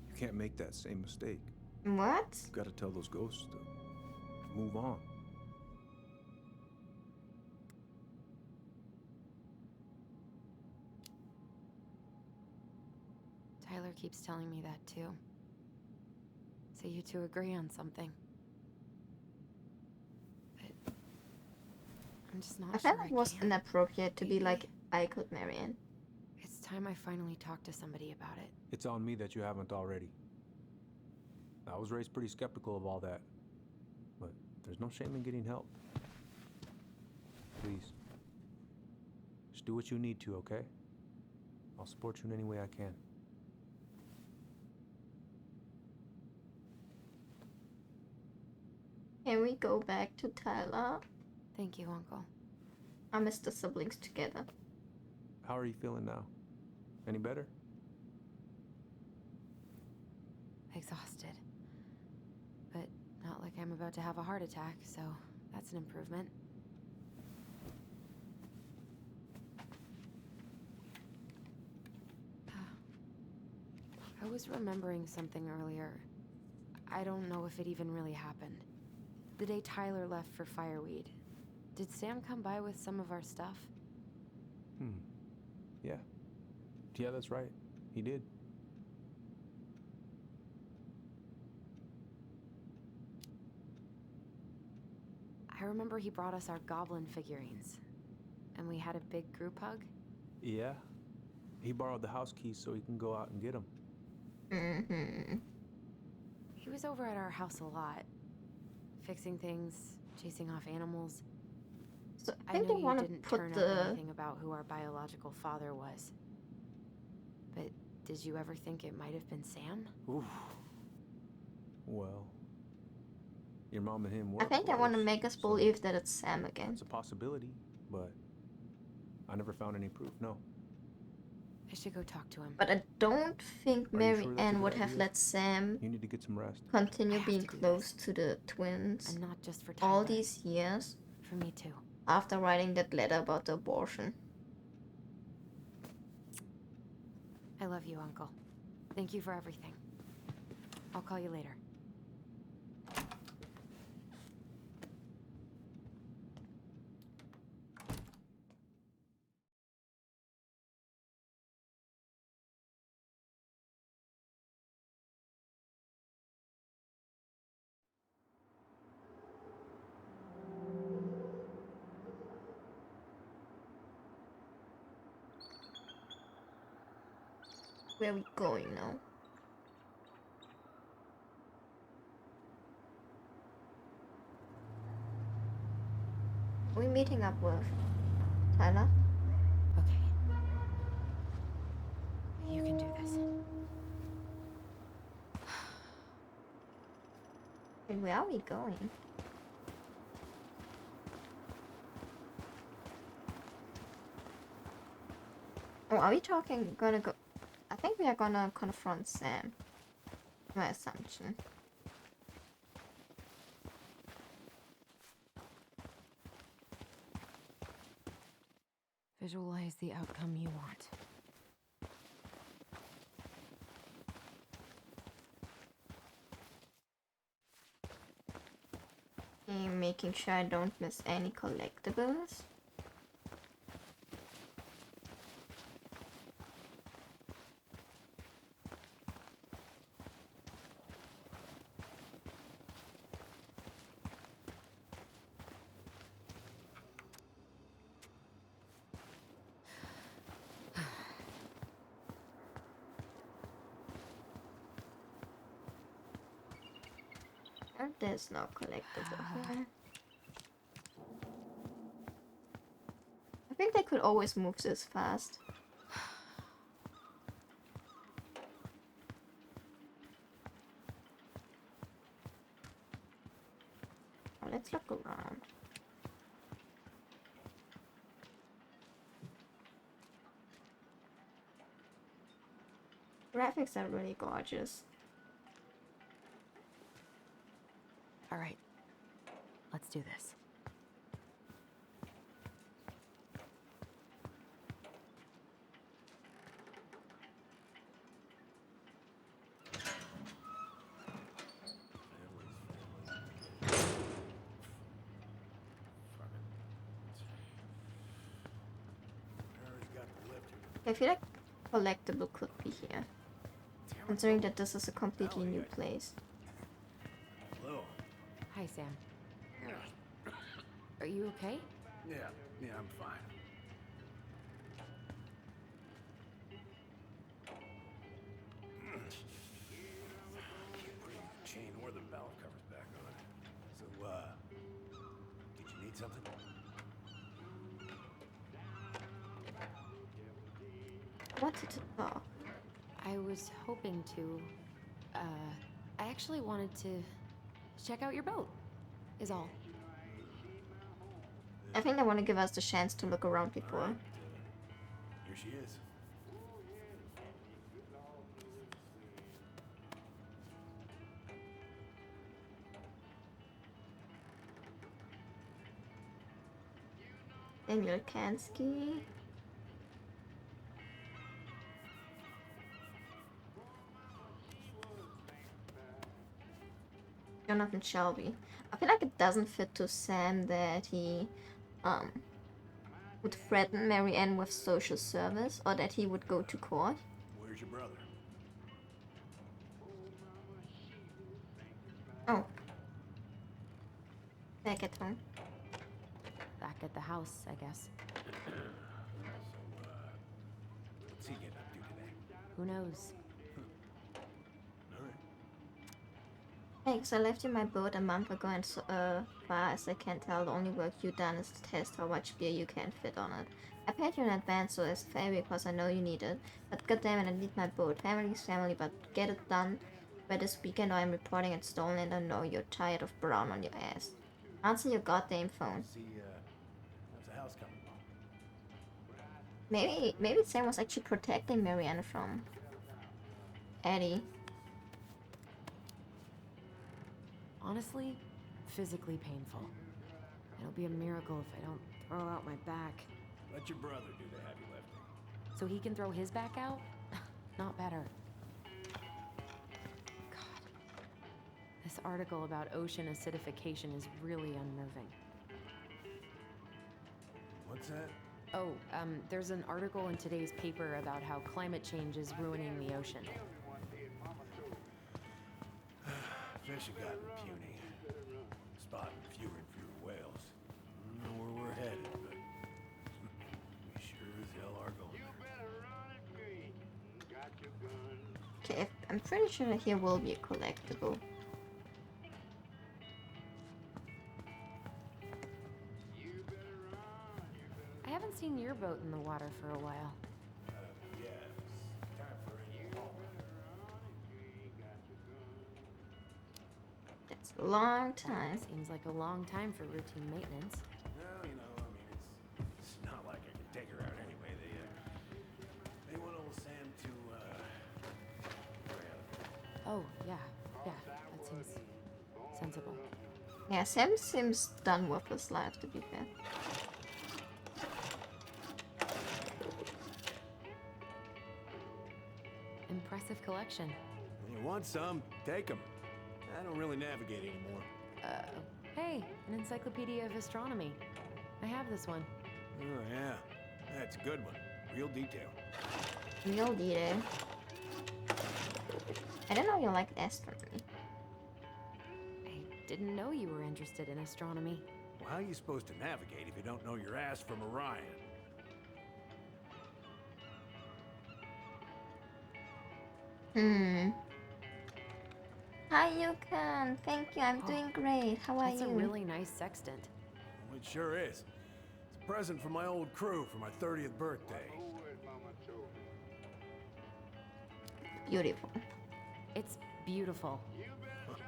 You can't make that same mistake. What? You gotta tell those ghosts to move on. Tyler keeps telling me that too. So you two agree on something. But I'm just not I sure felt it was can. inappropriate to be Maybe. like, I could marry him. It's time I finally talk to somebody about it. It's on me that you haven't already. I was raised pretty skeptical of all that. But there's no shame in getting help. Please. Just do what you need to, okay? I'll support you in any way I can. Can we go back to Tyler? Thank you, Uncle. I miss the siblings together. How are you feeling now? Any better? Exhausted. But not like I'm about to have a heart attack, so that's an improvement. I was remembering something earlier. I don't know if it even really happened. The day Tyler left for Fireweed, did Sam come by with some of our stuff? Yeah. Yeah, that's right. He did. I remember he brought us our goblin figurines. And we had a big group hug. Yeah. He borrowed the house keys so he can go out and get them. Mm-hmm. He was over at our house a lot. Fixing things, chasing off animals. So I I think know they you want to didn't put turn up the... anything about who our biological father was. But did you ever think it might have been Sam? Oof. Well, your mom and him were I think they want to close, make us so believe that it's Sam again. it's a possibility, but I never found any proof, no. I should go talk to him. But I don't think Are you Mary sure that's a Ann good would have idea? let Sam You need to get some rest. continue I have being to do close this. to the twins And not just for Tyler. all these years For me too. after writing that letter about the abortion. I love you, Uncle. Thank you for everything. I'll call you later. Where are we going now? Are we meeting up with Tyler? Okay. You can do this. And where are we going? Oh, are we gonna go? I think we are gonna confront Sam. My assumption. Visualize the outcome you want. Okay, making sure I don't miss any collectibles. And there's no collectible here. I think they could always move this fast. Oh, let's look around. Graphics are really gorgeous. All right, let's do this. I feel like collectible could be here, considering that this is a completely new place. Hello. Hi, Sam. Are you okay? Yeah, I'm fine. Can't put the chain or the valve covers back on. So, did you need something? I wanted to talk. I was hoping to, I actually wanted to check out your boat, is all. I think they want to give us the chance to look around before. Here she is. Emil Kansky. Jonathan Shelby. I feel like it doesn't fit to Sam that he would threaten Mary Ann with social service, or that he would go to court. Where's your brother? Oh. Back at home. Back at the house, I guess. What's he getting up to today? Who knows? Hey, so I left you my boat a month ago, and so far as I can tell, the only work you've done is to test how much beer you can fit on it. I paid you in advance, so it's fair because I know you need it. But goddammit, I need my boat. Family's family, but get it done by this weekend or I'm reporting it stolen, and I know you're tired of brown on your ass. Answer your goddamn phone. See, how's the house coming along? Maybe Sam was actually protecting Marianne from Eddie. Honestly, physically painful. It'll be a miracle if I don't throw out my back. Let your brother do the heavy lifting. So he can throw his back out? Not better. God. This article about ocean acidification is really unnerving. What's that? Oh, there's an article in today's paper about how climate change is ruining the ocean. Fish have gotten puny. Spotting fewer and fewer whales. I don't know where we're headed, but we sure as hell are going there. Okay, I'm pretty sure that here will be a collectible. I haven't seen your boat in the water for a while. Yeah, it's time for a haul. It's a long time. Seems like a long time for routine maintenance. Well, you know, I mean, it's not like I can take her out anyway. They want old Sam to, Oh, yeah, that seems sensible. Yeah, Sam seems done with his life, to be fair. Impressive collection. You want some? Take them. I don't really navigate anymore. Hey, an encyclopedia of astronomy. I have this one. Oh, yeah. That's a good one. Real detail. Real detail. I don't know you like astronomy. I didn't know you were interested in astronomy. Well, how are you supposed to navigate if you don't know your ass from Orion? Hi, Yukon. Thank you. I'm doing great. How are That's you? a really nice sextant. Well, it sure is. It's a present from my old crew for my 30th birthday. Beautiful. It's beautiful.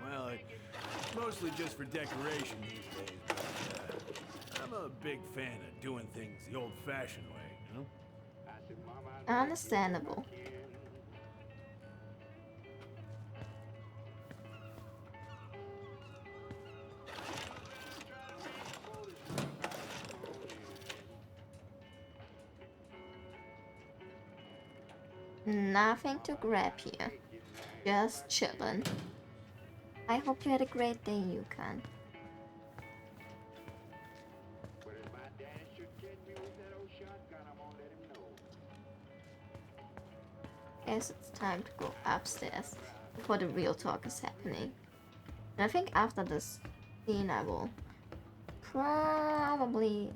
Well, it's mostly just for decoration these days, but I'm a big fan of doing things the old-fashioned way, you know? Understandable. Nothing to grab here. Just chillin'. I hope you had a great day, Yukon. Guess it's time to go upstairs before the real talk is happening. And I think after this scene I will probably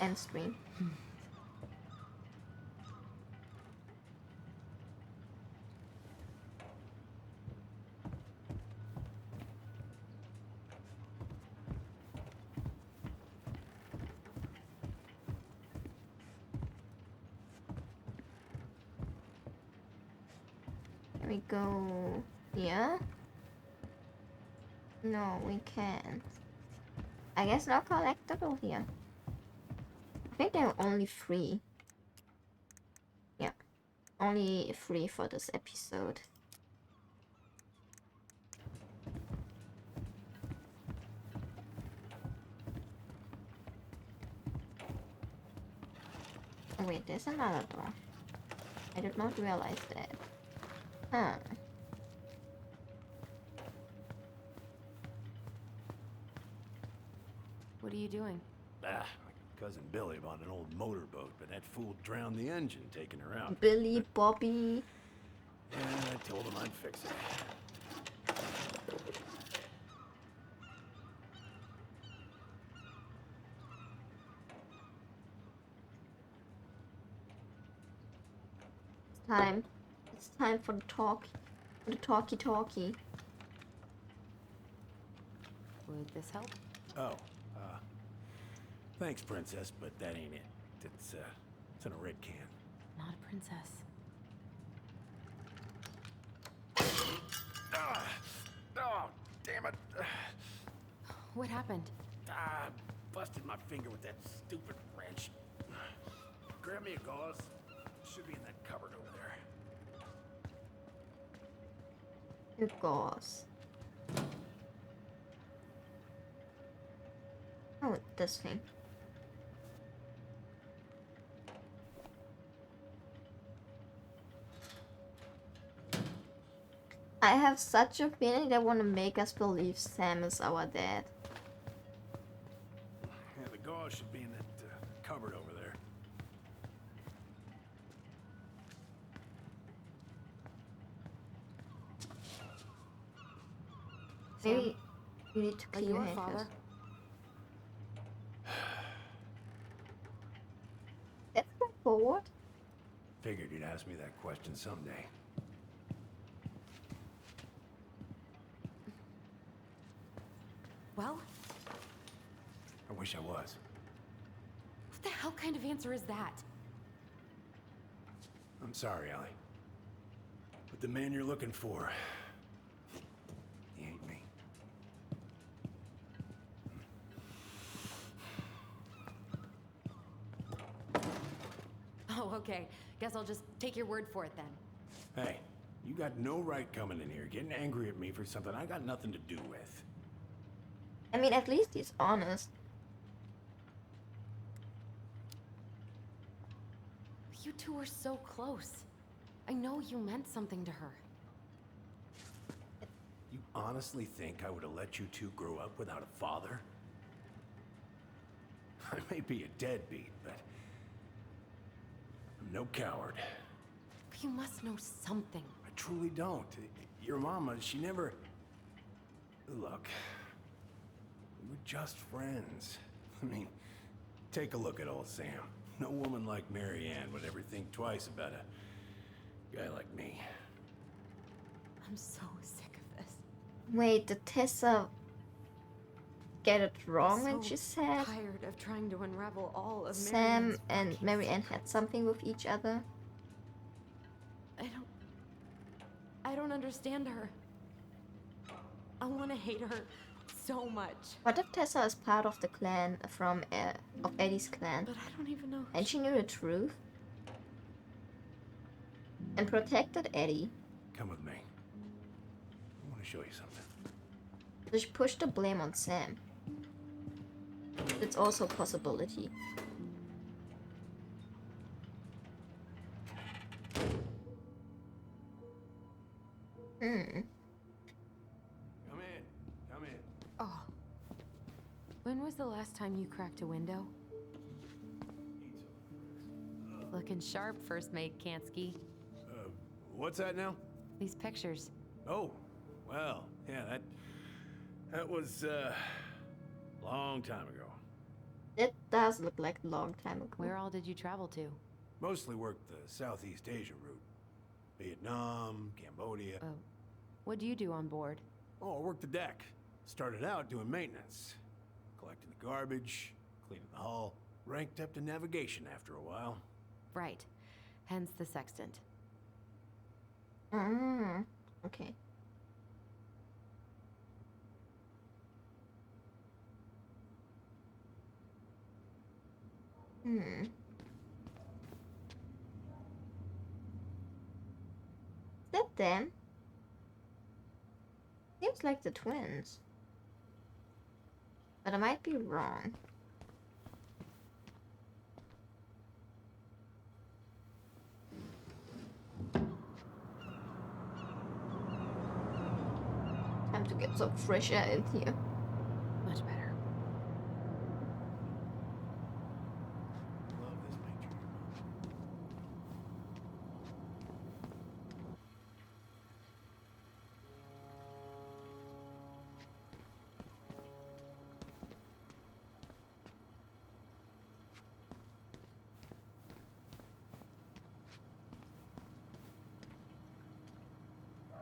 end stream. Can we go here? No, we can't. I guess no collectible here. I think they're only free. Yeah, only free for this episode. Oh wait, there's another door. I did not realize that. Huh. What are you doing? My cousin Billy bought an old motorboat, but that fool drowned the engine taking her out. Billy, Bobby. Yeah, I told him I'd fix it. Time. It's time for the talk. For the talkie. Would this help? Oh, thanks, Princess, but that ain't it. It's in a red can. Not a princess. Oh, damn it. What happened? Busted my finger with that stupid wrench. Grab me a gauze. Should be in that cupboard over there. It goes. Oh, this thing. I have such a feeling they want to make us believe Sam is our dad. Yeah, the gauze should be in that cupboard over there. Maybe you need to Are clean you your our hair father? first. Let's go forward. Figured you'd ask me that question someday. Well, I wish I was. what the hell kind of answer is that? I'm sorry, Allie. But the man you're looking for, he ain't me. Oh, okay. Guess I'll just take your word for it then. Hey, you got no right coming in here getting angry at me for something I got nothing to do with. I mean, at least he's honest. You two were so close. I know you meant something to her. You honestly think I would have let you two grow up without a father? I may be a deadbeat, but I'm no coward. But you must know something. I truly don't. Your mama, she never... Look, we were just friends. I mean, take a look at old Sam. No woman like Mary Ann would ever think twice about a guy like me. I'm so sick of this. Wait, did Tessa get it wrong when So she said tired of trying to unravel all of Sam Marianne's and fucking Mary Ann had something with each other? I don't understand her. I want to hate her so much. What if Tessa is part of the clan of Eddie's clan? But I don't even know. And she knew the truth and protected Eddie. Come with me. I want to show you something. So she pushed the blame on Sam. It's also a possibility. When was the last time you cracked a window? Looking sharp, First Mate Kansky. What's that now? These pictures. Oh, well, yeah, that was, long time ago. It does look like a long time ago. Where all did you travel to? Mostly worked the Southeast Asia route. Vietnam, Cambodia. What do you do on board? Oh, I worked the deck. Started out doing maintenance. Collecting the garbage, cleaning the hull. Ranked up to navigation after a while. Right. Hence the sextant. Okay. Is that them? Seems like the twins. But I might be wrong. Time to get some fresh air in here. Much better. Love this picture.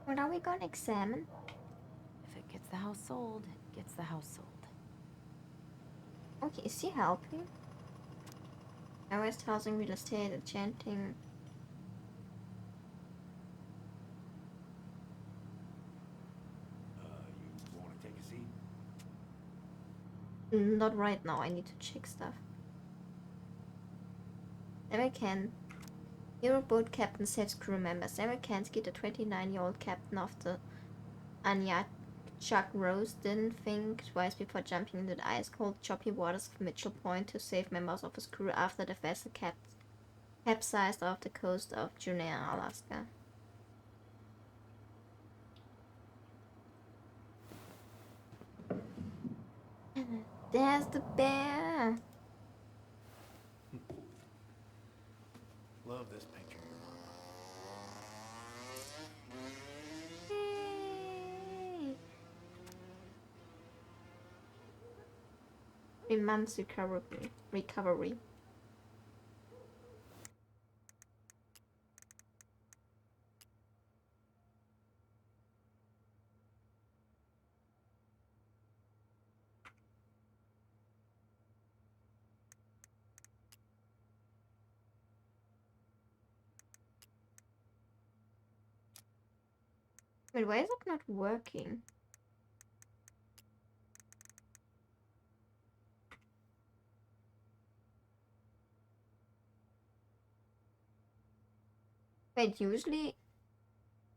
What are we gonna examine? If it gets the house sold, it gets the house sold. Okay, is he helping? West housing, real estate, enchanting. You want to take a seat? Not right now, I need to check stuff. American. Hero boat captain saves crew members. Amerikansky, the 29-year-old captain of the Anya Chuck Rose, didn't think twice before jumping into the ice-cold, choppy waters of Mitchell Point to save members of his crew after the vessel capsized off the coast of Juneau, Alaska. There's the bear! Love this picture. 3 months recovery. Wait, why is it not working? Wait, usually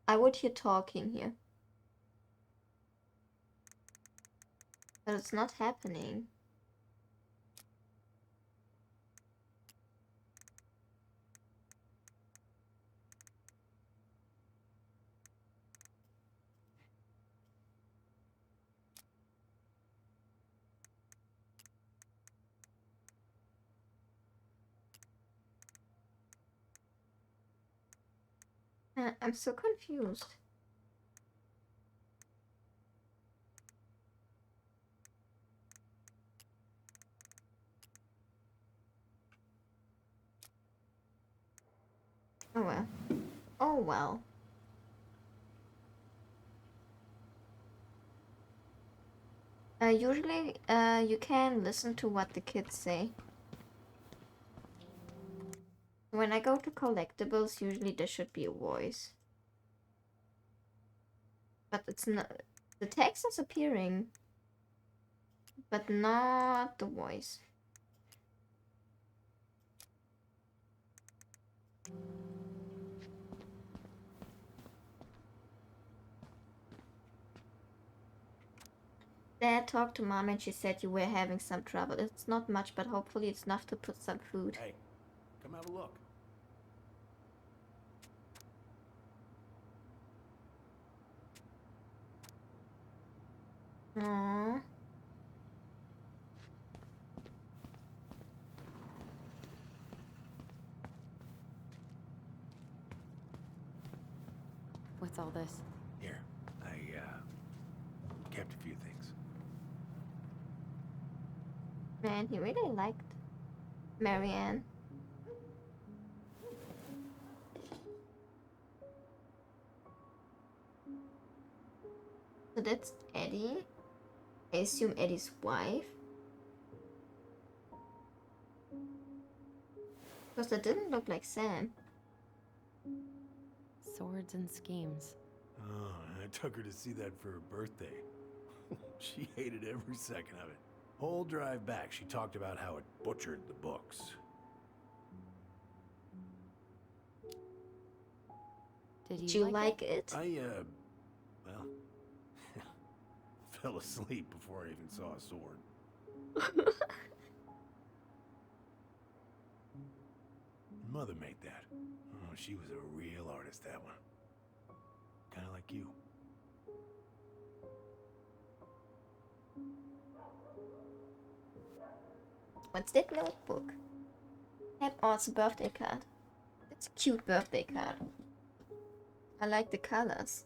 I would hear talking here. But it's not happening. I'm so confused. Oh well. Oh well. Usually, you can listen to what the kids say. When I go to collectibles, usually there should be a voice. But it's not. The text is appearing, but not the voice. Dad talked to Mom and she said you were having some trouble. It's not much, but hopefully it's enough to put some food. Hey, come have a look. Aww. What's all this? Here, I kept a few things. Man, he really liked Marianne. So that's Eddie. I assume Eddie's wife. Because that didn't look like Sam. Swords and schemes. Oh, I took her to see that for her birthday. She hated every second of it. Whole drive back, she talked about how it butchered the books. Did you like it? Well, fell asleep before I even saw a sword. Mother made that. Oh, she was a real artist, that one. Kind of like you. What's that notebook? Oh, it's a birthday card. It's a cute birthday card. I like the colors.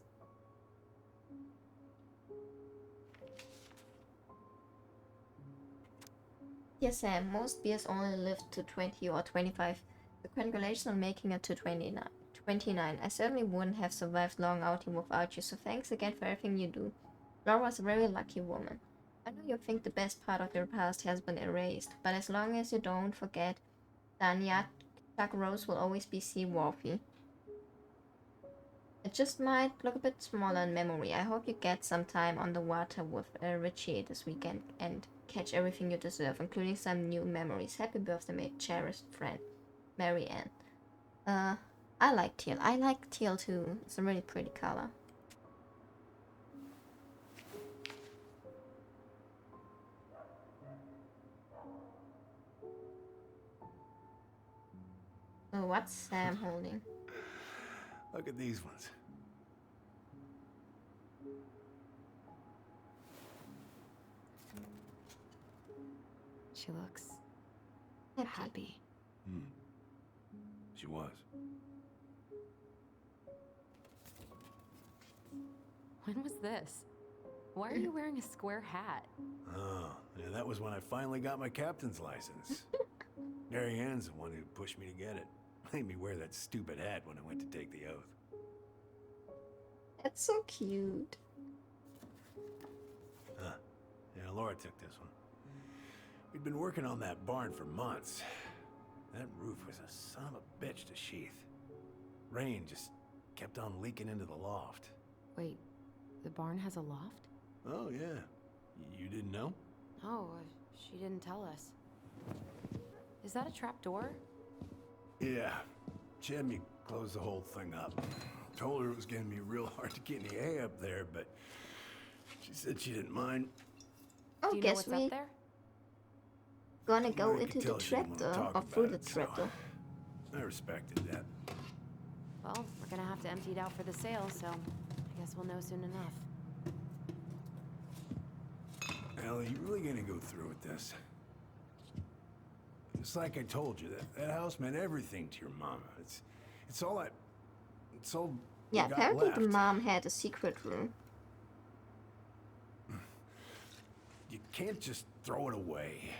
Yes, Sam, most beers only live to 20 or 25. So congratulations on making it to 29. I certainly wouldn't have survived long out here without you, so thanks again for everything you do. Laura's a very lucky woman. I know you think the best part of your past has been erased, but as long as you don't forget, Danya, Chuck Rose will always be seaworthy. It just might look a bit smaller in memory. I hope you get some time on the water with Richie this weekend and catch everything you deserve, including some new memories. Happy birthday, my cherished friend, Mary Ann. I like teal. I like teal too. It's a really pretty color. So what's Sam holding? Look at these ones. She looks happy. She was. When was this? Why are you wearing a square hat? Oh, yeah, that was when I finally got my captain's license. Mary Ann's the one who pushed me to get it. Made me wear that stupid hat when I went to take the oath. That's so cute. Yeah, Laura took this one. We'd been working on that barn for months. That roof was a son of a bitch to sheath. Rain just kept on leaking into the loft. Wait, the barn has a loft? Oh, yeah. You didn't know? Oh, she didn't tell us. Is that a trap door? Yeah. She had me close the whole thing up. Told her it was gonna be real hard to get any hay up there, but she said she didn't mind. Oh, Do you know guess what's we up there? gonna go I could into the tell she didn't wanna trapdoor talk or through about the it, so trapdoor. I respected that. Well, we're gonna have to empty it out for the sale, so I guess we'll know soon enough. Ellie, you really gonna go through with this? It's like I told you, that house meant everything to your mama. It's all Yeah, we got apparently left. the mom had a secret room. You can't just throw it away.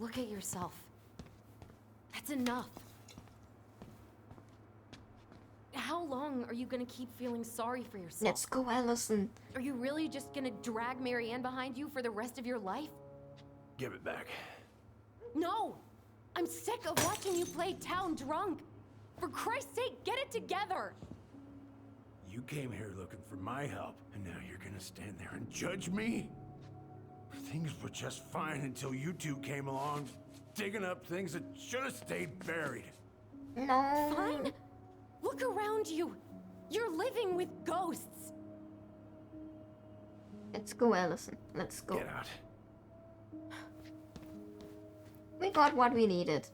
Look at yourself. That's enough. How long are you gonna keep feeling sorry for yourself? Let's go, Allison. Are you really just gonna drag Mary Ann behind you for the rest of your life? Give it back. No! I'm sick of watching you play town drunk. For Christ's sake, get it together! You came here looking for my help, and now you're gonna stand there and judge me? Things were just fine until you two came along, digging up things that should have stayed buried. No. Fine? Look around you. You're living with ghosts. Let's go, Allison. Let's go. Get out. We got what we needed.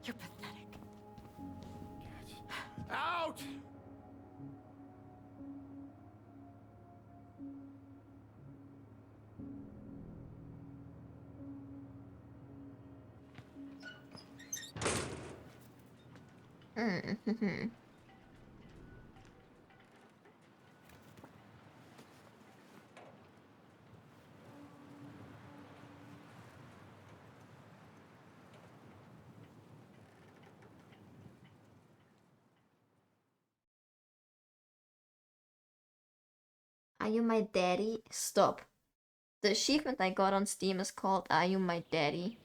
You're pathetic. Out! Are you my daddy? Stop. The achievement I got on Steam is called Are You My Daddy?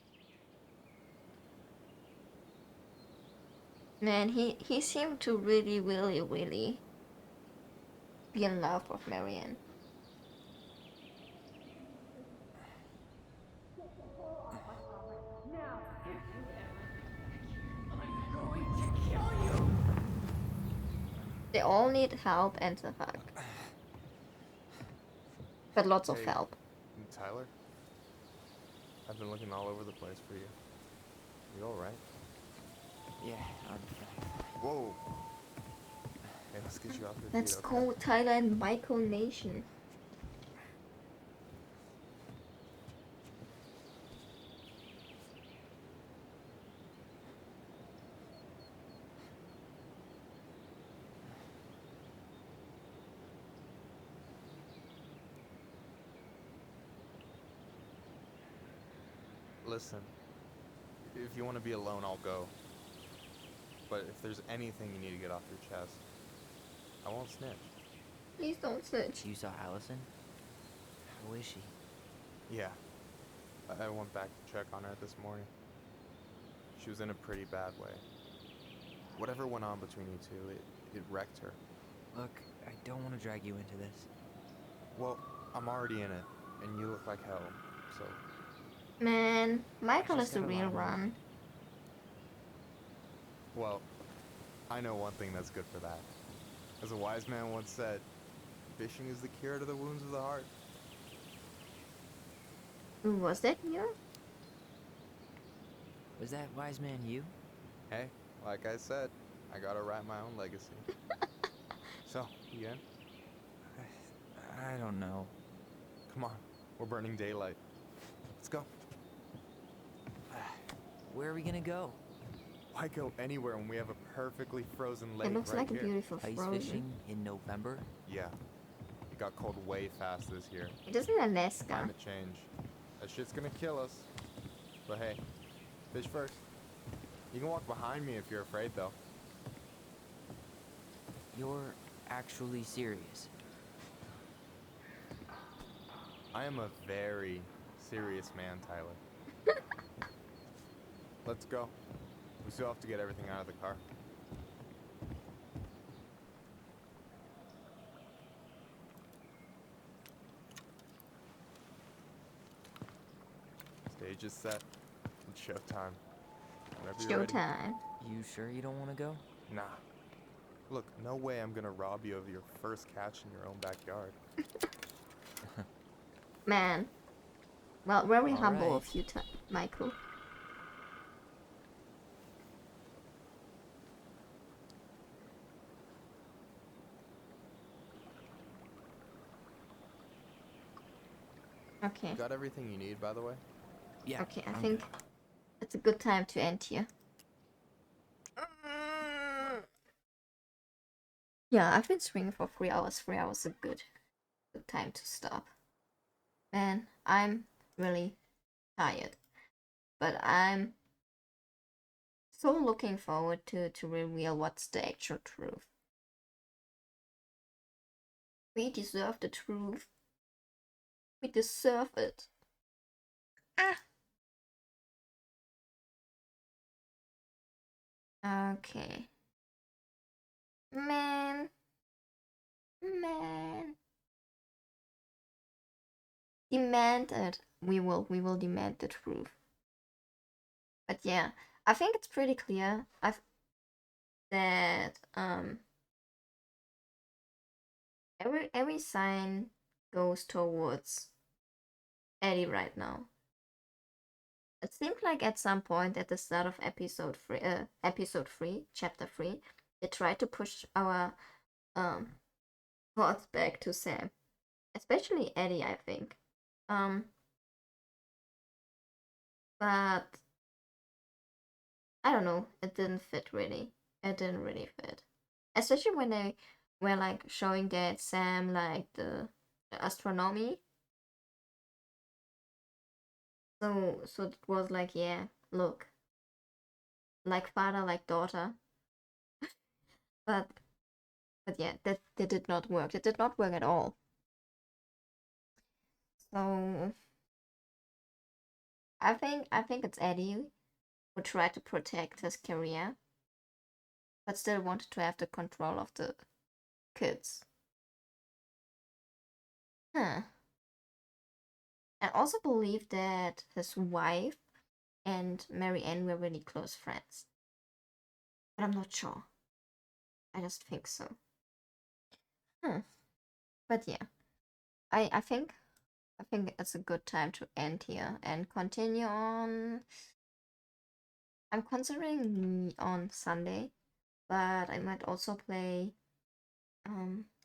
Man, he seemed to really be in love with Marianne. Now, if you ever come back here, I'm going to kill you! They all need help and a hug. But lots of Hey, help. Tyler? I've been looking all over the place for you. You alright? Yeah, I'm fine. Whoa! Hey, let's get you off your Let's feet, okay? go Tyler and Michael Nation. Listen, if you want to be alone, I'll go. But if there's anything you need to get off your chest, I won't snitch. Please don't snitch. You saw Allison? How is she? Yeah. I went back to check on her this morning. She was in a pretty bad way. Whatever went on between you two, it wrecked her. Look, I don't want to drag you into this. Well, I'm already in it, and you look like hell, so... Man, Michael just is the got a lot real on my one. mind. Well, I know one thing that's good for that. As a wise man once said, fishing is the cure to the wounds of the heart. Was that you? Was that wise man you? Hey, like I said, I gotta write my own legacy. So, you in? I don't know. Come on, we're burning daylight. Let's go. Where are we gonna go? Why go anywhere when we have a perfectly frozen lake It looks right like here? a beautiful Ice frozen. fishing in November? Yeah. It got cold way fast this year. It isn't Alaska. Climate change. That shit's gonna kill us. But hey, fish first. You can walk behind me if you're afraid, though. You're actually serious? I am a very serious man, Tyler. Let's go. We still have to get everything out of the car. Stage is set. It's showtime. Whenever you're ready. Showtime. You sure you don't want to go? Nah. Look, no way I'm gonna rob you of your first catch in your own backyard. Man. Well, very humble Alright. of you, Michael. Okay. Got everything you need, by the way? Yeah. Okay, I I'm think good. it's a good time to end here. Yeah, I've been streaming for 3 hours. 3 hours is a good time to stop. Man, I'm really tired. But I'm so looking forward to reveal what's the actual truth. We deserve the truth. We deserve it. Okay. Man. Demand it. We will demand the truth. But yeah, I think it's pretty clear that every sign goes towards Eddie right now. It seemed like at some point at the start of episode 3, chapter 3, they tried to push our thoughts back to Sam. Especially Eddie, I think. But I don't know, it didn't fit really. it didn't really fit. Especially when they were like showing that Sam like the astronomy. So it was like, yeah, look, like father, like daughter. But yeah, that did not work. It did not work at all. So I think it's Eddie who tried to protect his career, but still wanted to have the control of the kids. Huh. I also believe that his wife and Mary Ann were really close friends. But I'm not sure. I just think so. Huh. But yeah. I think it's a good time to end here and continue on. I'm considering on Sunday, but I might also play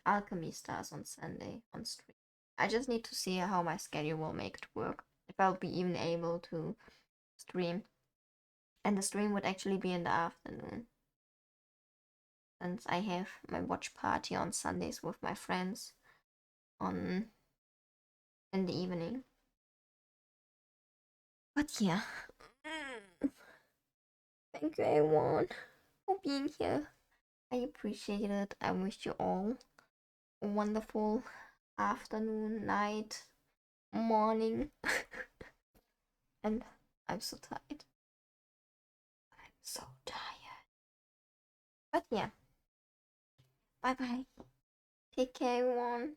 Alchemy Stars on Sunday on stream. I just need to see how my schedule will make it work. If I'll be even able to stream. And the stream would actually be in the afternoon. Since I have my watch party on Sundays with my friends in the evening. But yeah. Thank you everyone for being here. I appreciate it. I wish you all a wonderful afternoon, night, morning. And I'm so tired. I'm so tired. But yeah. Bye bye. Take care everyone.